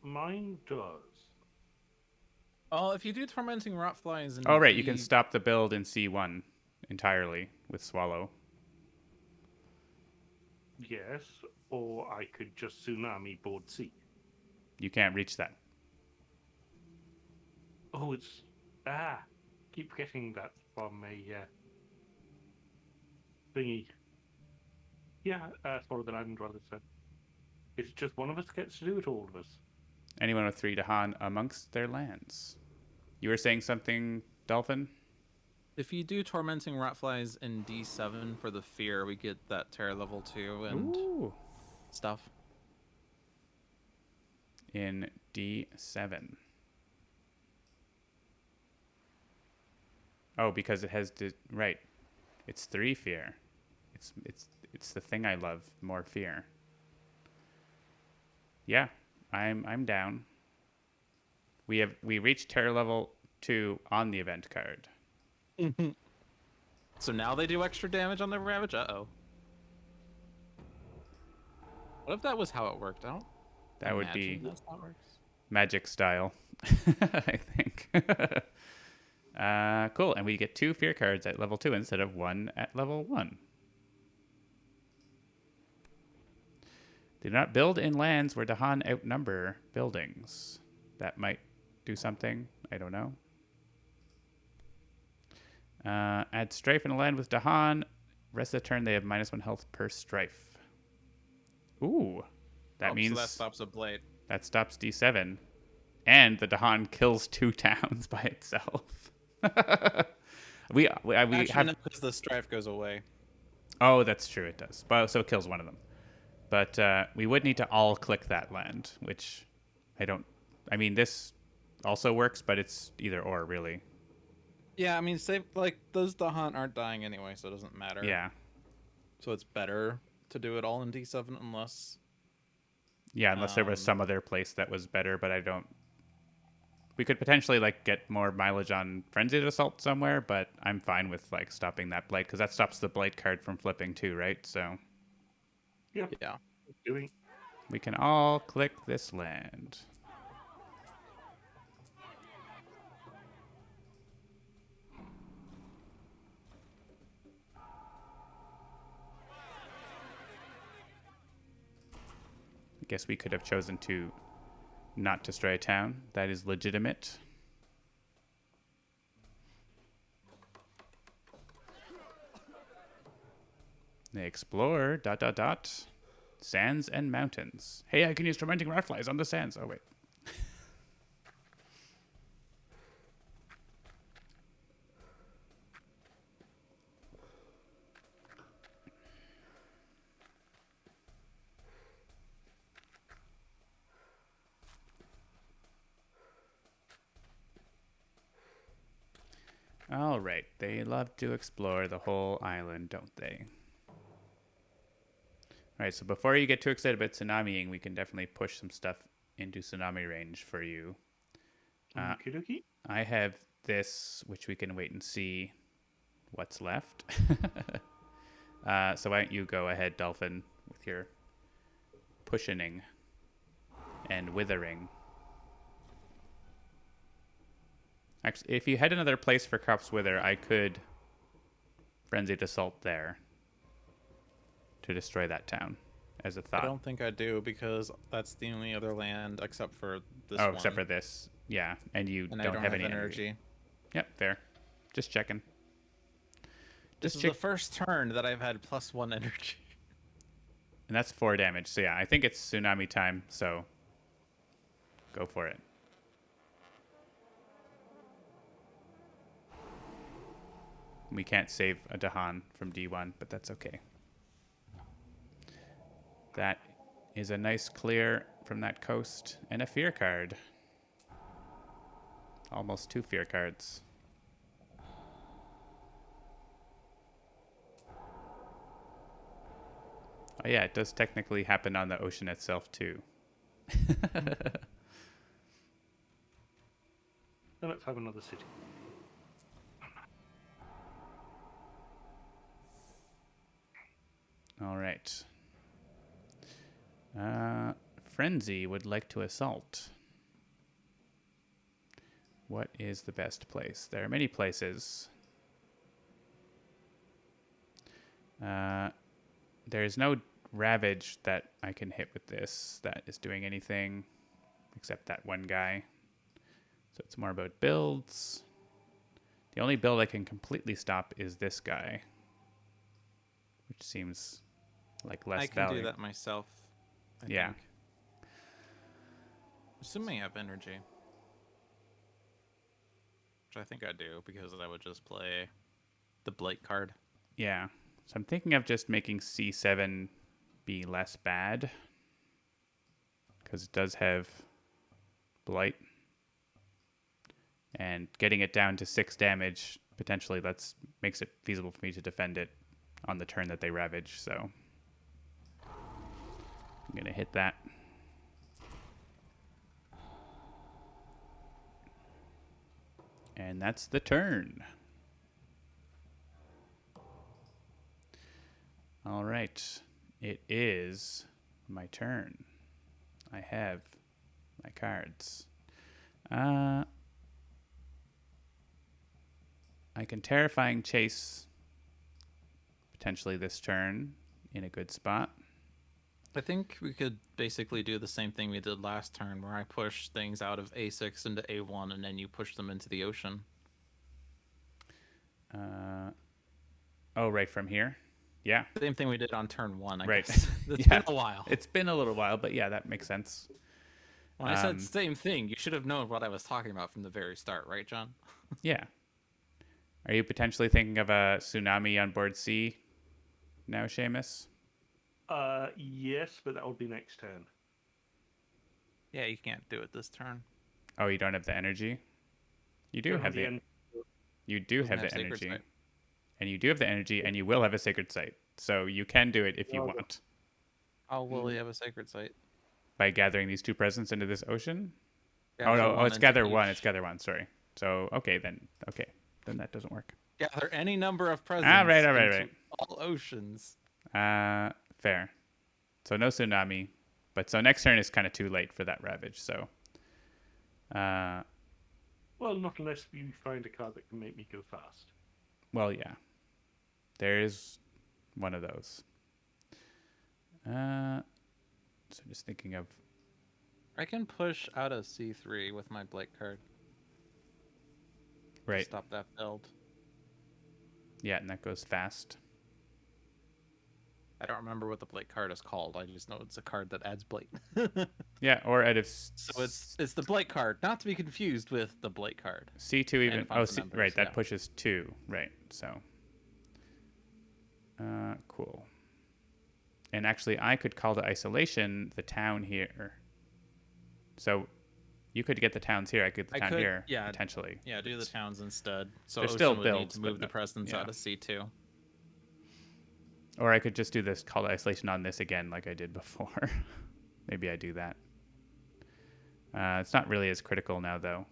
Mine does. Oh, if you do tormenting rotflies and Oh, right. You can stop the build in C1 entirely with Swallow. Yes, or I could just tsunami board C. You can't reach that. Oh, it's keep forgetting that from a thingy. Yeah, Swallow the Land rather said. It's just one of us gets to do it, all of us. Anyone with 3 Dahan amongst their lands. You were saying something, Dolphin? If you do tormenting rotflies in D7 for the fear, we get that Terra level 2 and stuff. In D7. Oh, because it has right. It's 3 fear. It's the thing I love, more fear. Yeah, I'm down. We reached Terror level 2 on the event card. So now they do extra damage on their Ravage? Uh-oh. What if that was how it worked out? That would be that's how it works. magic style, I think. Cool, and we get 2 fear cards at level 2 instead of 1 at level 1. Do not build in lands where Dahan outnumber buildings. That might do something. I don't know. Add Strife in a land with Dahan. Rest of the turn, they have -1 health per Strife. Ooh. That means so that stops a blade. That stops D7. And the Dahan kills 2 towns by itself. we Actually, have... no, because the Strife goes away. Oh, that's true. It does. But so it kills one of them. But we would need to all click that land, which I don't... I mean, this also works, but it's either or, really. Yeah, I mean, say, like, those Dahan aren't dying anyway, so it doesn't matter. Yeah. So it's better to do it all in D7 unless... Yeah, unless there was some other place that was better, but I don't... We could potentially, like, get more mileage on Frenzied Assault somewhere, but I'm fine with, like, stopping that Blight, because that stops the Blight card from flipping too, right? So... Yeah. Doing. We can all click this land. I guess we could have chosen to not destroy a town. That is legitimate. They explore ... sands and mountains. Hey, I can use tormenting rotflies on the sands. Oh, wait. All right. They love to explore the whole island, don't they? All right, so before you get too excited about tsunamiing, we can definitely push some stuff into tsunami range for you. Okie-dokie. I have this, which we can wait and see what's left. So why don't you go ahead, Dolphin, with your pushing and withering. Actually, if you had another place for Crops Wither, I could Frenzied Assault there to destroy that town, as a thought. I don't think I do, because that's the only other land except for this one. Oh, except for this. Yeah, and you and don't, I have any energy. Yep, fair. Just checking. This is the first turn that I've had +1 energy. And that's 4 damage. So yeah, I think it's tsunami time, so go for it. We can't save a Dahan from D1, but that's okay. That is a nice clear from that coast. And a fear card. Almost 2 fear cards. Oh yeah, it does technically happen on the ocean itself too. Then let's have another city. All right. Frenzy would like to assault. What is the best place? There are many places. There is no ravage that I can hit with this that is doing anything except that one guy. So it's more about builds. The only build I can completely stop is this guy, which seems like less I can value. do that myself. I Yeah. think. Assuming I have energy. Which I think I do, because I would just play the Blight card. Yeah. So I'm thinking of just making C7 be less bad. Because it does have Blight. And getting it down to 6 damage potentially makes it feasible for me to defend it on the turn that they ravage. So I'm going to hit that. And that's the turn. All right. It is my turn. I have my cards. I can Terrifying Chase potentially this turn in a good spot. I think we could basically do the same thing we did last turn, where I push things out of A6 into A1, and then you push them into the ocean. Oh, right from here? Yeah. Same thing we did on turn 1, I Right. guess. It's Yeah. been a while. It's been a little while, but yeah, that makes sense. When I said same thing, you should have known what I was talking about from the very start, right, John? Yeah. Are you potentially thinking of a tsunami on board C now, Seamus? Yes, but that would be next turn. Yeah, you can't do it this turn. Oh, you don't have the energy? You do have the You do Doesn't have have the Sacred energy. Sight. And you do have the energy, and you will have a Sacred Sight. So you can do it if you Okay. want. How will he have a Sacred Sight? By gathering these 2 presents into this ocean? Gather Oh, one it's into gather one. each. It's gather one, sorry. So, okay, then that doesn't work. Gather any number of presents All right. into all oceans. Fair. So no tsunami. But so next turn is kind of too late for that ravage, so. Well, not unless you find a card that can make me go fast. Well, yeah. There is one of those. So just thinking of... I can push out a C3 with my Blight card. To Right. stop that build. Yeah, and that goes fast. I don't remember what the Blight card is called. I just know it's a card that adds Blight. Yeah, or out of... So it's the Blight card, not to be confused with the Blight card. C2 even... And Oh, Fonts Members, right, that yeah. pushes 2. Right, so... Cool. And actually, I could call to isolation the town here. So you could get the towns here. I could get the town here, yeah, potentially. Yeah, do the towns instead. So They're Ocean still would need builds, to but move the no- presence yeah. out of C2. Or I could just do this call to isolation on this again like I did before. Maybe I do that. It's not really as critical now, though.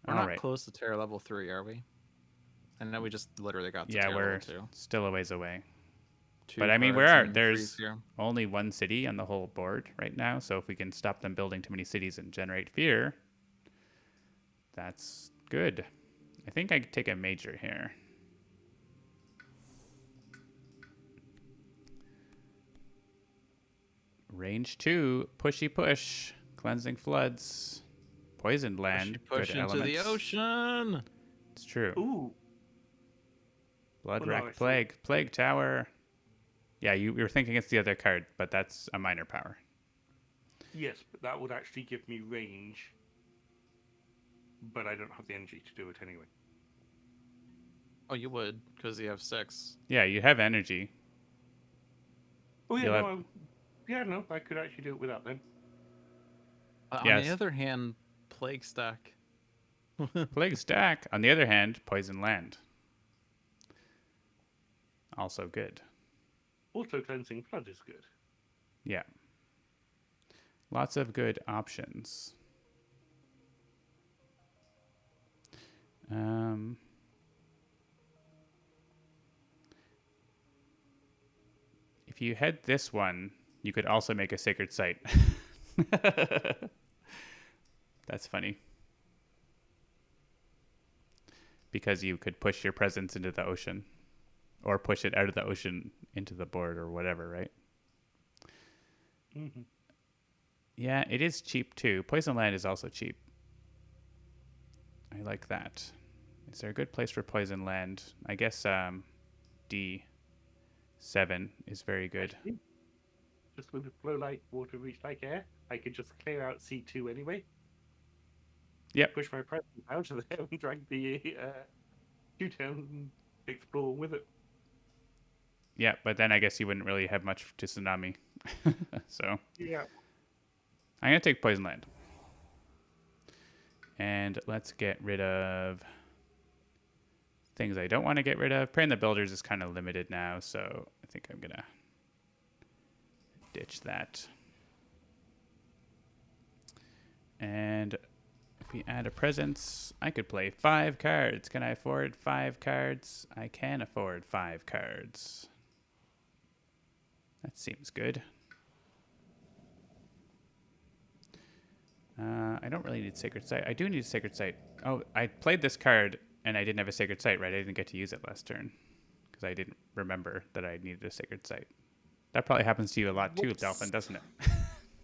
We're All not right. close to Terror level 3, are we? I know we just literally got to Yeah, Terror we're level 2. still a ways away. 2 But I mean, cards and there's 3-0. only one city on the whole board right now. So if we can stop them building too many cities and generate fear, that's good. I think I could take a major here. Range 2, pushy push, cleansing floods, poisoned land, Push good into the elements. ocean. It's true. Ooh, Blood Well, no, rack I see. plague, plague tower. Yeah, you were thinking it's the other card, but that's a minor power. yes, but that would actually give me range. But I don't have the energy to do it anyway. Oh, you would, because you have 6. Yeah, you have energy. Oh yeah, You'll have no, I could actually do it without them. On the yes. other hand, plague stack. Plague stack. On the other hand, poison land. Also good. Also, cleansing flood is good. Yeah. Lots of good options. If you had this one, you could also make a sacred site. That's funny. Because you could push your presence into the ocean. Or push it out of the ocean into the board or whatever, right? Mm-hmm. Yeah, it is cheap too. Poison land is also cheap. I like that. Is there a good place for poison land? I guess D7 is very good. Actually, just with flow like water, reach like air, I could just clear out C2 anyway. Yep. Push my presence out of there and drag the shoot and explore with it. Yeah, but then I guess you wouldn't really have much to tsunami. So Yeah. I'm going to take poison land. And let's get rid of things I don't want to get rid of. Praying the Builders is kind of limited now, so I think I'm going to ditch that. And if we add a presence, I could play 5 cards. Can I afford 5 cards? I can afford 5 cards. That seems good. I don't really need Sacred Sight. I do need Sacred Sight. Oh, I played this card and I didn't have a Sacred Sight, right? I didn't get to use it last turn because I didn't remember that I needed a Sacred Sight. That probably happens to you a lot too, Whoops. Dolphin, doesn't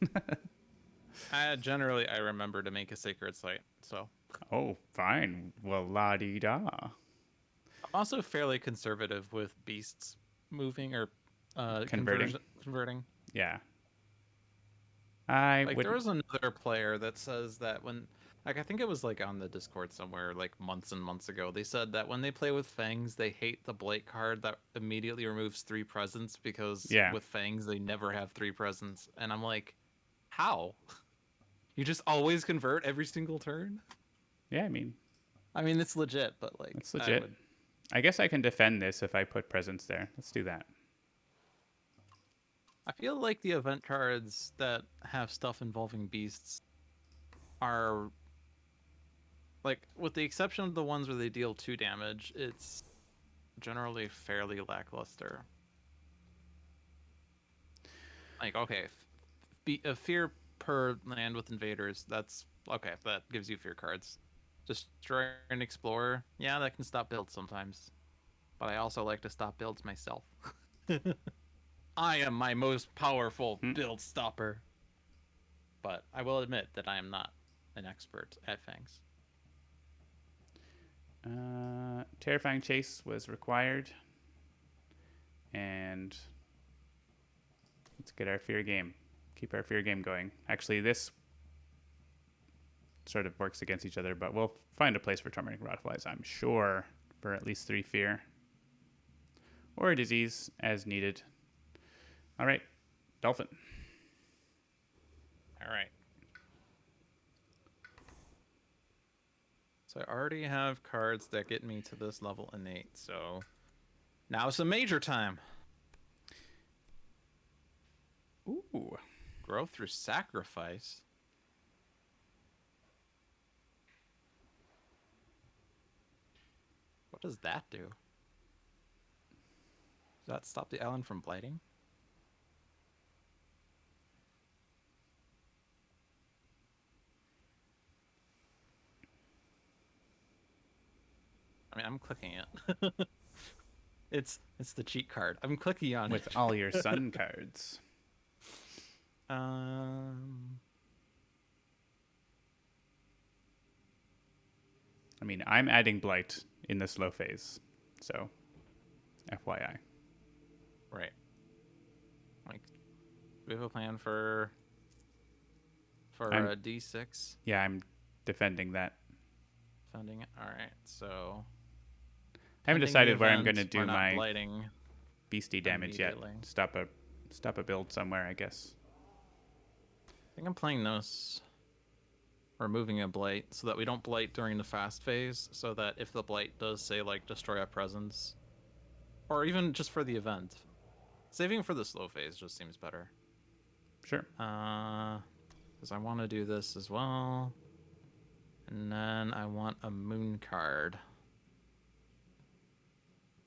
it? Generally, I remember to make a sacred site, so Oh, fine. Well, la-di-da. I'm also fairly conservative with beasts moving or Converting. converting. Yeah. I Like would. there was another player that says that when, like I think it was like on the Discord somewhere, like months and months ago, they said that when they play with Fangs, they hate the Blight card that immediately removes 3 presents because Yeah. with Fangs they never have 3 presents, and I'm like, how? You just always convert every single turn? Yeah, I mean, It's legit, but like it's legit. I guess I can defend this if I put presents there. Let's do that. I feel like the event cards that have stuff involving beasts are, like, with the exception of the ones where they deal 2 damage, it's generally fairly lackluster. Like, okay, a fear per land with invaders, that's okay, that gives you fear cards. Destroy an explorer, yeah, that can stop builds sometimes. But I also like to stop builds myself. I am my most powerful build stopper. But I will admit that I am not an expert at Fangs. Terrifying Chase was required. And let's get our fear game. Keep our fear game going. Actually, this sort of works against each other, but we'll find a place for Tormenting Rotflies, I'm sure, for at least 3 fear. Or a disease as needed. All right, Dolphin. All right. So I already have cards that get me to this level innate, so now it's a major time. Ooh, growth through sacrifice. What does that do? Does that stop the island from blighting? I'm clicking it. It's the cheat card. I'm clicking on With it. all your sun cards. I'm adding Blight in the slow phase, so FYI. Right. Like, we have a plan for a D6 Yeah, I'm defending that. funding it. All right, so I haven't pending the decided where I'm event, going to we're do not my blighting beastie damage yet. immediately. Stop a a build somewhere, I guess. I think I'm playing this. Removing a blight so that we don't blight during the fast phase, so that if the blight does say like destroy a presence, or even just for the event, saving for the slow phase just seems better. Sure. Because I want to do this as well, and then I want a moon card.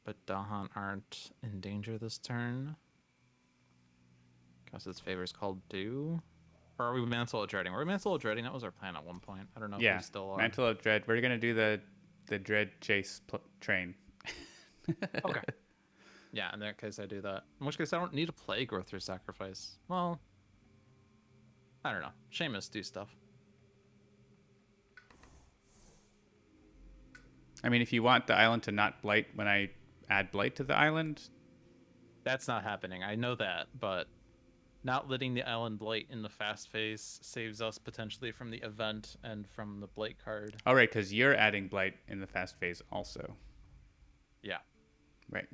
But Dahan aren't in danger this turn. Guess its favor is called Dew. Or are we Mantle of Dreading? Were we Mantle of Dreading? That was our plan at one point. I don't know if we still are. Mantle of Dread. We're going to do the Dread Chase train. Okay. Yeah, in that case, I do that. In which case, I don't need a Plague or through Sacrifice. Well, I don't know. Seamus, do stuff. I mean, if you want the island to not blight when I add blight to the island. That's not happening. I know that, but not letting the island blight in the fast phase saves us potentially from the event and from the blight card. Oh, right, because you're adding blight in the fast phase also. Yeah. Right.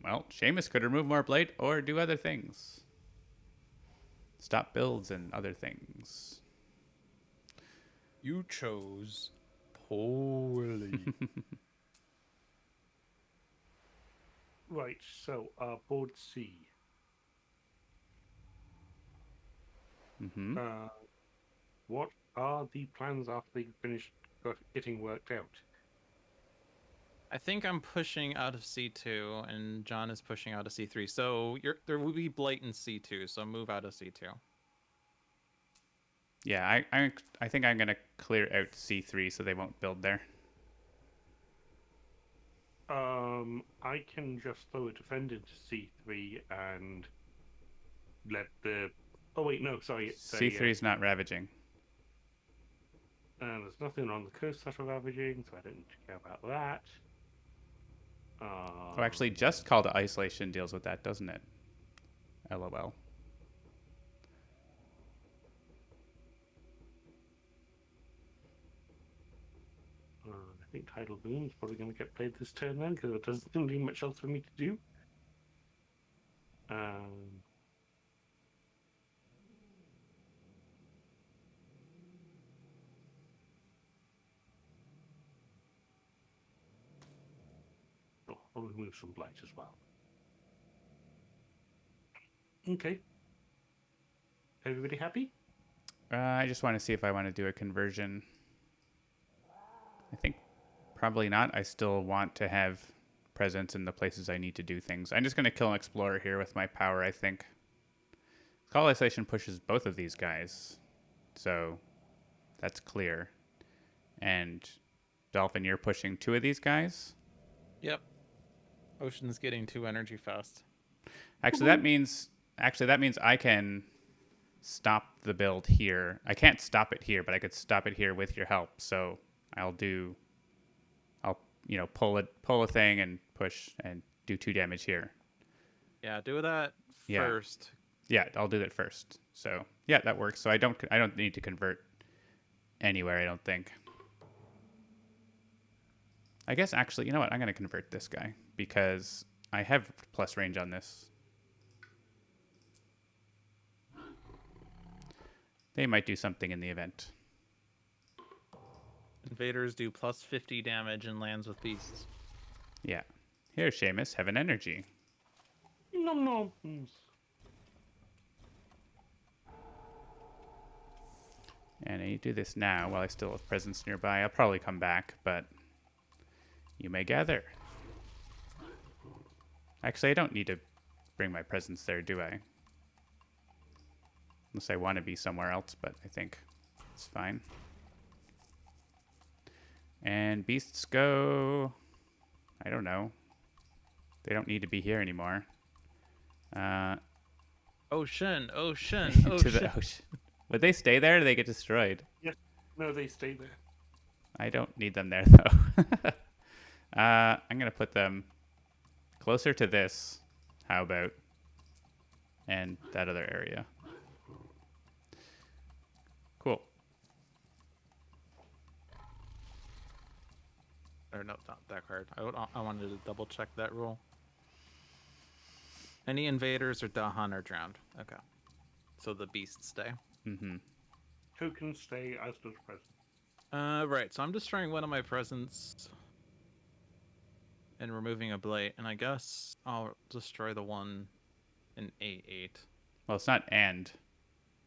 Well, Seamus could remove more blight or do other things. Stop builds and other things. You chose poorly. Right, so board C. Mm-hmm. What are the plans after they finish getting worked out? I think I'm pushing out of C2, and John is pushing out of C3. So there will be blight in C2, so move out of C2. Yeah, I think I'm going to clear out C3 so they won't build there. I can just throw a defend into C3 and let the... Oh, wait, no, sorry. C3 is not ravaging. And there's nothing on the coast that are ravaging, so I don't need to care about that. Oh, actually, just Call to Isolation deals with that, doesn't it? LOL. I think Tidal Boom is probably going to get played this turn then, because there doesn't leave much else for me to do. I'll remove some blight as well. Okay. Everybody happy? I just want to see if I want to do a conversion. I think probably not. I still want to have presence in the places I need to do things. I'm just going to kill an explorer here with my power, I think. Call Isolation pushes both of these guys, so that's clear. And Dolphin, you're pushing two of these guys? Yep. Ocean's getting 2 energy fast. Actually, that means I can stop the build here. I can't stop it here, but I could stop it here with your help. So I'll pull a thing and push and do 2 damage here. Yeah, do that first. Yeah, I'll do that first. So yeah, that works. So I don't need to convert anywhere, I don't think. I guess actually, you know what? I'm going to convert this guy because I have plus range on this. They might do something in the event. Invaders do plus 50 damage and lands with beasts. Yeah. Here, Seamus, have an energy. Nom nom. And I need to do this now while I still have presence nearby. I'll probably come back, but you may gather. Actually, I don't need to bring my presence there, do I? Unless I want to be somewhere else, but I think it's fine. And beasts go... I don't know. They don't need to be here anymore. Ocean. To the ocean. Would they stay there or do they get destroyed? Yes. No, they stay there. I don't need them there, though. I'm going to put them closer to this. How about? And that other area. Cool. Or no, not that card. I wanted to double check that rule. Any invaders or Dahan are drowned. Okay. So the beasts stay. Mm-hmm. Tokens stay as does present. Right. So I'm destroying one of my presents and removing a blight, and I guess I'll destroy the one in A8. Well, it's not and.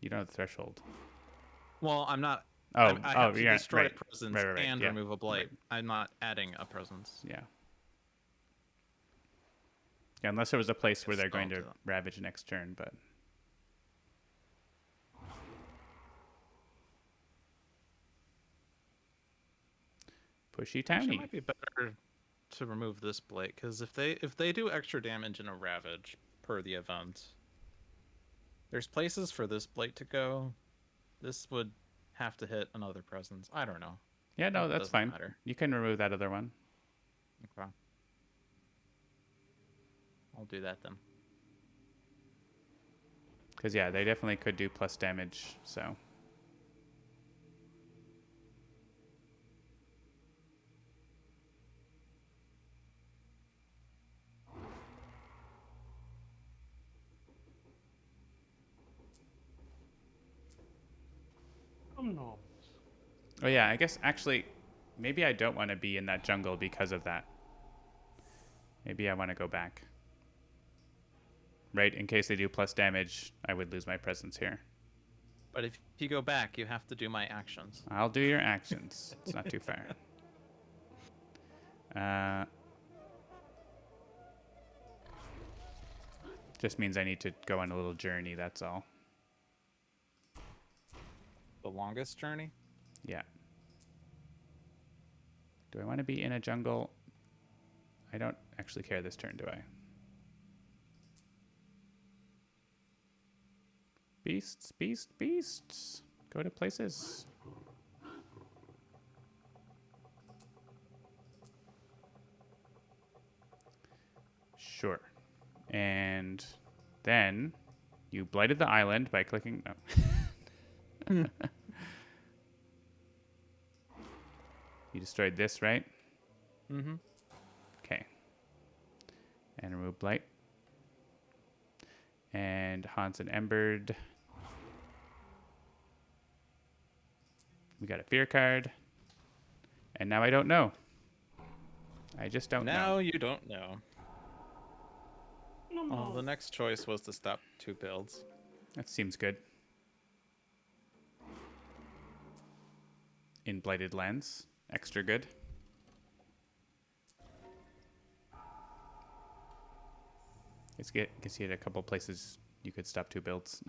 You don't have the threshold. Well, I'm not. Oh, I have to yeah, destroy right. a presence Right. and Yeah. remove a blight. Right. I'm not adding a presence. Yeah. Yeah, unless there was a place where Guess they're going I'll to do that. ravage next turn, but pushy Actually, it townie. might be better to remove this blight because if they do extra damage in a ravage per the event, there's places for this blight to go. This would have to hit another presence. I don't know. Yeah, no, It that's doesn't fine. matter. You can remove that other one. Okay. I'll do that then. Because, yeah, they definitely could do plus damage, so. No. Oh, yeah, I guess actually, maybe I don't want to be in that jungle because of that. Maybe I want to go back. Right, in case they do plus damage, I would lose my presence here. But if you go back, you have to do my actions. I'll do your actions. It's not too far. Just means I need to go on a little journey, that's all. The longest journey? Yeah. Do I want to be in a jungle? I don't actually care this turn, do I? Beasts, beasts, beasts. Go to places. Sure. And then you blighted the island by clicking. No. You destroyed this, right? Mm-hmm. Okay. And remove blight. And Hans and Embered. We got a fear card. And now I don't know. I just don't know. Now you don't know. No. Well, the next choice was to stop 2 builds. That seems good. In Blighted Lands. Extra good. Guess you had a couple places you could stop 2 builds.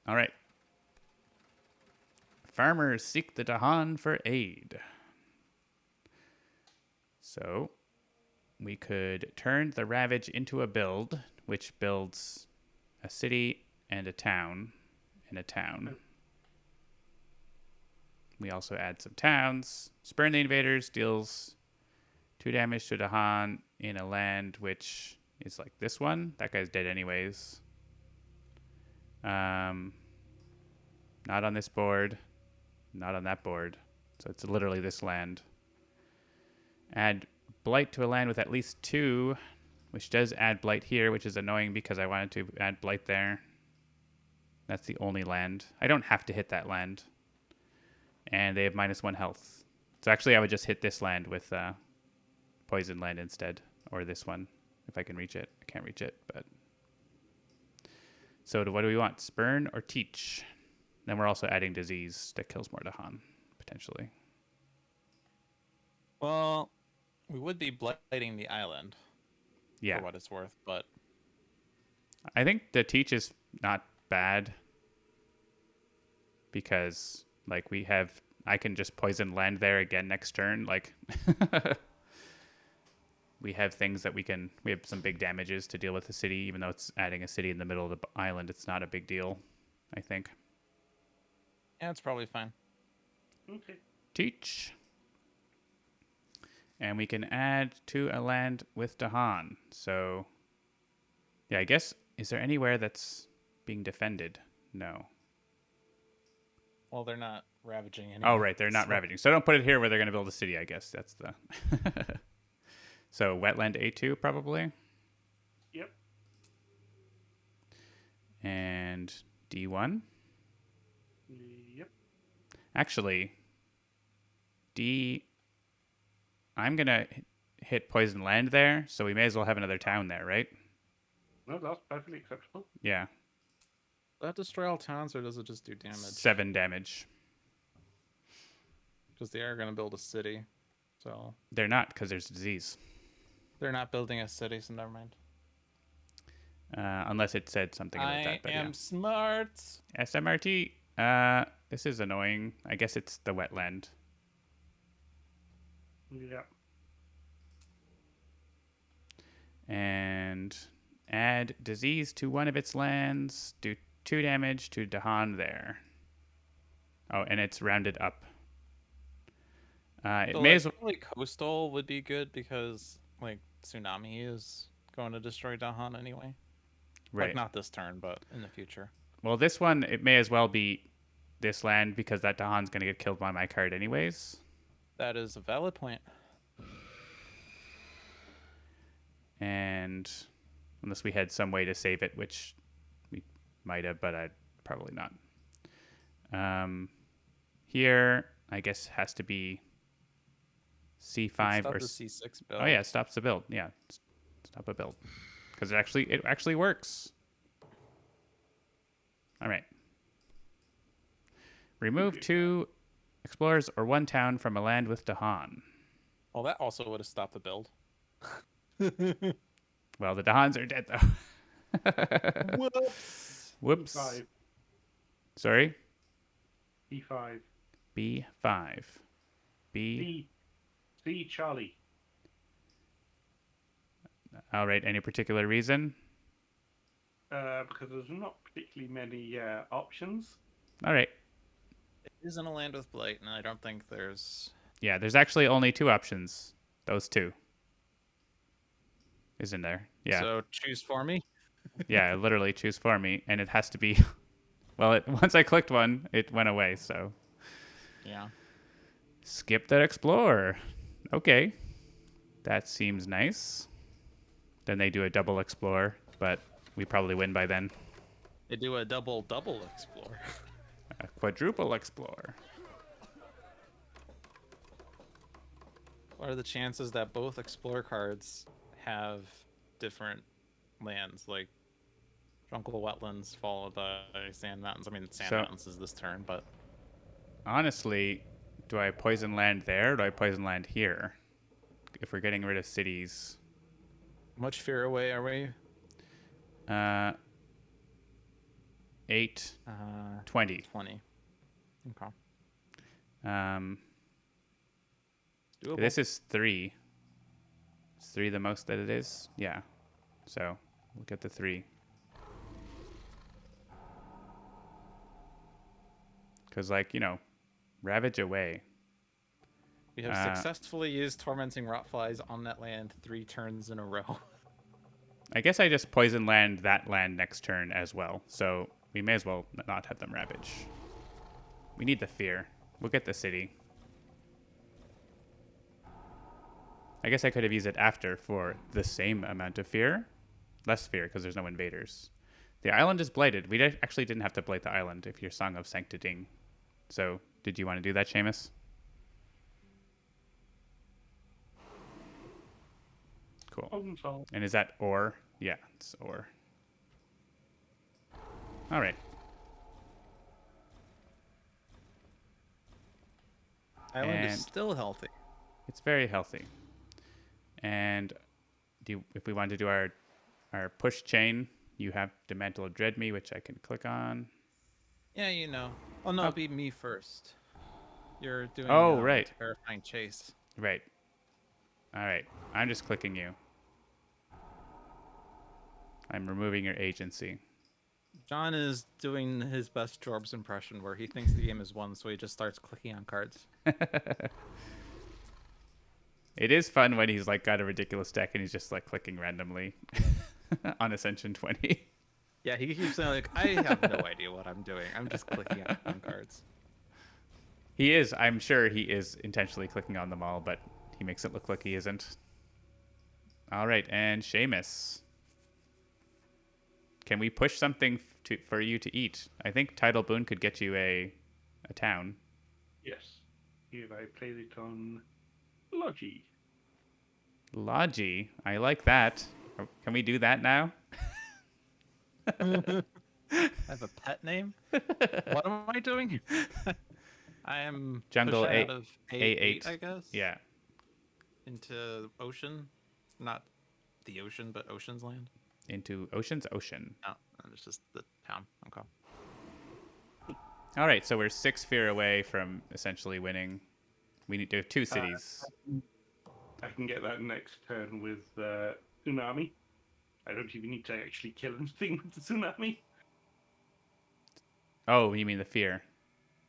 All right. Farmers seek the Dahan for aid. So we could turn the Ravage into a build, which builds a city and a town and a town. We also add some towns. Spurn the Invaders deals 2 damage to Dahan in a land which is like this one. That guy's dead anyways. Not on this board. Not on that board. So it's literally this land. Add Blight to a land with at least 2, which does add Blight here, which is annoying because I wanted to add Blight there. That's the only land. I don't have to hit that land. And they have -1 health. So actually I would just hit this land with Poison Land instead. Or this one, if I can reach it. I can't reach it, but... So what do we want? Spurn or Teach? Then we're also adding Disease that kills more Dahan, potentially. Well, we would be blighting the island. Yeah. For what it's worth, but... I think the Teach is not bad. Because, like, I can just poison land there again next turn. Like, we have things that we have some big damages to deal with the city, even though it's adding a city in the middle of the island. It's not a big deal, I think. Yeah, it's probably fine. Okay. Teach. And we can add to a land with Dahan. So, yeah, I guess, is there anywhere that's being defended? No. Well, they're not ravaging anymore. Oh, right, they're not ravaging. So don't put it here where they're going to build a city, I guess. That's the... So wetland A2, probably? And D1. Yep. Actually, I'm going to hit poison land there, so we may as well have another town there, right? No, that's perfectly acceptable. Yeah. Does that destroy all towns, or does it just do damage? 7 damage. Because they are going to build a city. So They're not, because there's disease. they're not building a city, so never mind. Unless it said something about that. But I am smart. SMRT. This is annoying. I guess it's the wetland. Yeah. And add disease to one of its lands. Do 2 damage to Dahan there. Oh, and it's rounded up. It So, may like, as well. probably coastal would be good because like tsunami is going to destroy Dahan anyway. Right. Like not this turn, but in the future. Well, this one, it may as well be this land because that Dahan's going to get killed by my card anyways. That is a valid point. And unless we had some way to save it, which we might have, but I'd probably not. Here, I guess, has to be C5 Stop or the C6 build. Oh yeah, it stops the build. Yeah, stop a build because it actually works. All right. Remove 2 explorers or 1 town from a land with Dahan. Well, that also would have stopped the build. Well, the Dahans are dead though. Whoops. Whoops. E5. Sorry. E5. B5. B. C Charlie. All right. Any particular reason? Because there's not particularly many options. All right. It is in a land with blight, and I don't think there's. Yeah, there's actually only 2 options. Those 2. Isn't there? Yeah. So choose for me. Yeah, literally choose for me, and it has to be. Well, once I clicked one, it went away. So Yeah. skip that explorer. Okay, that seems nice. Then they do a double explore, but we probably win by then. They do a double explore. A quadruple explore. What are the chances that both explore cards have different lands, like Jungle Wetlands followed by Sand Mountains? I mean, Sand Mountains is this turn, but honestly, do I poison land there or do I poison land here? If we're getting rid of cities. how much fear away are we? 8, 20. 20. Okay. Doable. This is 3. Is 3 the most that it is? Yeah. So look at the 3. Because, like, ravage away. We have successfully used Tormenting Rotflies on that land 3 turns in a row. I guess I just poison land that land next turn as well. So we may as well not have them ravage. We need the fear. We'll get the city. I guess I could have used it after for the same amount of fear. Less fear because there's no invaders. The island is blighted. We actually didn't have to blight the island if you're Song of Sanctity. So did you want to do that, Seamus? Cool. Problem solved. And is that ore? Yeah, it's ore. All right. Island And is still healthy. it's very healthy. And if we want to do our push chain, you have Demantle of Dread Me, which I can click on. Yeah, you know. Oh no, it'd be me first. You're doing Right. Terrifying Chase. Right. All right. I'm just clicking you. I'm removing your agency. John is doing his best Jorb's impression where he thinks the game is won, so he just starts clicking on cards. It is fun when he's like got a ridiculous deck and he's just like clicking randomly on Ascension 20. Yeah, he keeps saying like, I have no idea what I'm doing. I'm just clicking on cards. He is. I'm sure he is intentionally clicking on them all, but he makes it look like he isn't. All right, and Seamus. can we push something for you to eat? I think Tidal Boon could get you a town. Yes. Here I played it on Logi. Logi. I like that. Can we do that now? I have a pet name. What am I doing? I am Jungle pushing A- out of A8. A8, I guess. Yeah. Into ocean, not the ocean, but Ocean's Land. Into Ocean's Ocean. No, it's just the town. Okay. All right, so we're 6 sphere away from essentially winning. We need to have 2 cities. I can get that next turn with Tsunami. I don't even need to actually kill anything with the Tsunami. Oh, you mean the fear?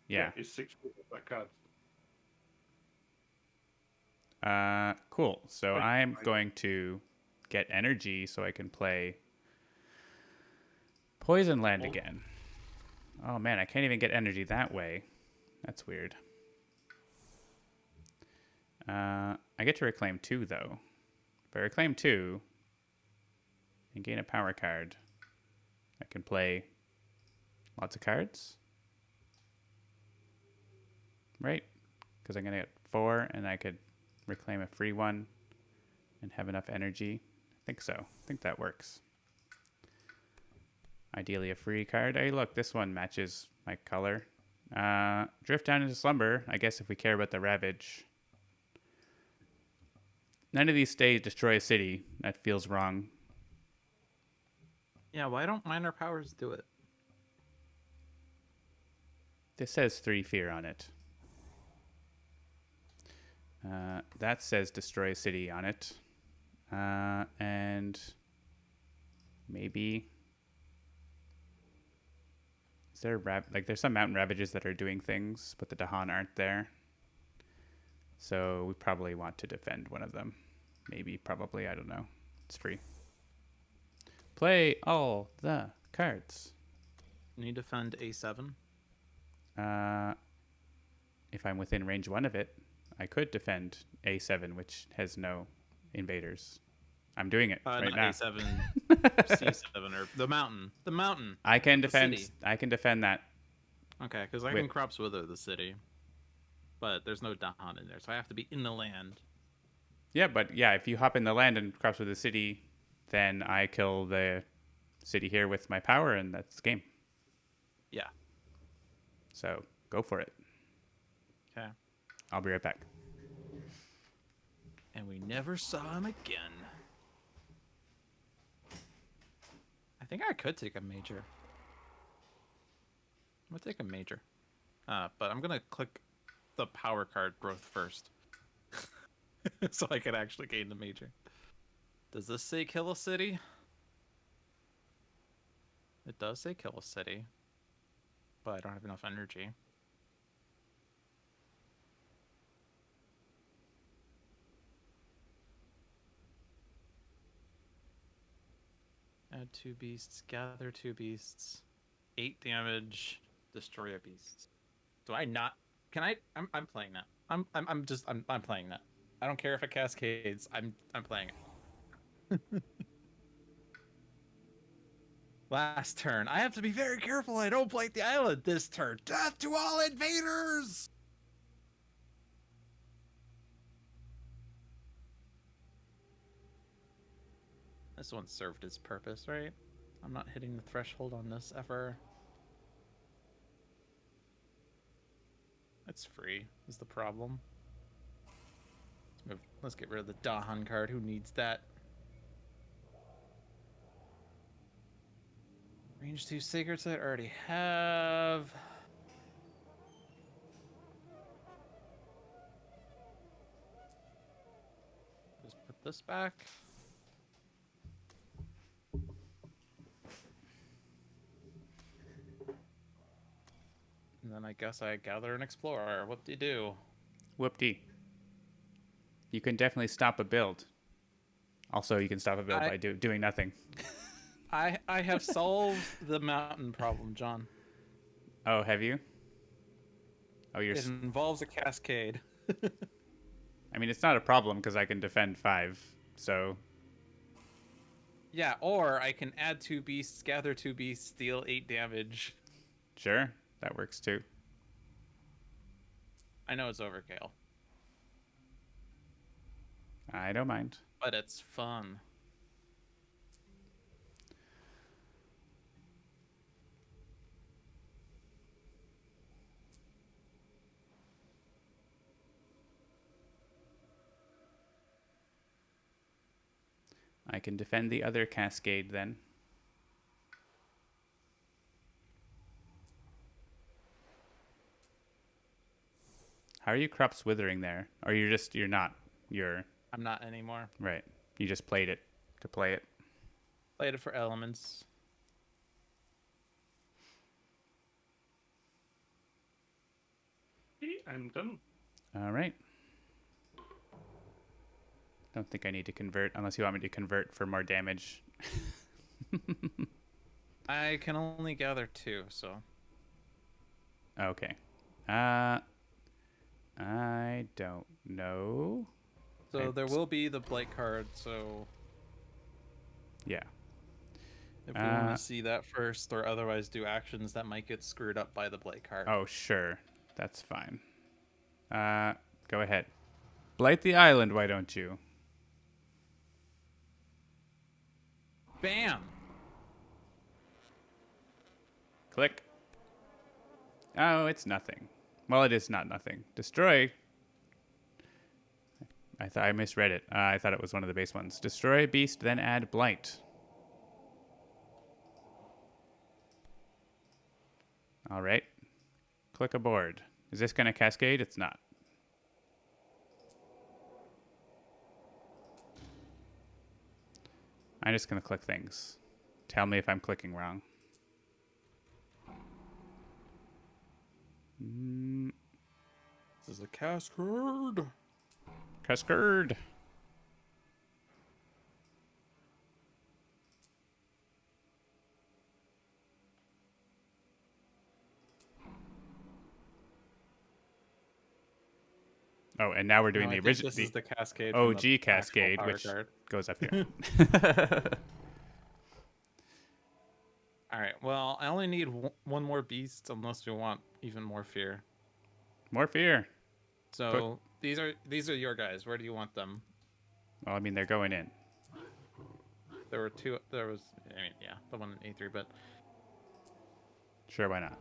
Yeah. It's 6 that card. Cool. So Right. I'm going to get energy so I can play Poison Land again. Oh man, I can't even get energy that way. That's weird. I get to reclaim 2 though. If I reclaim 2 and gain a power card, I can play lots of cards. Right? Because I'm going to get 4 and I could reclaim a free one and have enough energy. I think so. I think that works. Ideally a free card. Hey, look, this one matches my color. Drift down into slumber, I guess if we care about the Ravage. None of these stay destroy a city. That feels wrong. Yeah, why don't minor powers do it? This says 3 fear on it. That says destroy a city on it. And maybe... Is there there's some mountain ravages that are doing things, but the Dahan aren't there. So we probably want to defend one of them. Maybe, probably, I don't know. It's free. Play all the cards. Need to defend A7. If I'm within range 1 of it, I could defend A7, which has no invaders. I'm doing it right not now. A7, C7, or the mountain. The mountain. I can The defend. city. I can defend that. Okay, because I can crops wither the city, but there's no Dahan in there, so I have to be in the land. Yeah, but yeah, if you hop in the land and crops with the city, then I kill the city here with my power, and that's game. Yeah. So go for it. Okay. I'll be right back. And we never saw him again. I think I could take a major. I'm gonna take a major. But I'm gonna click the power card growth first. So I can actually gain the major. Does this say kill a city? It does say kill a city. But I don't have enough energy. Add 2 beasts, gather 2 beasts, 8 damage, destroy a beast. Do I not? Can I? I'm playing that. I'm playing that. I don't care if it cascades. I'm playing it. Last turn. I have to be very careful I don't blight the island this turn. Death to all invaders! This one served its purpose, right? I'm not hitting the threshold on this ever. It's free, is the problem. Let's get rid of the Dahan card. Who needs that? Range 2 Sacred Site, already have. Just put this back. And then I guess I gather an explorer. What do you do? Whoop-dee. You can definitely stop a build. Also, you can stop a build by doing nothing. I have solved the mountain problem, John. Oh, have you? Oh, It involves a cascade. I mean, it's not a problem because I can defend 5. So Yeah, or I can add 2 beasts, gather 2 beasts, deal 8 damage. Sure, that works too. I know it's overkill, I don't mind. but it's fun. I can defend the other cascade then. How are you crops withering there? Or you're not. You're I'm not anymore. right. You just played it to play it. Played it for elements. I'm done. All right. Don't think I need to convert unless you want me to convert for more damage. I can only gather 2, so Okay. I don't know. there will be the blight card. So Yeah. if we want to see that first, or otherwise do actions that might get screwed up by the blight card. Oh, sure. That's fine. Go ahead. Blight the island, why don't you? Bam! Click. Oh, it's nothing. Well, it is not nothing. Destroy. I thought I misread it. I thought it was one of the base ones. Destroy beast, then add blight. All right. Click aboard. Is this going to cascade? It's not. I'm just going to click things. Tell me if I'm clicking wrong. This is a cascade. Cascade. Oh, and now we're doing the original. This is the cascade. OG from the cascade, actual power which card. goes up here. All right. Well, I only need one more beast, unless we want even more fear. More fear. So these are your guys. Where do you want them? Well, I mean, they're going in. There were 2. There was, I mean, yeah, the one in A3, but Sure, why not?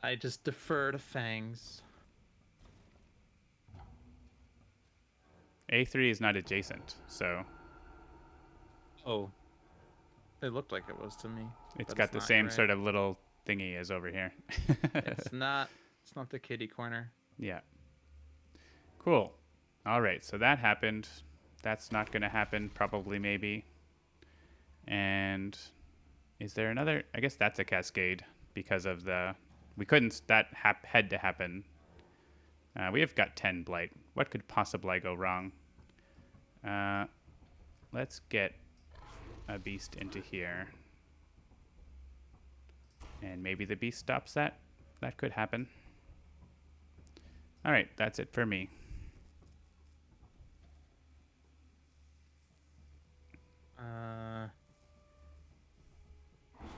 I just defer to Fangs. A3 is not adjacent, so Oh, it looked like it was to me. it's but got the not, same right? sort of little thingy as over here. It's not. It's not the kitty corner. Yeah. Cool. All right, so that happened. That's not going to happen, probably, maybe. And is there another? I guess that's a cascade because of the... We couldn't... That had to happen. We have got 10 blight. What could possibly go wrong? Let's get a beast into here. And maybe the beast stops that. That could happen. All right, that's it for me.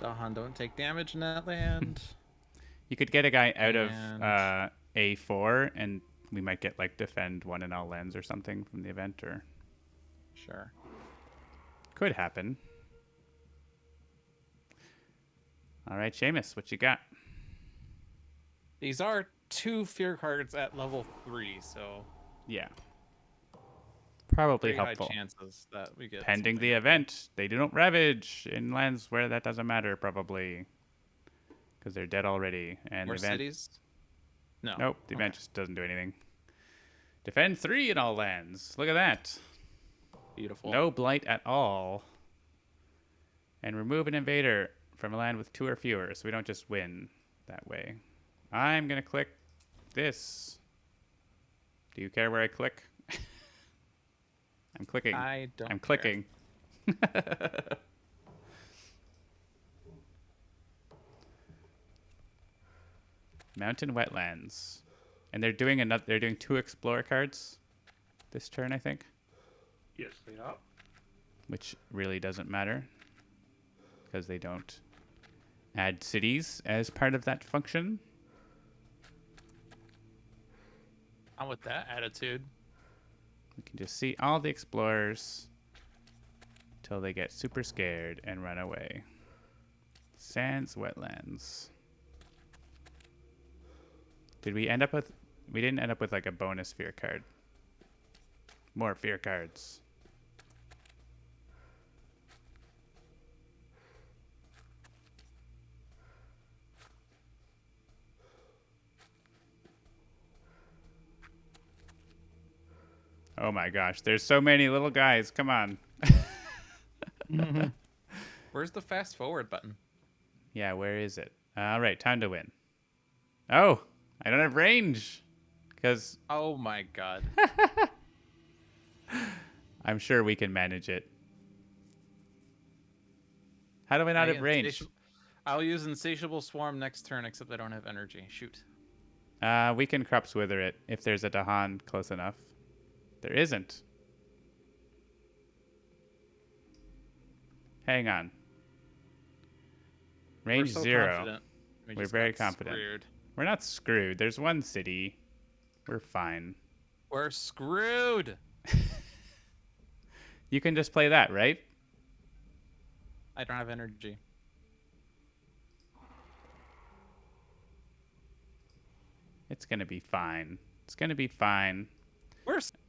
Dahan, don't take damage in that land. You could get a guy out And- of A4, and we might get like defend one in all lands or something from the event, or Sure. could happen. All right, Seamus, what you got? These are 2 fear cards at level 3, so Yeah, probably pretty helpful. high chances that we get Pending something. the event, they do not ravage in lands where that doesn't matter, probably, because they're dead already. And More the event, cities. No. nope, the event Okay. just doesn't do anything. Defend 3 in all lands. Look at that. Beautiful. No blight at all. And remove an invader from a land with 2 or fewer, so we don't just win that way. I'm going to click this. Do you care where I click? I'm clicking. I don't. I'm care. clicking. Mountain wetlands. And they're doing another. They're doing 2 explorer cards this turn, I think. Yes, they are. which really doesn't matter because they don't add cities as part of that function. Not with that attitude. We can just see all the explorers till they get super scared and run away. Sands, wetlands. Did we end up with... We didn't end up with like a bonus fear card. More fear cards. Oh my gosh, there's so many little guys. Come on. Where's the fast forward button? Yeah, where is it? All right, time to win. Oh, I don't have range. Because Oh my god. I'm sure we can manage it. How do I not have range? I'll use Insatiable Swarm next turn, except I don't have energy. Shoot. We can Crop Swither it if there's a Dahan close enough. There isn't. Hang on. Range We're so 0. confident. We're just very got confident. Screwed. We're not screwed. There's one city. We're fine. We're screwed. You can just play that, right? I don't have energy. It's going to be fine. It's going to be fine. We're screwed.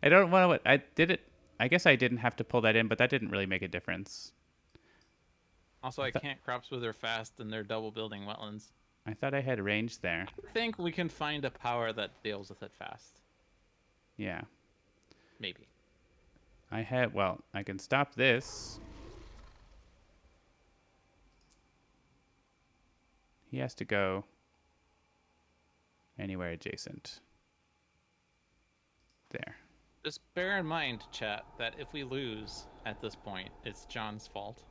I don't want to... I did it... I guess I didn't have to pull that in, but that didn't really make a difference. Also, I can't crops with her fast, and they're double building wetlands. I thought I had range there. I think we can find a power that deals with it fast. Yeah. Maybe. I had... Well, I can stop this. He has to go anywhere adjacent. There. Just bear in mind, chat, that if we lose at this point, it's John's fault.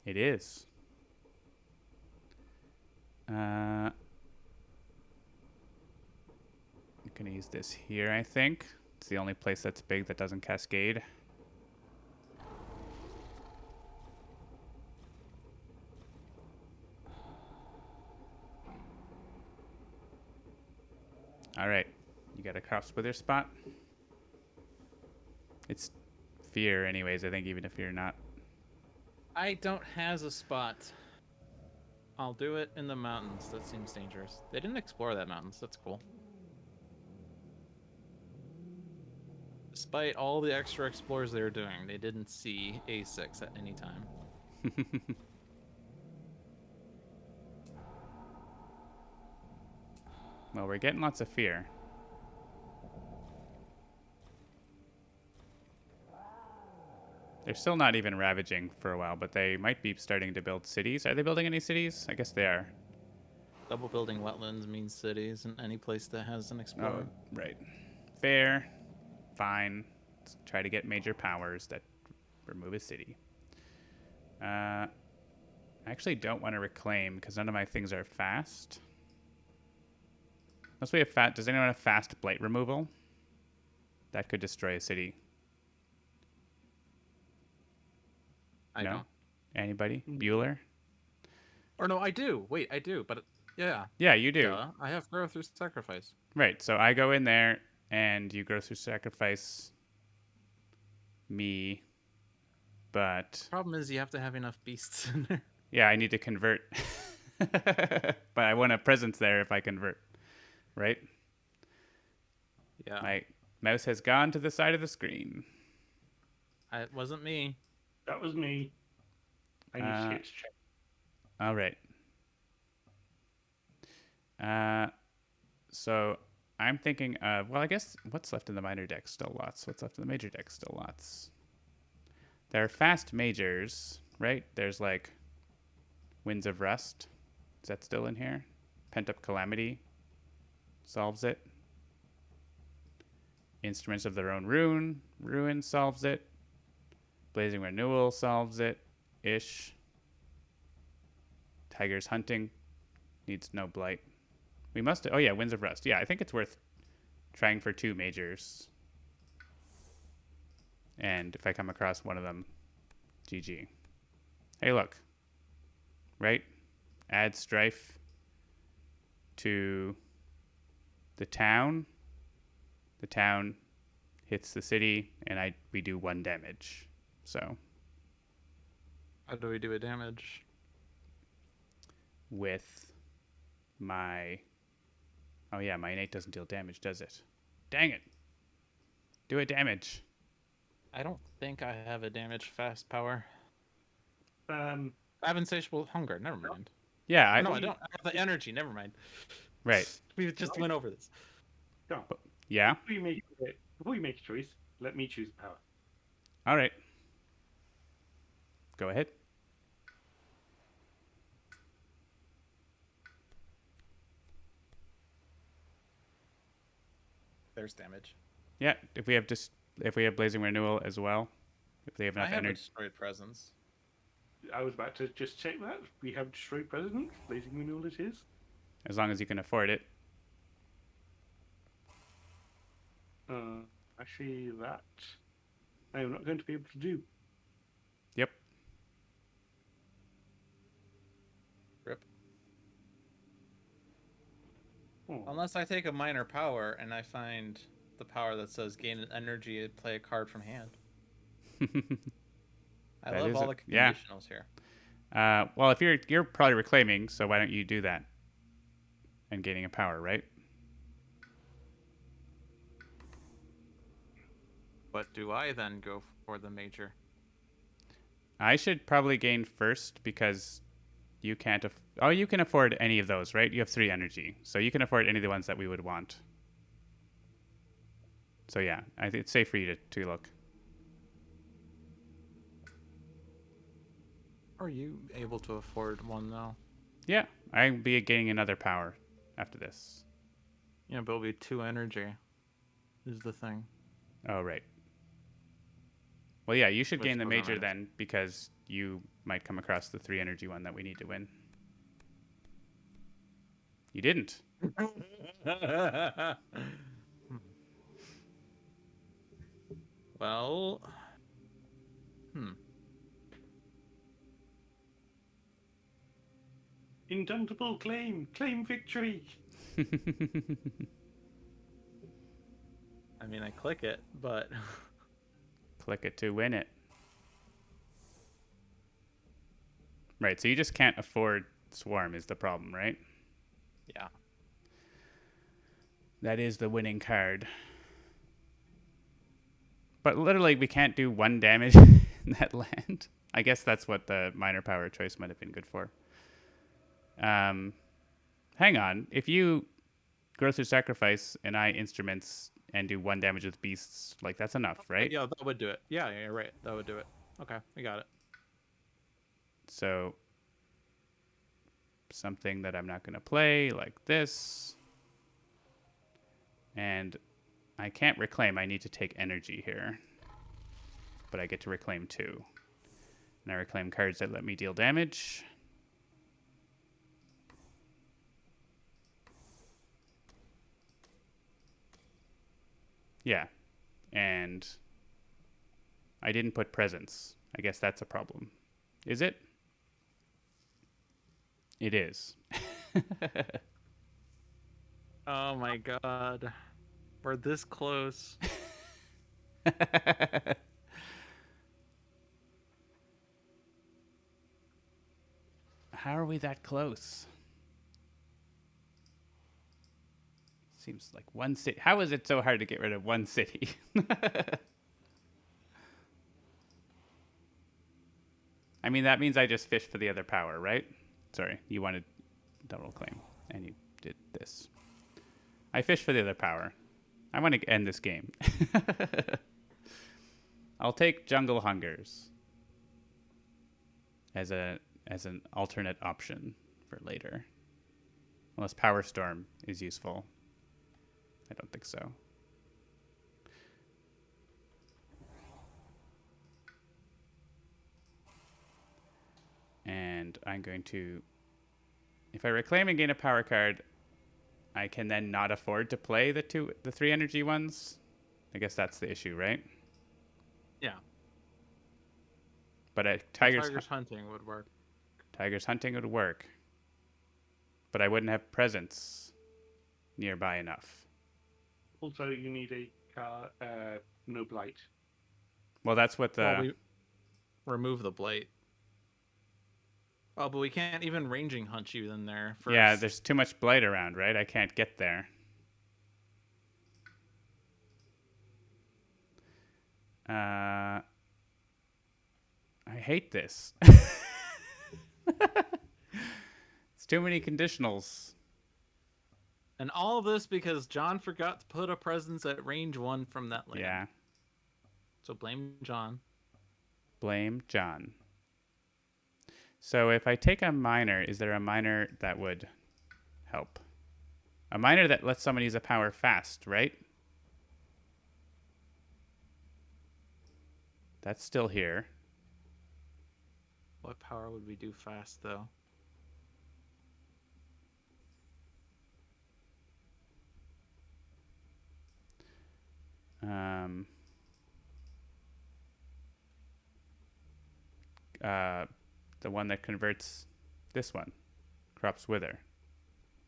It is. I'm going to use this here, I think. It's the only place that's big that doesn't cascade. All right. You got a Crop Swither spot? It's fear anyways, I think, even if you're not. I don't have a spot. I'll do it in the mountains. That seems dangerous. They didn't explore that mountains. That's cool. Despite all the extra explores they were doing, they didn't see A6 at any time. Well, we're getting lots of fear. They're still not even ravaging for a while, but they might be starting to build cities. Are they building any cities? I guess they are. Double building wetlands means cities in any place that has an explorer. Oh, right. Fair. Fine. Let's try to get major powers that remove a city. I actually don't want to reclaim because none of my things are fast. Unless we have fast. Does anyone have fast blight removal? That could destroy a city. I No? don't. Anybody? Bueller? Or no, I do. Wait, I do. But yeah. Yeah, you do. Duh. I have growth through sacrifice. Right. So I go in there and you grow through sacrifice me, but Problem is, you have to have enough beasts in there. yeah, I need to convert. But I want a presence there if I convert. Right? Yeah. My mouse has gone to the side of the screen. It wasn't me. That was me. I need to check. All right. So I'm thinking of, well, I guess what's left in the minor deck? Still lots. What's left in the major deck? Still lots. There are fast majors, right? There's like Winds of Rust. Is that still in here? Pent Up Calamity solves it. Instruments of Their Own Ruin solves it. Blazing Renewal solves it. Ish. Tiger's Hunting needs no blight. We must... Oh, yeah, Winds of Rust. Yeah, I think it's worth trying for 2 majors. And if I come across one of them, GG. Hey, look. Right? Add strife to the town. The town hits the city, and we do 1 damage. So How do we do a damage? with my... Oh, yeah, my innate doesn't deal damage, does it? Dang it. Do a damage. I don't think I have a damage fast power. Um, I have insatiable hunger. Never mind. Yeah, No, I don't. I have the energy. Never mind. Right. We just went over this. John, Yeah? before you make a choice, let me choose power. All right. Go ahead. There's damage. Yeah, if we have Blazing Renewal as well, if they have I enough have a energy. destroyed presence. I was about to just check that. We have destroyed president. Blazing renewal it is. As long as you can afford it. Actually, that I am not going to be able to do. Yep. Rip. Oh. Unless I take a minor power and I find the power that says gain energy and play a card from hand. I That love is all it. the Yeah. conditionals here. Well, if you're probably reclaiming, so why don't you do that? And gaining a power, right? But do I then go for the major? I should probably gain first because you can't. You can afford any of those, right? You have 3 energy, so you can afford any of the ones that we would want. So yeah, I think it's safe for you to look. Are you able to afford one though? Yeah, I'll be gaining another power after this. Yeah, but it'll be 2 energy. Is the thing. Oh right. Well, yeah, you should Which gain the doesn't major matter. then because you might come across the 3 energy one that we need to win. You didn't. Well, Indomitable claim victory. I mean, I click it, but Click it to win it. Right, so you just can't afford Swarm is the problem, right? yeah. That is the winning card. But literally, we can't do 1 damage in that land. I guess that's what the minor power choice might have been good for. Hang on. If you grow through sacrifice and I instruments and do 1 damage with beasts, like that's enough, right? Yeah, that would do it. Yeah, you're right. That would do it. Okay, we got it. So something that I'm not going to play like this. And I can't reclaim. I need to take energy here. But I get to reclaim 2. And I reclaim cards that let me deal damage. Yeah. And I didn't put presence. I guess that's a problem. Is it? It is. Oh my god. We're this close. How are we that close? Seems like 1 city. How is it so hard to get rid of 1 city? I mean, that means I just fished for the other power, right? Sorry, you wanted double claim, and you did this. I fished for the other power. I want to end this game. I'll take Jungle Hungers as an alternate option for later. Unless Power Storm is useful. I don't think so. And I'm going to... If I reclaim and gain a power card, I can then not afford to play the 3 energy ones. I guess that's the issue, right? Yeah. But Tiger's hunting would work. Tiger's hunting would work. But I wouldn't have presence nearby enough. Also, you need a car, no blight. Well, that's what the... Well, we remove the blight. Oh, but we can't even ranging hunt you in there first. Yeah, there's too much blight around, right? I can't get there. I hate this. It's too many conditionals. And all of this because John forgot to put a presence at range 1 from that land. Yeah. So blame John. Blame John. So if I take a miner, is there a miner that would help? A miner that lets someone use a power fast, right? That's still here. What power would we do fast, though? The one that converts this one. Crops wither.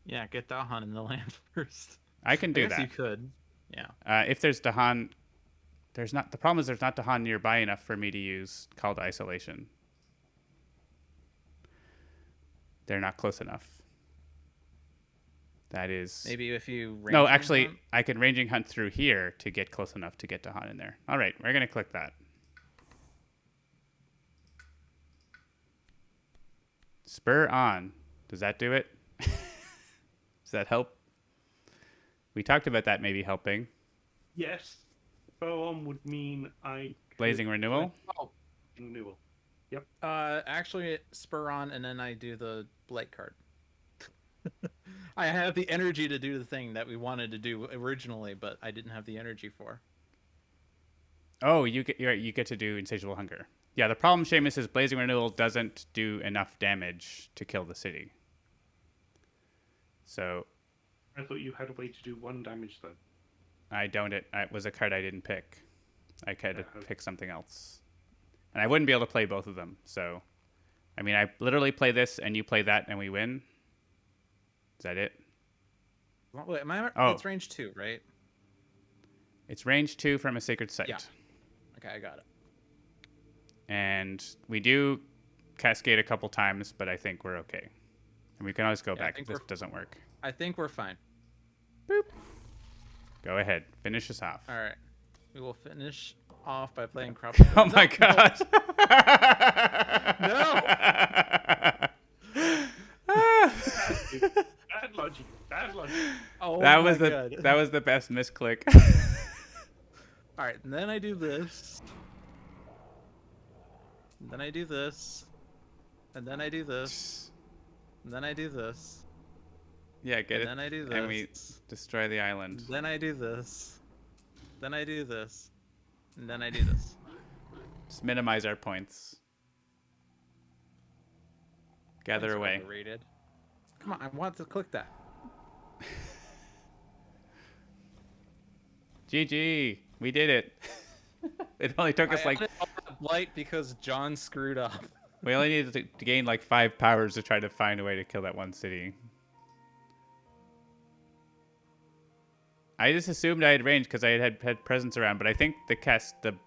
Yeah, get Dahan in the land first. I can do I guess that. you could. Yeah. If there's Dahan, there's not. The problem is there's not Dahan nearby enough for me to use Call to Isolation. They're not close enough. That is... Maybe if you No, actually, I can ranging hunt through here to get close enough to get Dahan in there. All right, we're going to click that. Spur on. Does that do it? Does that help? We talked about that maybe helping. Yes. Spur on would mean I... Blazing Renewal? Oh. Renewal. Yep. Actually, spur on, and then I do the blight card. I have the energy to do the thing that we wanted to do originally, but I didn't have the energy for. Oh, you get to do Insatiable Hunger. Yeah, the problem, Seamus, is Blazing Renewal doesn't do enough damage to kill the city. So... I thought you had a way to do 1 damage, though. I don't. It was a card I didn't pick. I had to pick something else. And I wouldn't be able to play both of them, so... I mean, I literally play this, and you play that, and we win. Is that it? Wait, it's range 2, right? It's range 2 from a Sacred Site. Yeah. Okay, I got it. And we do cascade a couple times, but I think we're okay. And we can always go back if this doesn't work. I think we're fine. Boop. Go ahead. Finish us off. All right. We will finish off by playing crop. Oh my god. No. Bad logic. Bad logic. Oh, that was the best misclick. All right, and then I do this. And then I do this. And then I do this. And then I do this. Yeah, get it. And then I do this. And we destroy the island. Then I do this. Then I do this. And then I do this. Just minimize our points. Gather Points are away. overrated. Come on, I want to click that. GG. We did it. It only took us like... Light because John screwed up. We only needed to gain like 5 powers to try to find a way to kill that one city. I just assumed I had range because I had presence around, but I think the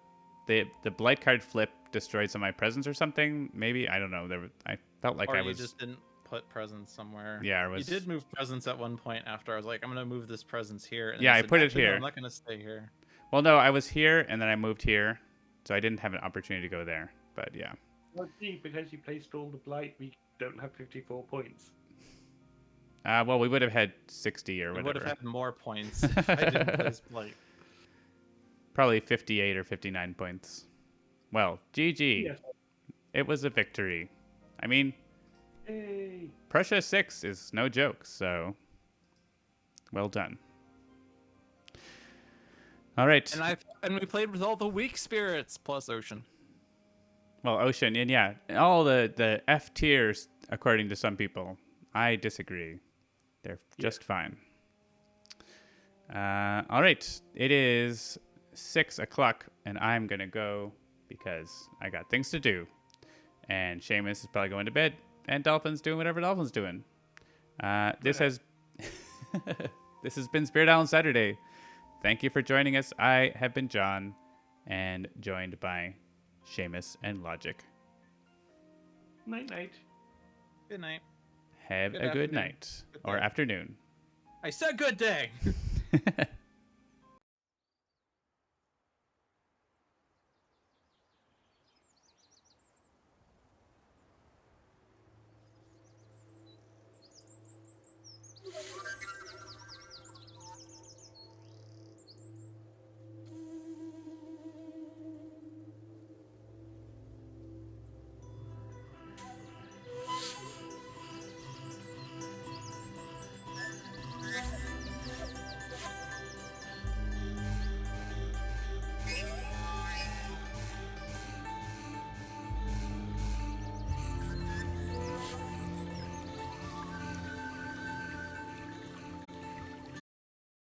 blight card flip destroyed some of my presence or something. Maybe, I don't know. I felt like Or I was... you just didn't put presence somewhere. Yeah, You did move presence at one point after I was like, I'm gonna move this presence here. And yeah, I I said, put it "Actually, no, here. I'm not gonna stay here. Well, no, I was here and then I moved here, so I didn't have an opportunity to go there. But yeah. Well, gee, because you placed all the blight, we don't have 54 points. Well, we would have had 60 or We whatever. would have had more points if I didn't place blight. Probably 58 or 59 points. Well, GG. Yes. It was a victory. I mean, Yay! Prussia 6 is no joke, so well done. All right. And we played with all the weak spirits plus Ocean. Well, Ocean, and yeah, all the F tiers, according to some people. I disagree. They're just fine. All right. It is 6 o'clock, and I'm going to go because I got things to do. And Seamus is probably going to bed, and Dolphin's doing whatever Dolphin's doing. This has this has been Spirit Island Saturday. Thank you for joining us. I have been John, and joined by Seamus and Logic. Night night. Good night. Have Good a good afternoon. night Good or day. afternoon. I said good day.